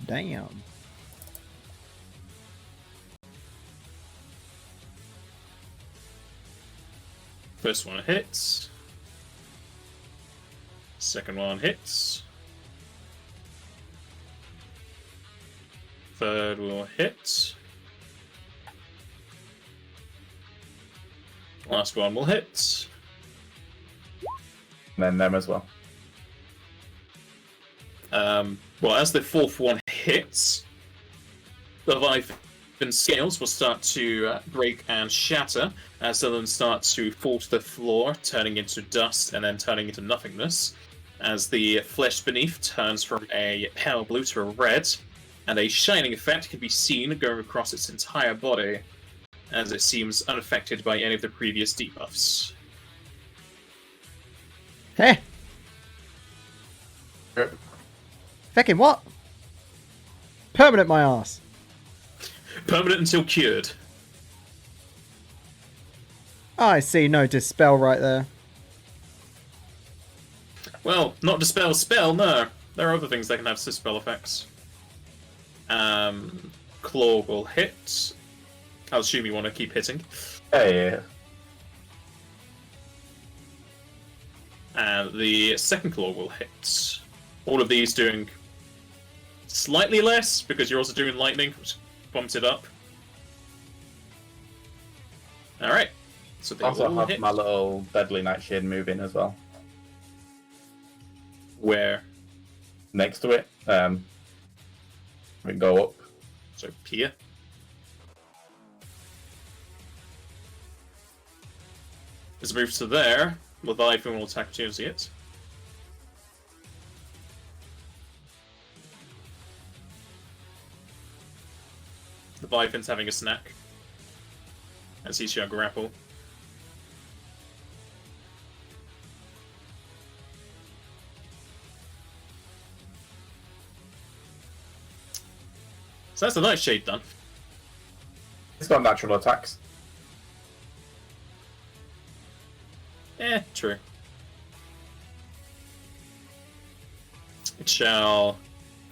Damn. First one hits. Second one hits. Third will hit. Last one will hit. And then them as well. Well, as the fourth one hits, the Leviathan scales will start to break and shatter as some of them start to fall to the floor, turning into dust and then turning into nothingness, as the flesh beneath turns from a pale blue to a red, and a shining effect can be seen going across its entire body, as it seems unaffected by any of the previous debuffs. Heh! Yep. Feckin' what? Permanent my ass. Permanent until cured. I see no dispel right there. Well, not dispel spell, no. There are other things that can have dispel effects. Claw will hit. I'll assume you want to keep hitting. Yeah. And the second claw will hit. All of these doing slightly less, because you're also doing lightning, which bumps it up. Alright. So they Also all have hit. my little deadly nightshade moving as well. Where? Next to it. We go up. So here. As it moves to there, Leviathan will attack opportunity it. Leviathan's having a snack. As he's going to grapple. So that's the Nightshade done. It's got natural attacks. True. It shall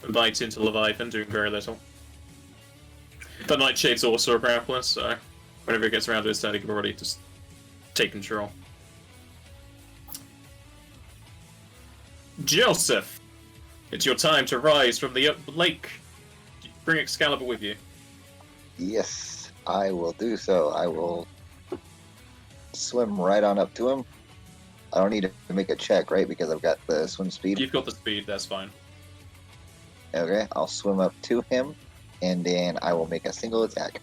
bite into Leviathan, doing very little. The Nightshade's also a grappler, so whenever it gets around to his turn, he can already just take control. Joseph! It's your time to rise from the lake. Bring Excalibur with you. Yes, I will do so. I will swim right on up to him. I don't need to make a check, right? Because I've got the swim speed. You've got the speed, that's fine. Okay, I'll swim up to him, and then I will make a single attack.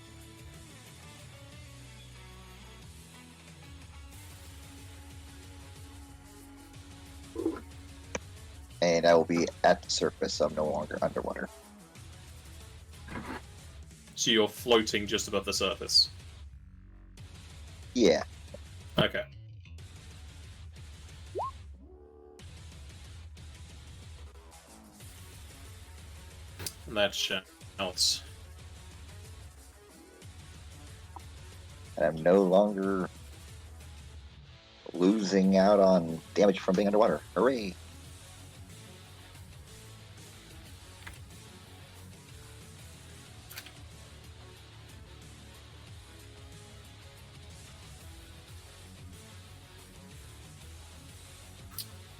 And I will be at the surface, so I'm no longer underwater. So you're floating just above the surface. Yeah. Okay. And that shouts. And I'm no longer losing out on damage from being underwater. Hooray!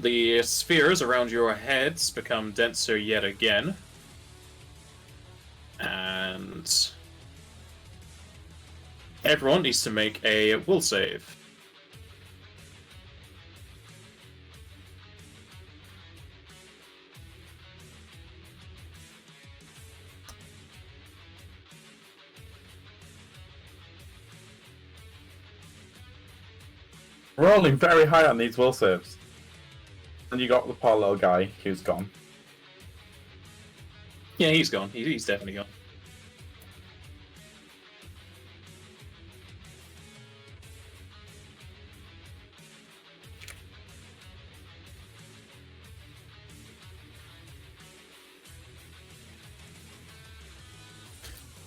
The spheres around your heads become denser yet again, Everyone needs to make a will save. Rolling very high on these will saves. And you got the poor little guy who's gone. Yeah, he's gone. He's definitely gone.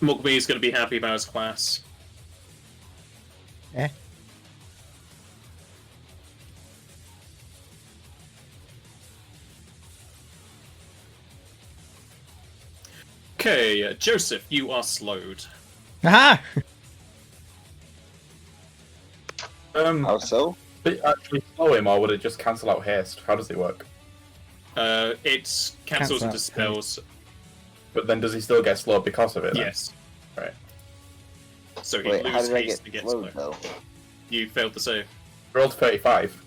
Mugby is going to be happy about his class. Eh? Okay, Joseph, you are slowed. Aha! How so? Did it actually slow him, or would it just cancel out haste? How does it work? It cancels Cancel into out spells. But then does he still get slowed because of it? Then? Yes. Right. So he Wait, how loses did I haste get and gets slowed slowed. though? You failed to save. Rolled 35.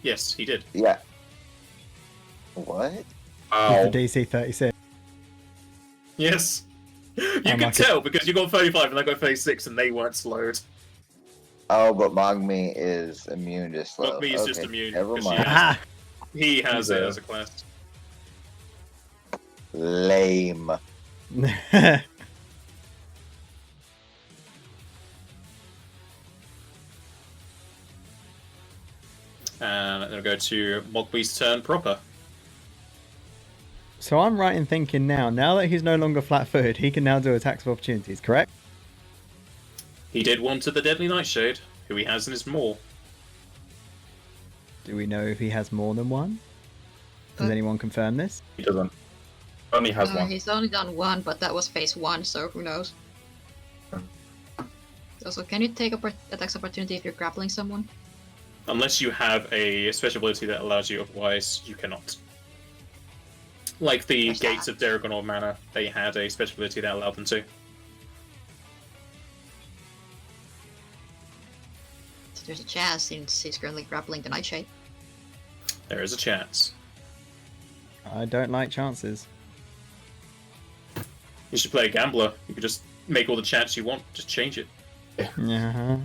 Yes, he did. Yeah. What? With Ow. the DC 36. Yes. You can lucky. tell because you got 35 and I got 36 and they weren't slowed. Oh, but Mogmi is immune to slow. Mogmi is just immune, Never because mind. Aha! He has it Yeah. as a class. Lame. And then we'll go to Mogby's turn proper. So I'm right in thinking now that he's no longer flat-footed, he can now do attacks of opportunities, correct? He did one to the Deadly Nightshade, who he has in his maw. Do we know if he has more than one? Has anyone confirmed this? He doesn't. Only has one. He's only done one, but that was phase 1, so who knows. Also, can you take attacks opportunity if you're grappling someone? Unless you have a special ability that allows you, otherwise you cannot. Like the Where's Gates that? of Daragonor Manor, they had a special ability that allowed them to. So there's a chance since he's currently grappling the Nightshade. There is a chance. I don't like chances. You should play a gambler. You could just make all the chance you want, just change it. Yeah.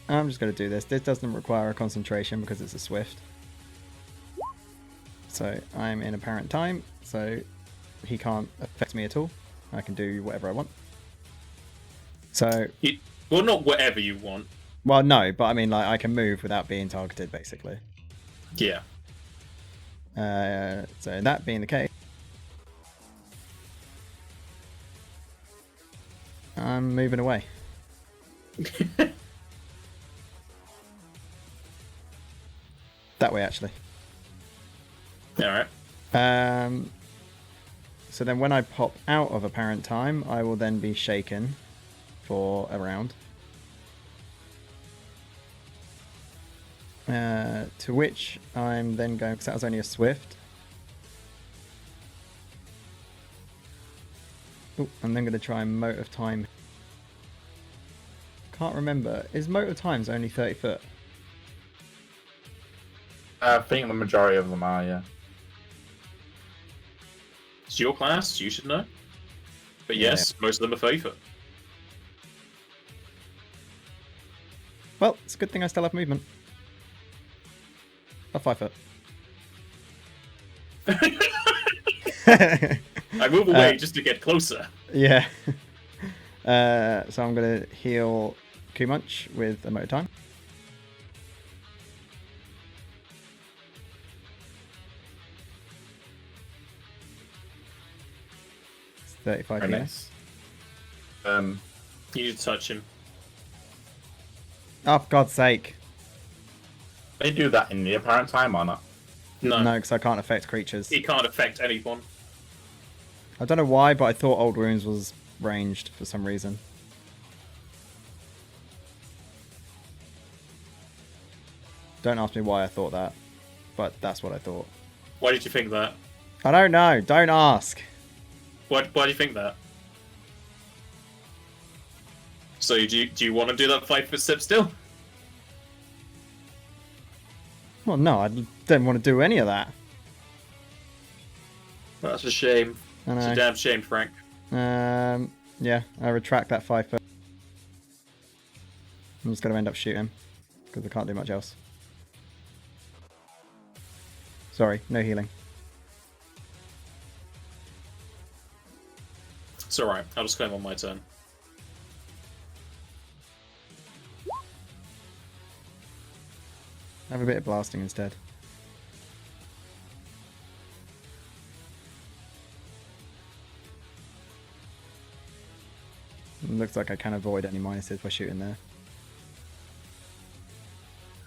I'm just going to do this. This doesn't require a concentration because it's a swift. So I'm in apparent time, so he can't affect me at all. I can do whatever I want. So, Well, not whatever you want. well, no, but I mean, like, I can move without being targeted, basically. Yeah. So that being the case, I'm moving away. That way, actually. Alright. So then when I pop out of apparent time, I will then be shaken for a round. To which I'm then going, because that was only a swift. Ooh, I'm then going to try Mote of Time. Can't remember. Is Mote of Times only 30 foot? I think the majority of them are, yeah. It's your class, you should know. But Yeah. yes, most of them are 30 foot. Well, it's a good thing I still have movement. Of 5 foot. I move away just to get closer. Yeah. So I'm going to heal Kumunch with a Motor Time. It's 35 Very here. nice. You need to touch him. Oh, for God's sake. They do that in the apparent time or not? No, No, because I can't affect creatures. he can't affect anyone. I don't know why, but I thought Old Wounds was ranged for some reason. Don't ask me why I thought that, but that's what I thought. Why did you think that? I don't know. Don't ask. Why do you think that? So do you want to do that 5-foot step still? Well, no, I don't want to do any of that. That's a shame. I It's a know. damn shame, Frank. Yeah, I retract that 5 foot. I'm just going to end up shooting because I can't do much else. Sorry, no healing. It's alright, I'll just claim on my turn. Have a bit of blasting instead. Looks like I can avoid any minuses by shooting there.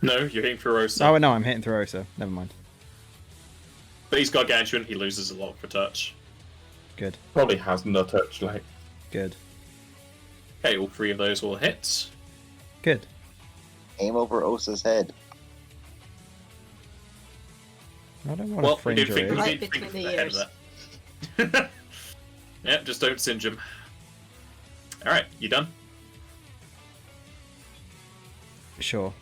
No, you're hitting through Osa. Oh, no, I'm hitting through Osa. Never mind. But he's gargantuan, he loses a lot for touch. Good, Probably has no touch, like. good, Okay, all 3 of those will hit. good. Aim over Osa's head. I don't want Well, to we fringe didn't think, her we ears. Right didn't think between the ahead of that. Yep, just don't singe him. Alright, you done? Sure.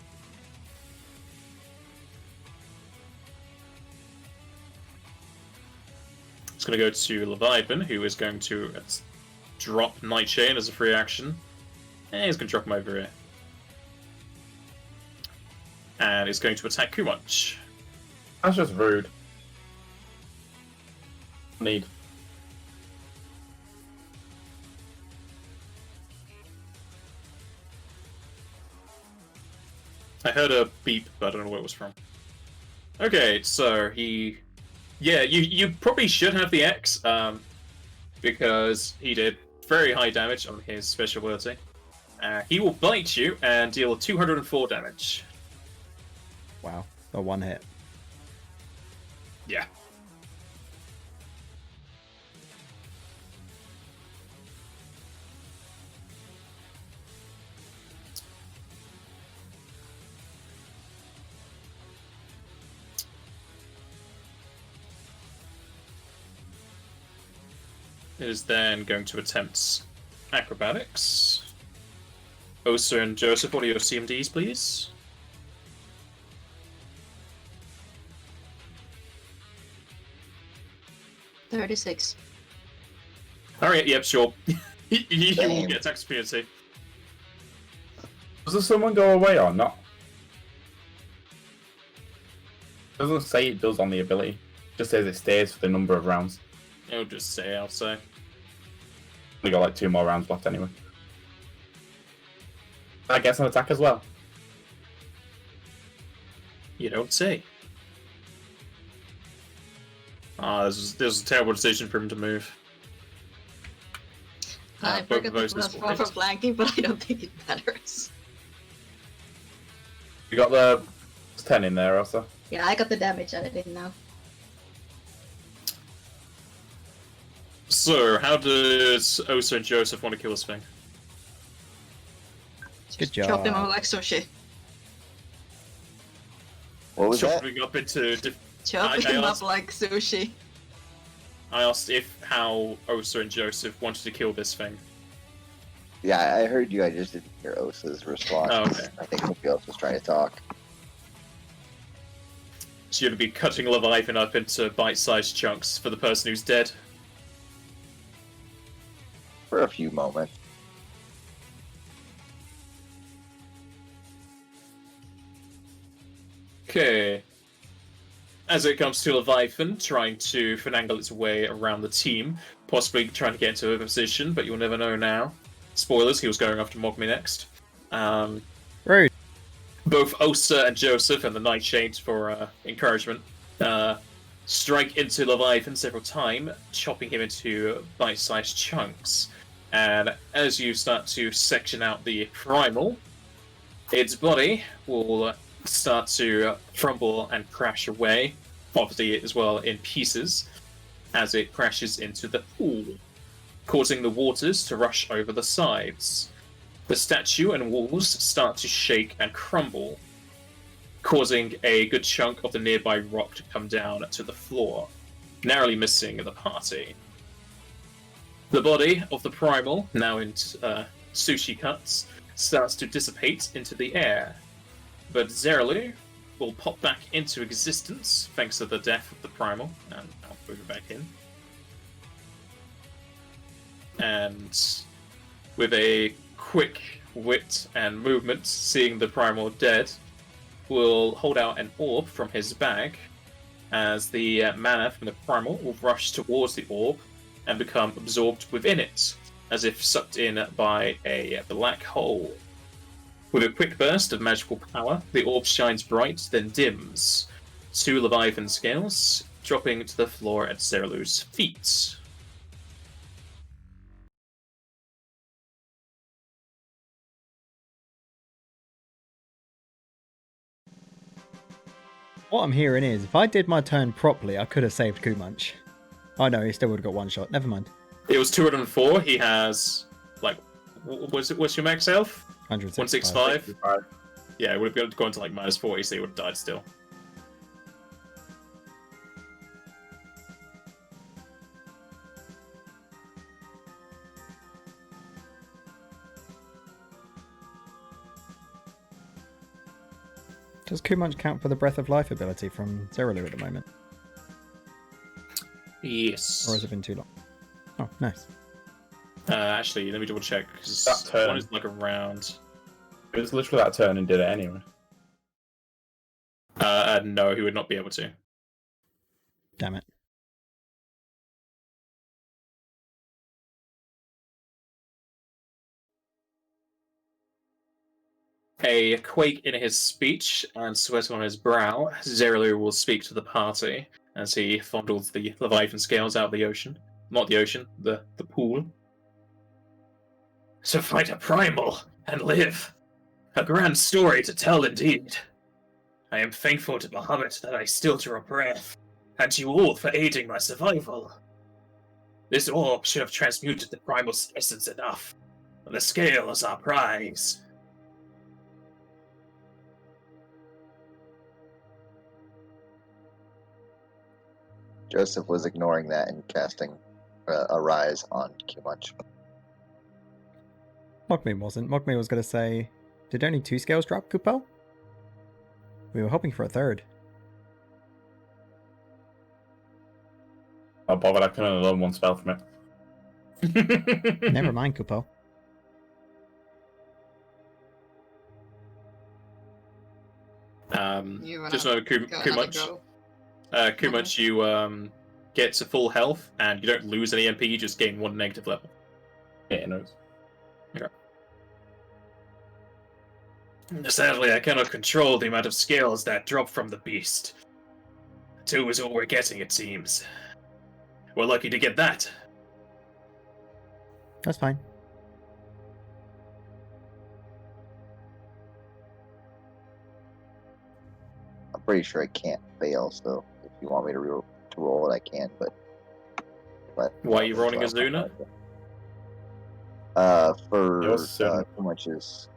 It's going to go to Leviathan, who is going to drop Nightshade as a free action. And he's going to drop him over here. And he's going to attack Kumach. That's just rude. Need. I heard a beep, but I don't know where it was from. Okay, so he... Yeah, you probably should have the X, because he did very high damage on his special ability. He will bite you and deal 204 damage. Wow, a one hit. Yeah. It is then going to attempt acrobatics. Osa and Joseph, what are your CMDs, please? $36. Alright, yep, sure. you will Same. get attack opportunity. Does someone go away or not? Doesn't say it does on the ability. Just says it stays for the number of rounds. I'll just say, I'll say. We got like 2 more rounds left anyway. That gets an attack as well. You don't say. This was a terrible decision for him to move. I both forgot of the those plus will 4 hit. for flanking, but I don't think it matters. You got the 10 in there also. Yeah, I got the damage and I didn't know. So, how does Osa and Joseph want to kill this thing? Good Chop him job. up like sushi. What was that? Chopping up into... Chop I him asked- up like sushi. I asked how Osa and Joseph wanted to kill this thing. Yeah, I heard you. I just didn't hear Osa's response. Oh, okay. I think somebody else was trying to talk. So you're going to be cutting Leviathan up into bite-sized chunks for the person who's dead. For a few moments. Okay. As it comes to Leviathan, trying to finagle its way around the team, possibly trying to get into a position, but you'll never know now. Spoilers, he was going after Mogmi next. Rude. Both Osa and Joseph and the Nightshade for encouragement strike into Leviathan several times, chopping him into bite-sized chunks. And as you start to section out the Primal, its body will start to crumble and crash away, obviously as well in pieces, as it crashes into the pool, causing the waters to rush over the sides. The statue and walls start to shake and crumble, causing a good chunk of the nearby rock to come down to the floor, narrowly missing the party. The body of the Primal, now sushi cuts starts to dissipate into the air. But Zeralu will pop back into existence thanks to the death of the Primal, and I'll move it back in. And with a quick wit and movement, seeing the Primal dead, will hold out an orb from his bag as the mana from the Primal will rush towards the orb and become absorbed within it, as if sucked in by a black hole. With a quick burst of magical power, the orb shines bright, then dims. 2 Leviathan scales, dropping to the floor at Zeralu's feet. What I'm hearing is, if I did my turn properly, I could have saved Kumunch. Oh no, he still would have got one shot. Never mind. It was 204. He has, like, what's your max health? 165. 165. Yeah, it would have gone to like minus 40, so he would have died still. Does Kumunch count for the Breath of Life ability from Zeralu at the moment? Yes. Or has it been too long? Oh, nice. Actually, let me double check, because That turn. one is like around. It was literally that turn and did it anyway. No, he would not be able to. Damn it. A quake in his speech and sweat on his brow, Zeralu will speak to the party as he fondles the Leviathan scales out of the ocean. Not the ocean, the pool. To fight a Primal and live. A grand story to tell indeed. I am thankful to Bahamut that I still draw breath, and to you all for aiding my survival. This orb should have transmuted the Primal's essence enough. The scale is our prize. Joseph was ignoring that and casting a rise on Kumunch. Mogme wasn't. Mogme was going to say, did only 2 scales drop, Kupel? We were hoping for a third. Not bothered, I can only learn 1 spell from it. Never mind, Kupel. Just know Kumunch. Kumunch, you get to full health, and you don't lose any MP, you just gain 1 negative level. Yeah, no. Okay. Sadly, I cannot control the amount of scales that drop from the beast. 2 is all we're getting, it seems. We're lucky to get that. That's fine. I'm pretty sure I can't fail, so if you want me to roll it, I can, but Why are you rolling Azuna? For Yes, Kumunch's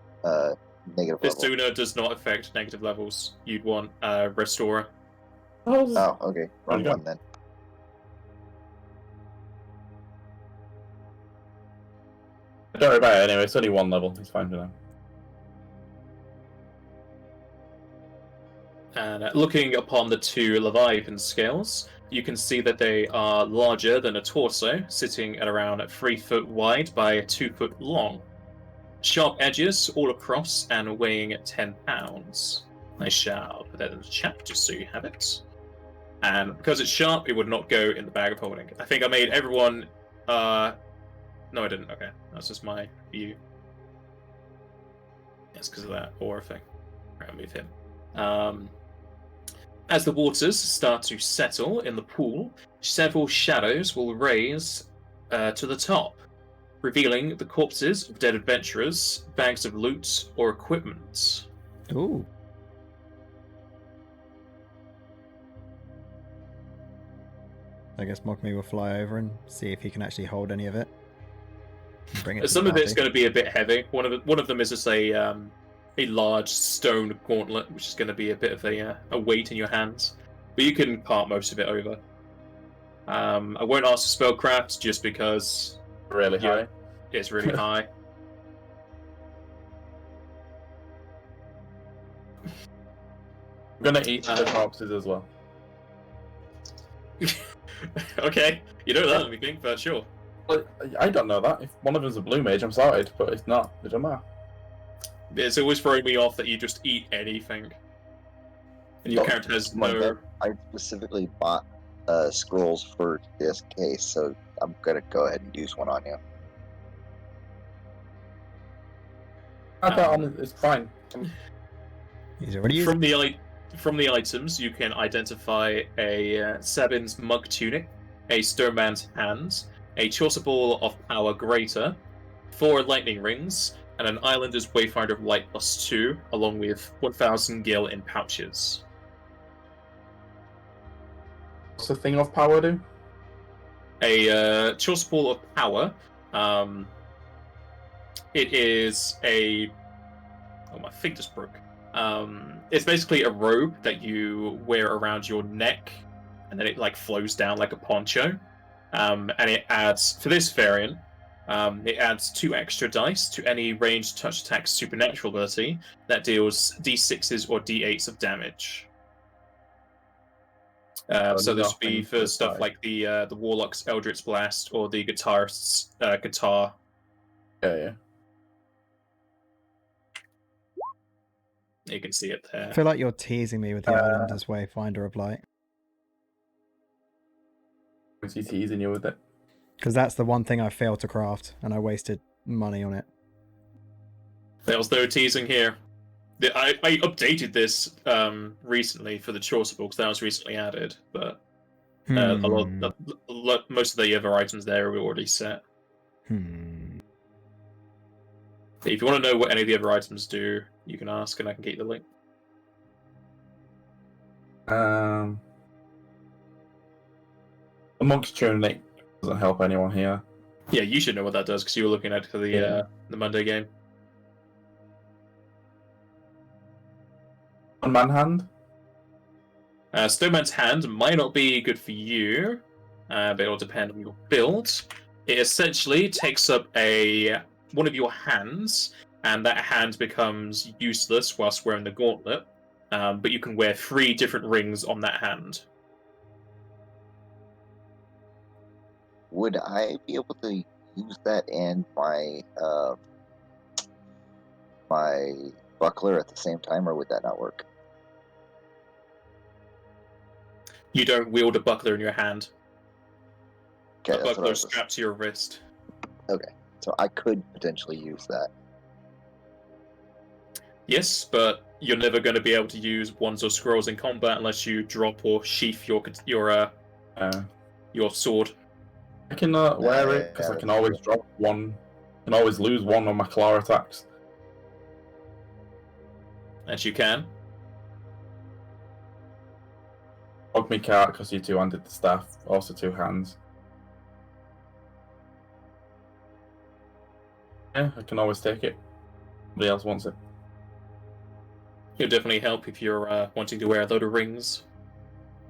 negative This level. Zuna does not affect negative levels. You'd want Restorer. Oh, okay. Wrong Okay. one then. Don't worry about it anyway, it's only 1 level, it's fine for now. And looking upon the 2 Leviathan scales, you can see that they are larger than a torso, sitting at around 3 foot wide by 2 foot long. Sharp edges all across and weighing 10 pounds. I shall put that in the chat just so you have it. And because it's sharp, it would not go in the bag of holding. I think I made everyone... No, I didn't. Okay, that's just my view. Yes, because of that aura thing. Right, I'll move him. As the waters start to settle in the pool, several shadows will raise to the top, revealing the corpses of dead adventurers, bags of loot, or equipment. Ooh. I guess Mogme will fly over and see if he can actually hold any of it. And bring it to Some the of it's party. going to be a bit heavy. One of them is just a large stone gauntlet, which is going to be a bit of a weight in your hands. But you can cart most of it over. I won't ask for spellcraft just because Really high. it's really high. I'm gonna eat the corpses as well. Okay, you don't let me think, but sure. Well, I don't know that. If one of them's a blue mage, I'm sorry, but if not, it doesn't matter. It's always throwing me off that you just eat anything. And your character has My no... bad. I specifically bought scrolls for this case, so I'm gonna go ahead and use one on you. It's fine. He's already used. From the items, you can identify a Sabin's Mug Tunic, a Stoneman's Hands, a Chaucer Ball of Power Greater, 4 Lightning Rings, and an Islander's Wayfinder of Light +2, along with 1,000 gil in pouches. What's the thing of power do? A Chaucer Ball of Power. It is a... Oh, my thing just broke. It's basically a robe that you wear around your neck, and then it like flows down like a poncho. And it adds, for this variant, it adds 2 extra dice to any ranged touch attack supernatural ability that deals d6s or d8s of damage. So this would be for stuff like the Warlock's Eldritch Blast or the Guitarist's Guitar. Yeah. You can see it there. I feel like you're teasing me with the Islander's Wayfinder of Light. Was he teasing you with it? Because that's the one thing I failed to craft, and I wasted money on it. There's no teasing here. I updated this recently for the Chaucer Ball because that was recently added, but most of the other items there are already set. If you want to know what any of the other items do, you can ask and I can get you the link. The Monk's Tunic doesn't help anyone here. Yeah, you should know what that does because you were looking at it for the Monday game. One-man hand? Stoneman's Hand might not be good for you, but it'll depend on your build. It essentially takes up one of your hands, and that hand becomes useless whilst wearing the gauntlet, but you can wear 3 different rings on that hand. Would I be able to use that and my my buckler at the same time, or would that not work? You don't wield a buckler in your hand. Okay, A buckler is strapped to your wrist. Okay, so I could potentially use that. Yes, but you're never going to be able to use wands or scrolls in combat unless you drop or sheath your sword. I can wear it because I can always drop one. I can always lose one on my claw attacks. As you can. Hug me can't because you two-handed the staff, also 2 hands. Yeah, I can always take it. Nobody else wants it. It'll definitely help if you're wanting to wear a load of rings.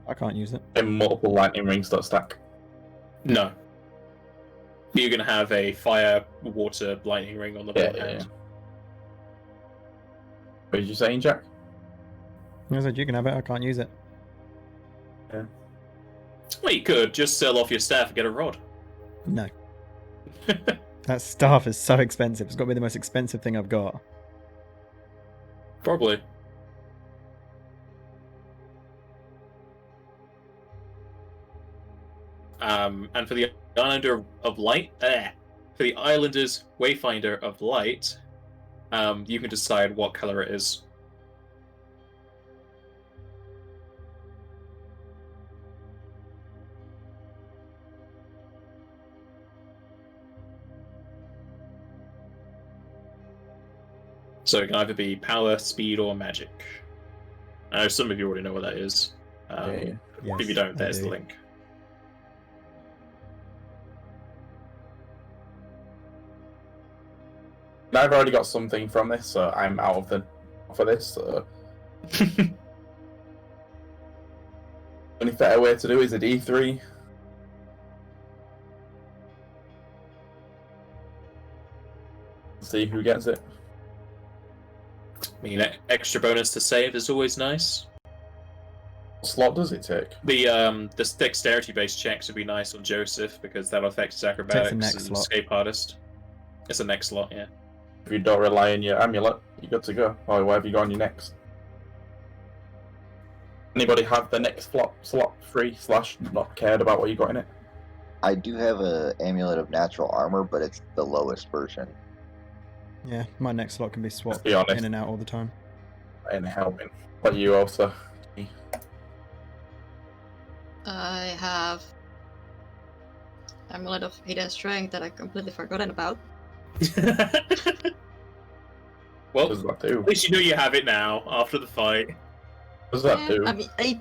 I can't use it. And multiple lightning rings that stack. No. You're going to have a fire, water, lightning ring on the one hand. Yeah. What did you saying, Jack? I said you can have it, I can't use it. Yeah. Well, you could just sell off your staff and get a rod. No. That staff is so expensive. It's got to be the most expensive thing I've got. Probably. And for the Islander of Light, for the Islander's Wayfinder of Light, you can decide what color it is. So it can either be power, speed, or magic. Some of you already know what that is. Yes, if you don't, I there's do. the link. I've already got something from this, so I'm out of the for this. So. Only better way to do is a D3. See who gets it. I mean, extra bonus to save is always nice. slot does it take? The dexterity-based checks would be nice on Joseph because that'll affect his acrobatics next and slot. escape artist. It's a next slot, yeah. If you don't rely on your amulet, you're good to go. Or whatever you got on your next. Anybody have the next slot free / not cared about what you got in it? I do have a amulet of natural armor, but it's the lowest version. Yeah, my next slot can be swapped be honest. in and out all the time. Ain't helping. But you also. I have Amulet of Hidden Strength that I completely forgotten about. What Well, does that do? at least you know you have it now after the fight. What does that do? I mean, it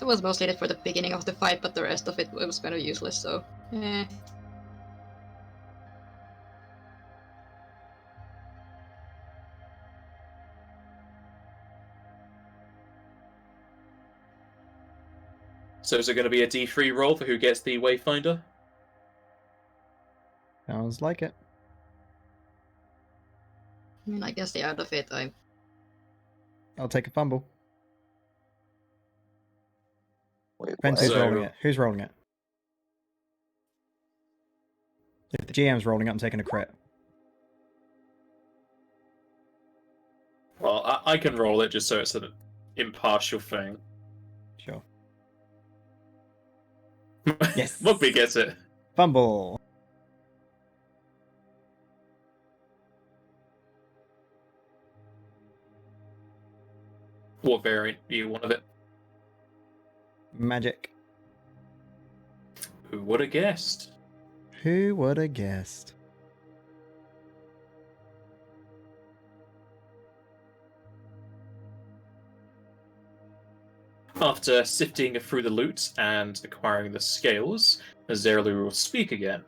was mostly for the beginning of the fight, but the rest of it was kind of useless, so... So is it going to be a D3 roll for who gets the Wayfinder? Sounds like it. I mean, I guess the out of it, I'll take a fumble. Wait, Depends what? who's So- rolling it. Who's rolling it? If the GM's rolling it, I'm taking a crit. Well, I can roll it just so it's an impartial thing. Sure. Yes. Mugby gets it. Fumble. What variant do you want of it? Magic. Who would have guessed? Who would have guessed? After sifting through the loot and acquiring the scales, Zeralu will speak again.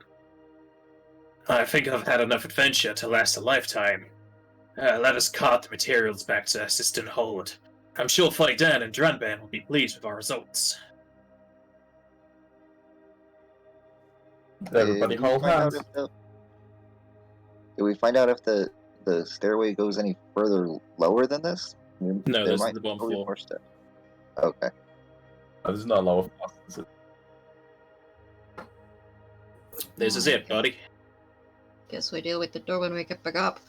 I think I've had enough adventure to last a lifetime. Let us cart the materials back to Cistern Hold. I'm sure Faidan and Dranban will be pleased with our results. Everybody Did we hold find out hands. if Did we find out if the stairway goes any further lower than this? No, There this is might the bottom still be floor. more steps. Okay. There's no lower class. is it? This is it, buddy. guess we deal with the door when we get back up.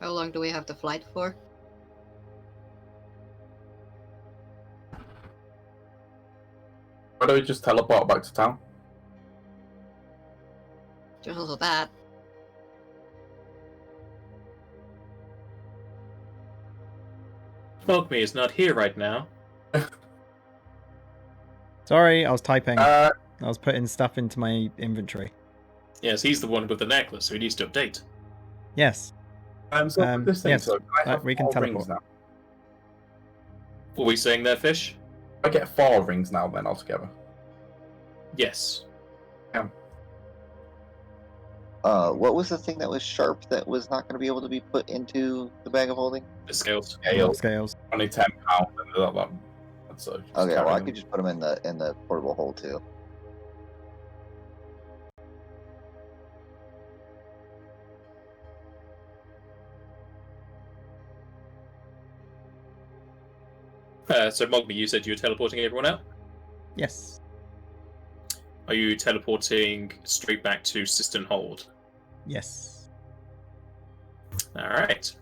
How long do we have the flight for? Why don't we just teleport back to town? There's also that. Mogmi is not here right now. Sorry, I was typing. Uh, I was putting stuff into my inventory. Yes, he's the one with the necklace, so he needs to update. Yes. so this thing, yes, so I have we can 4 teleport. rings now. What were we saying there, Fish? I get 4 rings now then altogether. Yes. What was the thing that was sharp that was not going to be able to be put into the bag of holding? The scales. Scales. Only £10. And so just Okay, well carry I them. could just put them in the portable hole too. So Mogmi, you said you were teleporting everyone out? Yes. Are you teleporting straight back to Cistern Hold? Yes. Alright.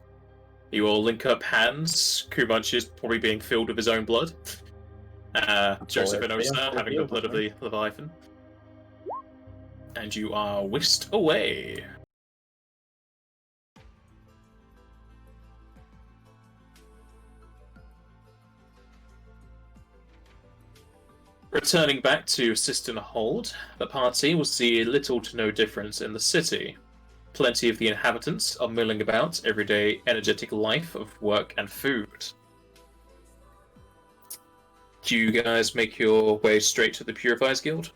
You all link up hands. Kumunch is probably being filled with his own blood. Joseph and Osa having the blood of the Leviathan. And you are whisked away. Returning back to Cistern Hold, the party will see little to no difference in the city. Plenty of the inhabitants are milling about everyday energetic life of work and food. Do you guys make your way straight to the Purifiers Guild?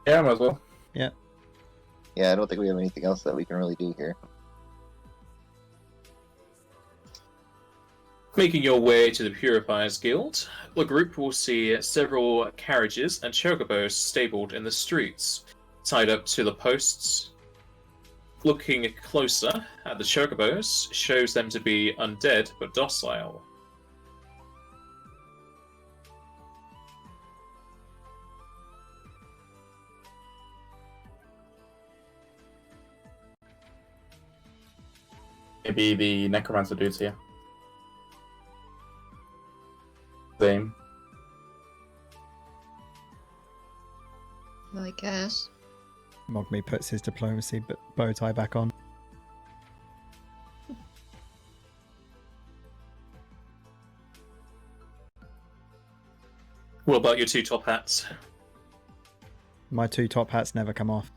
Yeah, might as well. Yeah, I don't think we have anything else that we can really do here. Making your way to the Purifiers Guild, the group will see several carriages and chocobos stabled in the streets, tied up to the posts. Looking closer at the chocobos shows them to be undead but docile. Maybe the necromancer dude's here. Same. I guess. Mogmi puts his diplomacy bow tie back on. What about your two top hats? My two top hats never come off.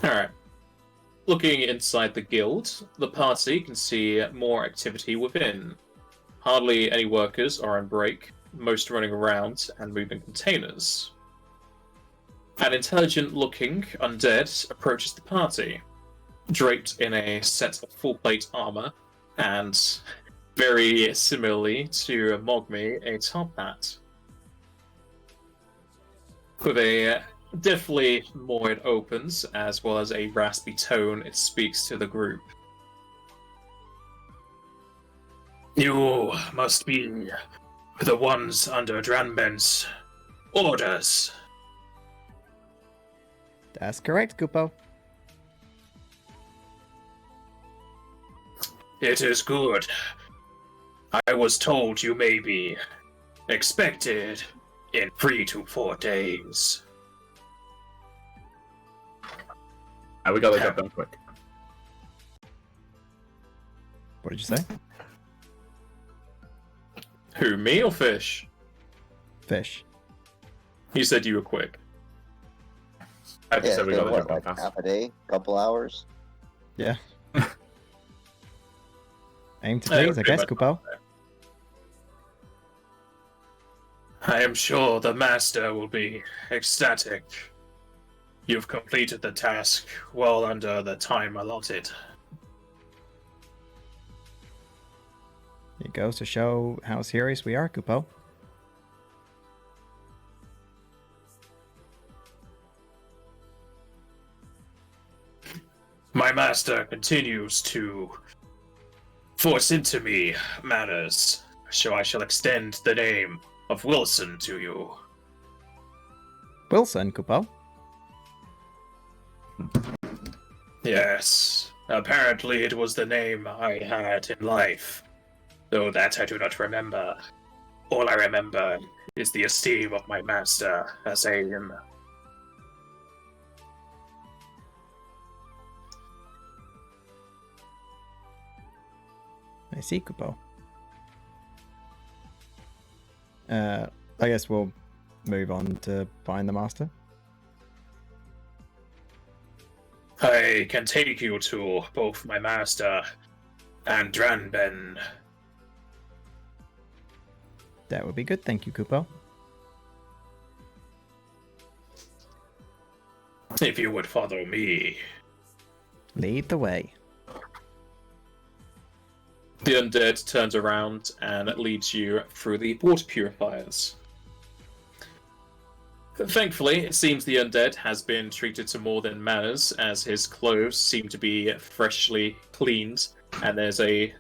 Alright. Looking inside the guild, the party can see more activity within. Hardly any workers are on break, most running around and moving containers. An intelligent-looking undead approaches the party, draped in a set of full-plate armor, and, very similarly to Mogmi, a top hat. With a definitely more it opens, as well as a raspy tone, it speaks to the group. You must be the ones under Dranben's orders. That's correct, Kupo. It is good. I was told you may be expected in 3 to 4 days. We got the job done quick. What did you say? Who, me or Fish? Fish. He said you were quick. I just Yeah, said we it's got been, the what, job like done fast. half a day, couple hours. Yeah. Aim to please, I guess, Kupo. I am sure the Master will be ecstatic. You've completed the task well under the time allotted. It goes to show how serious we are, Kupo. My master continues to force into me matters, so I shall extend the name of Wilson to you. Wilson, Kupo. Yes, apparently it was the name I had in life, though that I do not remember. All I remember is the esteem of my master as a I see, Kupo. I guess we'll move on to find the master. I can take you to both my master and Dranben. That would be good, thank you, Kupo. If you would follow me. Lead the way. The undead turns around and leads you through the water purifiers. Thankfully, it seems the undead has been treated to more than manners, as his clothes seem to be freshly cleaned, and there's a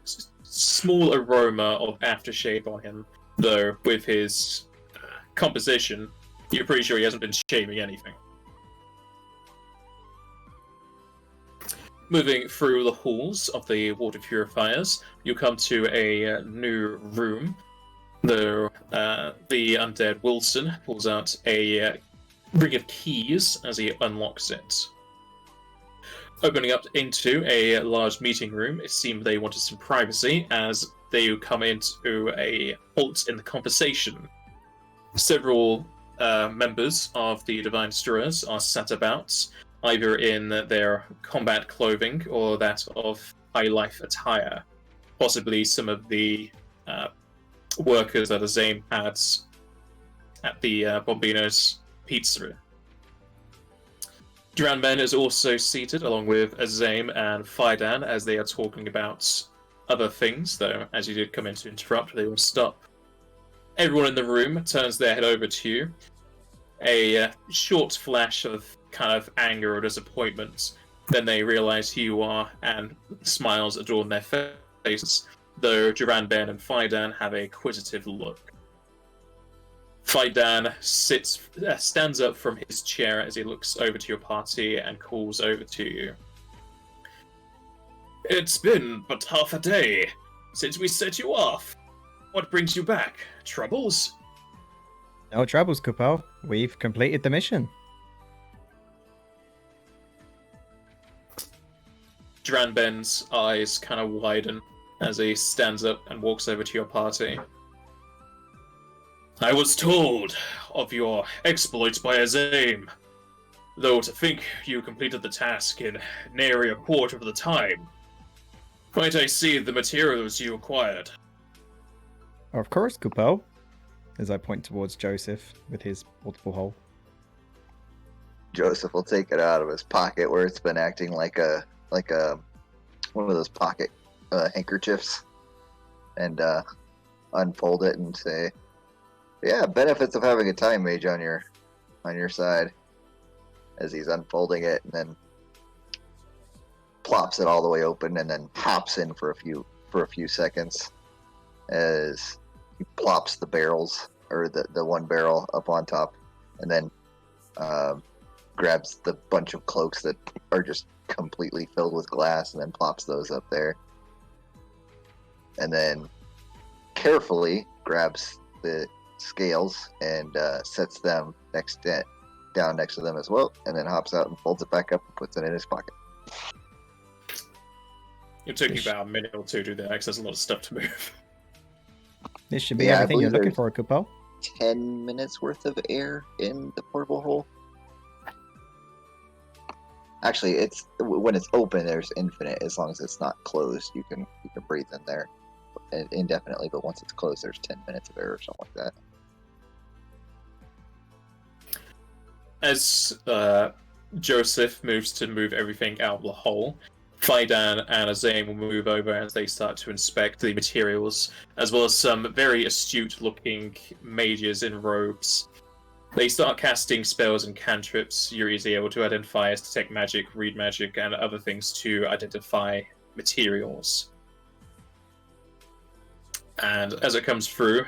small aroma of aftershave on him, though with his composition, you're pretty sure he hasn't been shaving anything. Moving through the halls of the water purifiers, you come to a new room. The undead Wilson pulls out a ring of keys as he unlocks it. Opening up into a large meeting room, it seems they wanted some privacy as they come into a halt in the conversation. Several members of the Divine Destroyers are sat about, either in their combat clothing or that of high life attire. Possibly some of the workers that Azame had at the Bombino's Pizzeria. Dranben is also seated along with Azame and Fidan as they are talking about other things, though as you did come in to interrupt, they will stop. Everyone in the room turns their head over to you. A short flash of kind of anger or disappointment. Then they realize who you are, and smiles adorn their faces, though Dranben and Fidan have a quizzitive look. Fidan stands up from his chair as he looks over to your party and calls over to you. It's been but half a day since we set you off. What brings you back? Troubles? No troubles, Kupal. We've completed the mission. Dranben's eyes kind of widen as he stands up and walks over to your party. I was told of your exploits by Azame, though to think you completed the task in nary a quarter of the time. Might I see the materials you acquired? Of course, Kupal. As I point towards Joseph with his multiple hole. Joseph will take it out of his pocket where it's been acting like a one of those pocket handkerchiefs, and unfold it and say, "Yeah, benefits of having a time mage on your side." As he's unfolding it, and then plops it all the way open, and then hops in for a few seconds as he plops the barrels, or the one barrel up on top, and then grabs the bunch of cloaks that are just completely filled with glass, and then plops those up there, and then carefully grabs the scales and sets them down next to them as well, and then hops out and folds it back up and puts it in his pocket. It took you about a minute or two to do that because there's a lot of stuff to move. This should be Yeah, I everything you're believe looking for, Kupal. 10 minutes worth of air in the portable hole. Actually, it's when it's open, there's infinite. As long as it's not closed, you can breathe in there indefinitely. But once it's closed, there's 10 minutes of air or something like that. As Joseph moves to move everything out of the hole, Fidan and Azame will move over as they start to inspect the materials, as well as some very astute-looking mages in robes. They start casting spells and cantrips you're easily able to identify as detect magic, read magic, and other things to identify materials. And as it comes through,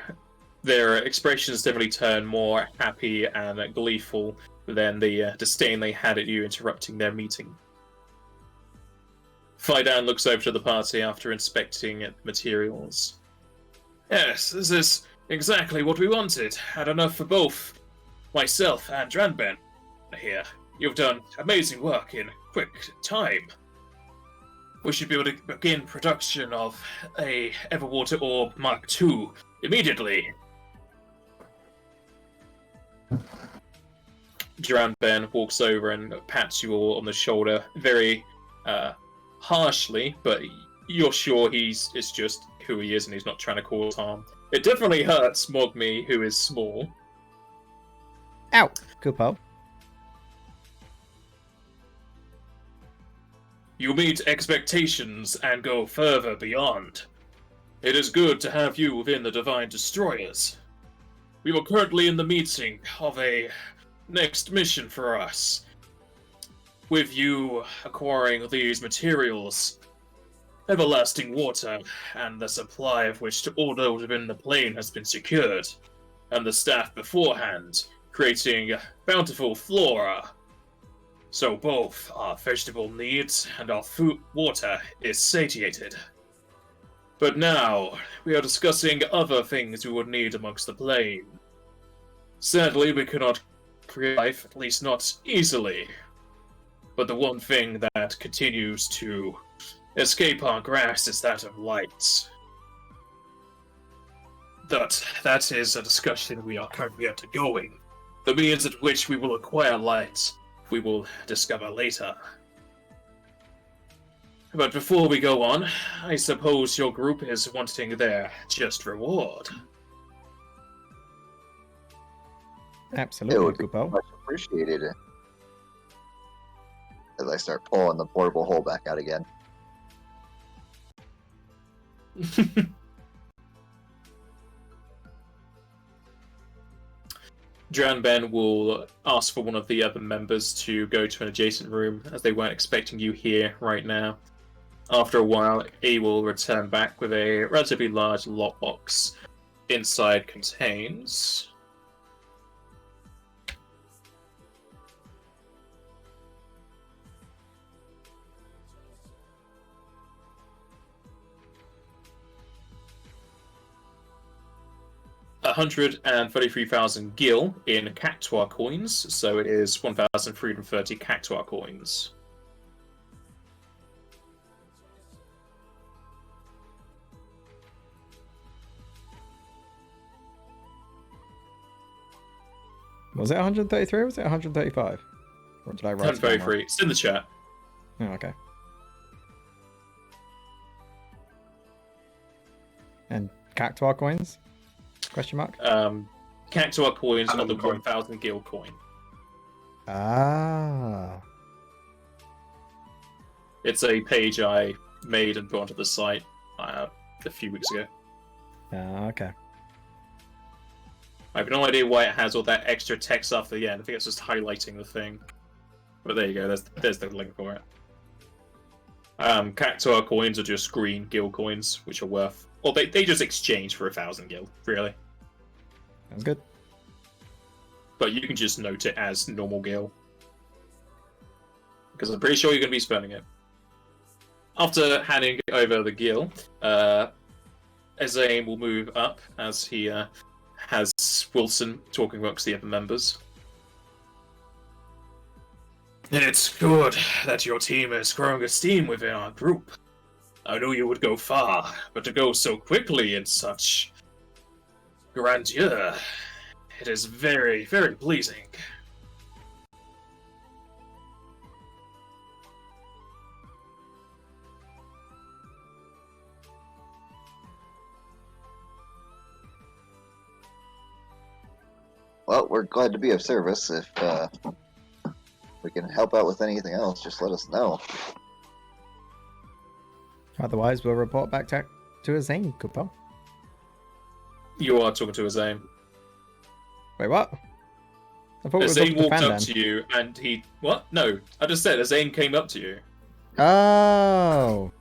their expressions definitely turn more happy and gleeful than the disdain they had at you interrupting their meeting. Fidan looks over to the party after inspecting the materials. Yes, this is exactly what we wanted. Had enough for both myself and Dranben here. You've done amazing work in quick time. We should be able to begin production of a Everwater Orb Mark II immediately. Dranben walks over and pats you all on the shoulder very harshly, but you're sure it's just who he is and he's not trying to cause harm. It definitely hurts Mogmi, who is small. Ow! Kupal. You meet expectations and go further beyond. It is good to have you within the Divine Destroyers. We are currently in the meeting of a next mission for us. With you acquiring these materials, everlasting water, and the supply of which to all those within the plane has been secured, and the staff beforehand, creating bountiful flora. So both our vegetable needs and our food water is satiated. But now, we are discussing other things we would need amongst the plane. Sadly, we cannot create life, at least not easily. But the one thing that continues to escape our grasp is that of light. That is a discussion we are currently undergoing. The means at which we will acquire light, we will discover later. But before we go on, I suppose your group is wanting their just reward. It Absolutely, would be Kupal. much appreciated. as I start pulling the portable hole back out again. Dranben will ask for one of the other members to go to an adjacent room, as they weren't expecting you here right now. After a while, he will return back with a relatively large lockbox. Inside contains... $133,000 gil in Cactuar coins, so it is 1,330 Cactuar coins. Was it 133 or was it 135? Or did I write 133. It's in the chat. Oh, okay. And Cactuar coins? Question mark? Cactuar coins And on the the coin. 1,000 gil coin. Ah. It's a page I made and put onto the site a few weeks ago. Okay. I have no idea why it has all that extra text after the end. I think it's just highlighting the thing. But there you go, there's the link for it. Cactuar coins are just green gil coins, which are worth... Well, they just exchange for 1,000 gil, really. Sounds good. But you can just note it as normal gil. Because I'm pretty sure you're going to be spending it. After handing over the gil, Ezane will move up as he has Wilson talking amongst the other members. It's good that your team is growing esteem within our group. I knew you would go far, but to go so quickly in such grandeur, it is very, very pleasing. Well, we're glad to be of service. If we can help out with anything else, just let us know. Otherwise, we'll report back to Ezane, Kupo. You are talking to Ezane. Wait, what? I thought we were Ezane talking to walked up Fandan. to you and he... What? No, I just said Ezane came up to you. Oh.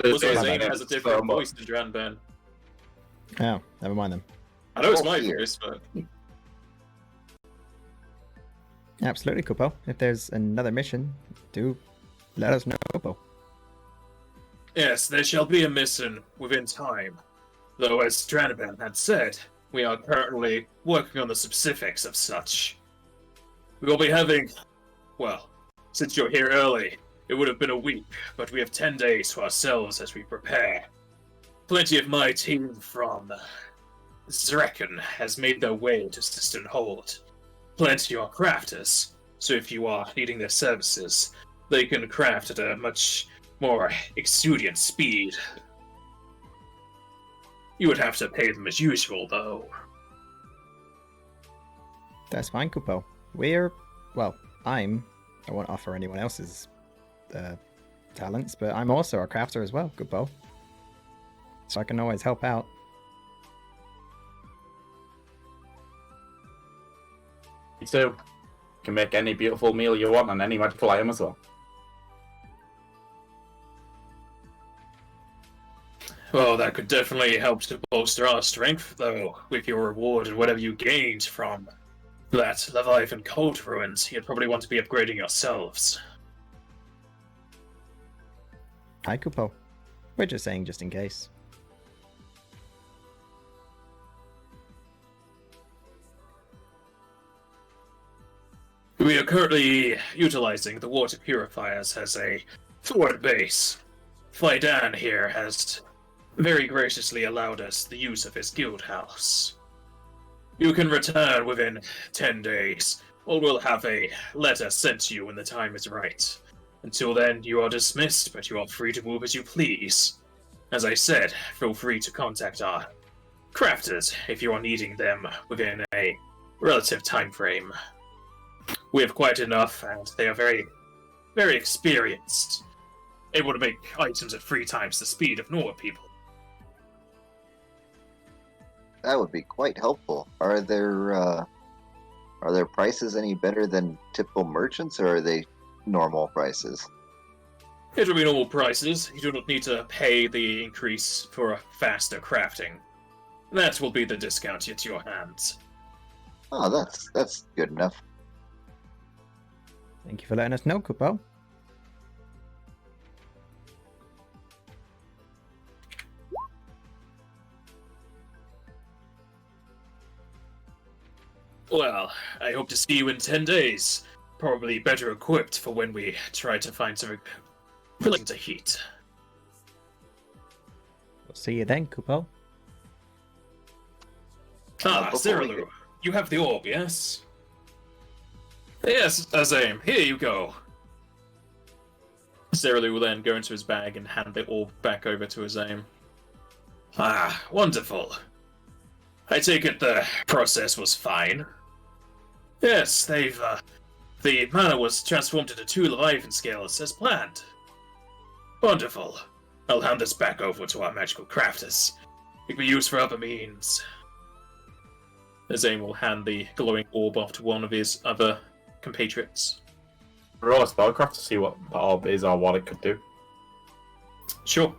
Also, There's Ezane so has a different much. voice than Dranben. Oh, never mind then. I know it's Oh, my here. voice, but... Absolutely, Kupo. If there's another mission, do let us know, Kupo. Yes, there shall be a mission within time. Though, as Dranben had said, we are currently working on the specifics of such. We will be having... Well, since you're here early, it would have been a week, but we have 10 days to ourselves as we prepare. Plenty of my team from Zrekin has made their way to System Hold. Plenty are crafters, so if you are needing their services, they can craft at a much more exuberant speed. You would have to pay them as usual, though. That's fine, Kupo. I won't offer anyone else's talents, but I'm also a crafter as well, Kupo. So I can always help out. You too. You can make any beautiful meal you want and any magical item as well. Well, that could definitely help to bolster our strength, though, with your reward and whatever you gained from that Leviathan cult ruins. You'd probably want to be upgrading yourselves. Hi, Kupo. We're just saying just in case. We are currently utilizing the water purifiers as a forward base. Flydan here has very graciously allowed us the use of his guild house. You can return within 10 days, or we'll have a letter sent to you when the time is right. Until then, you are dismissed, but you are free to move as you please. As I said, feel free to contact our crafters if you are needing them within a relative time frame. We have quite enough, and they are very very experienced, able to make items at 3 times the speed of normal people. That would be quite helpful. Are their prices any better than typical merchants, or are they normal prices? It will be normal prices. You do not need to pay the increase for a faster crafting. That will be the discount at your hands. Oh, that's good enough. Thank you for letting us know, Kupo. Well, I hope to see you in 10 days. Probably better equipped for when we try to find something willing to heat. We'll see you then, Kupo. Ah, before we Zeralu, you have the orb, yes? Yes, Azame, here you go. Zeralu will then go into his bag and hand the orb back over to Azame. Ah, wonderful. I take it the process was fine. Yes, the mana was transformed into 2 Leviathan scales as planned. Wonderful. I'll hand this back over to our magical crafters. It can be used for other means. Azame will hand the glowing orb off to one of his other compatriots. Roll a spellcraft to see what the orb is or what it could do. Sure.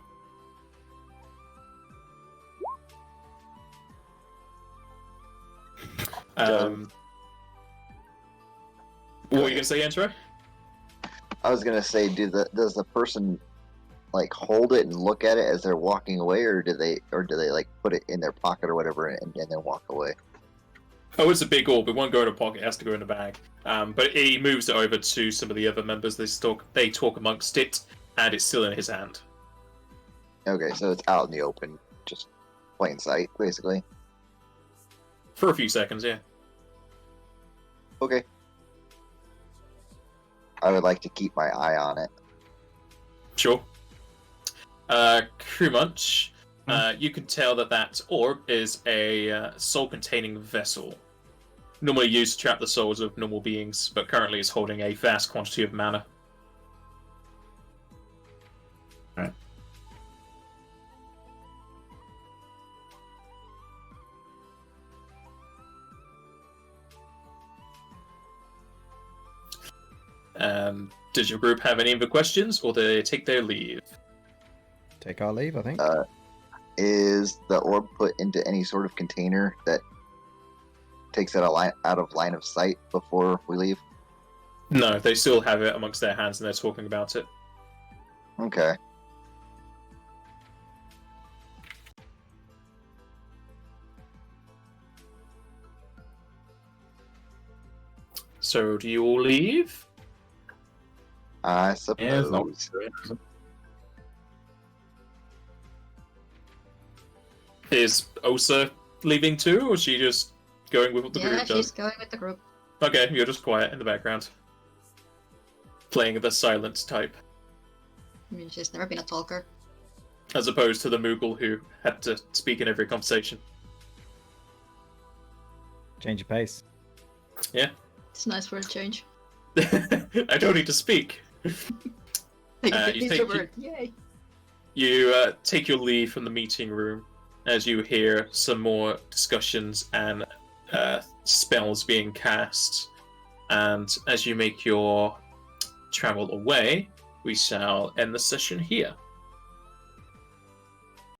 What were you gonna say, Entro? I was gonna say, does the person like hold it and look at it as they're walking away, or do they like put it in their pocket or whatever and then walk away? Oh, it's a big orb. It won't go in a pocket. It has to go in a bag. But he moves it over to some of the other members. They talk amongst it, and it's still in his hand. Okay, so it's out in the open, just plain sight, basically. For a few seconds, yeah. Okay. I would like to keep my eye on it. Sure. Crew Munch, you can tell that orb is a soul-containing vessel. Normally used to trap the souls of normal beings, but currently is holding a vast quantity of mana. Right. Does your group have any other questions, or they take their leave? Take our leave, I think. Is the orb put into any sort of container that takes it out of line of sight before we leave? No, they still have it amongst their hands, and they're talking about it. Okay. So, do you all leave? I Yeah, suppose. it's not. Is Osa leaving too, or is she just going with what the Yeah, group she's does? going with the group. Okay, you're just quiet in the background. Playing the silent type. I mean, she's never been a talker. As opposed to the Moogle who had to speak in every conversation. Change of pace. Yeah. It's nice for a change. I don't need to speak. Like, you think word. Yay! You take your leave from the meeting room as you hear some more discussions and spells being cast. And as you make your travel away, we shall end the session here.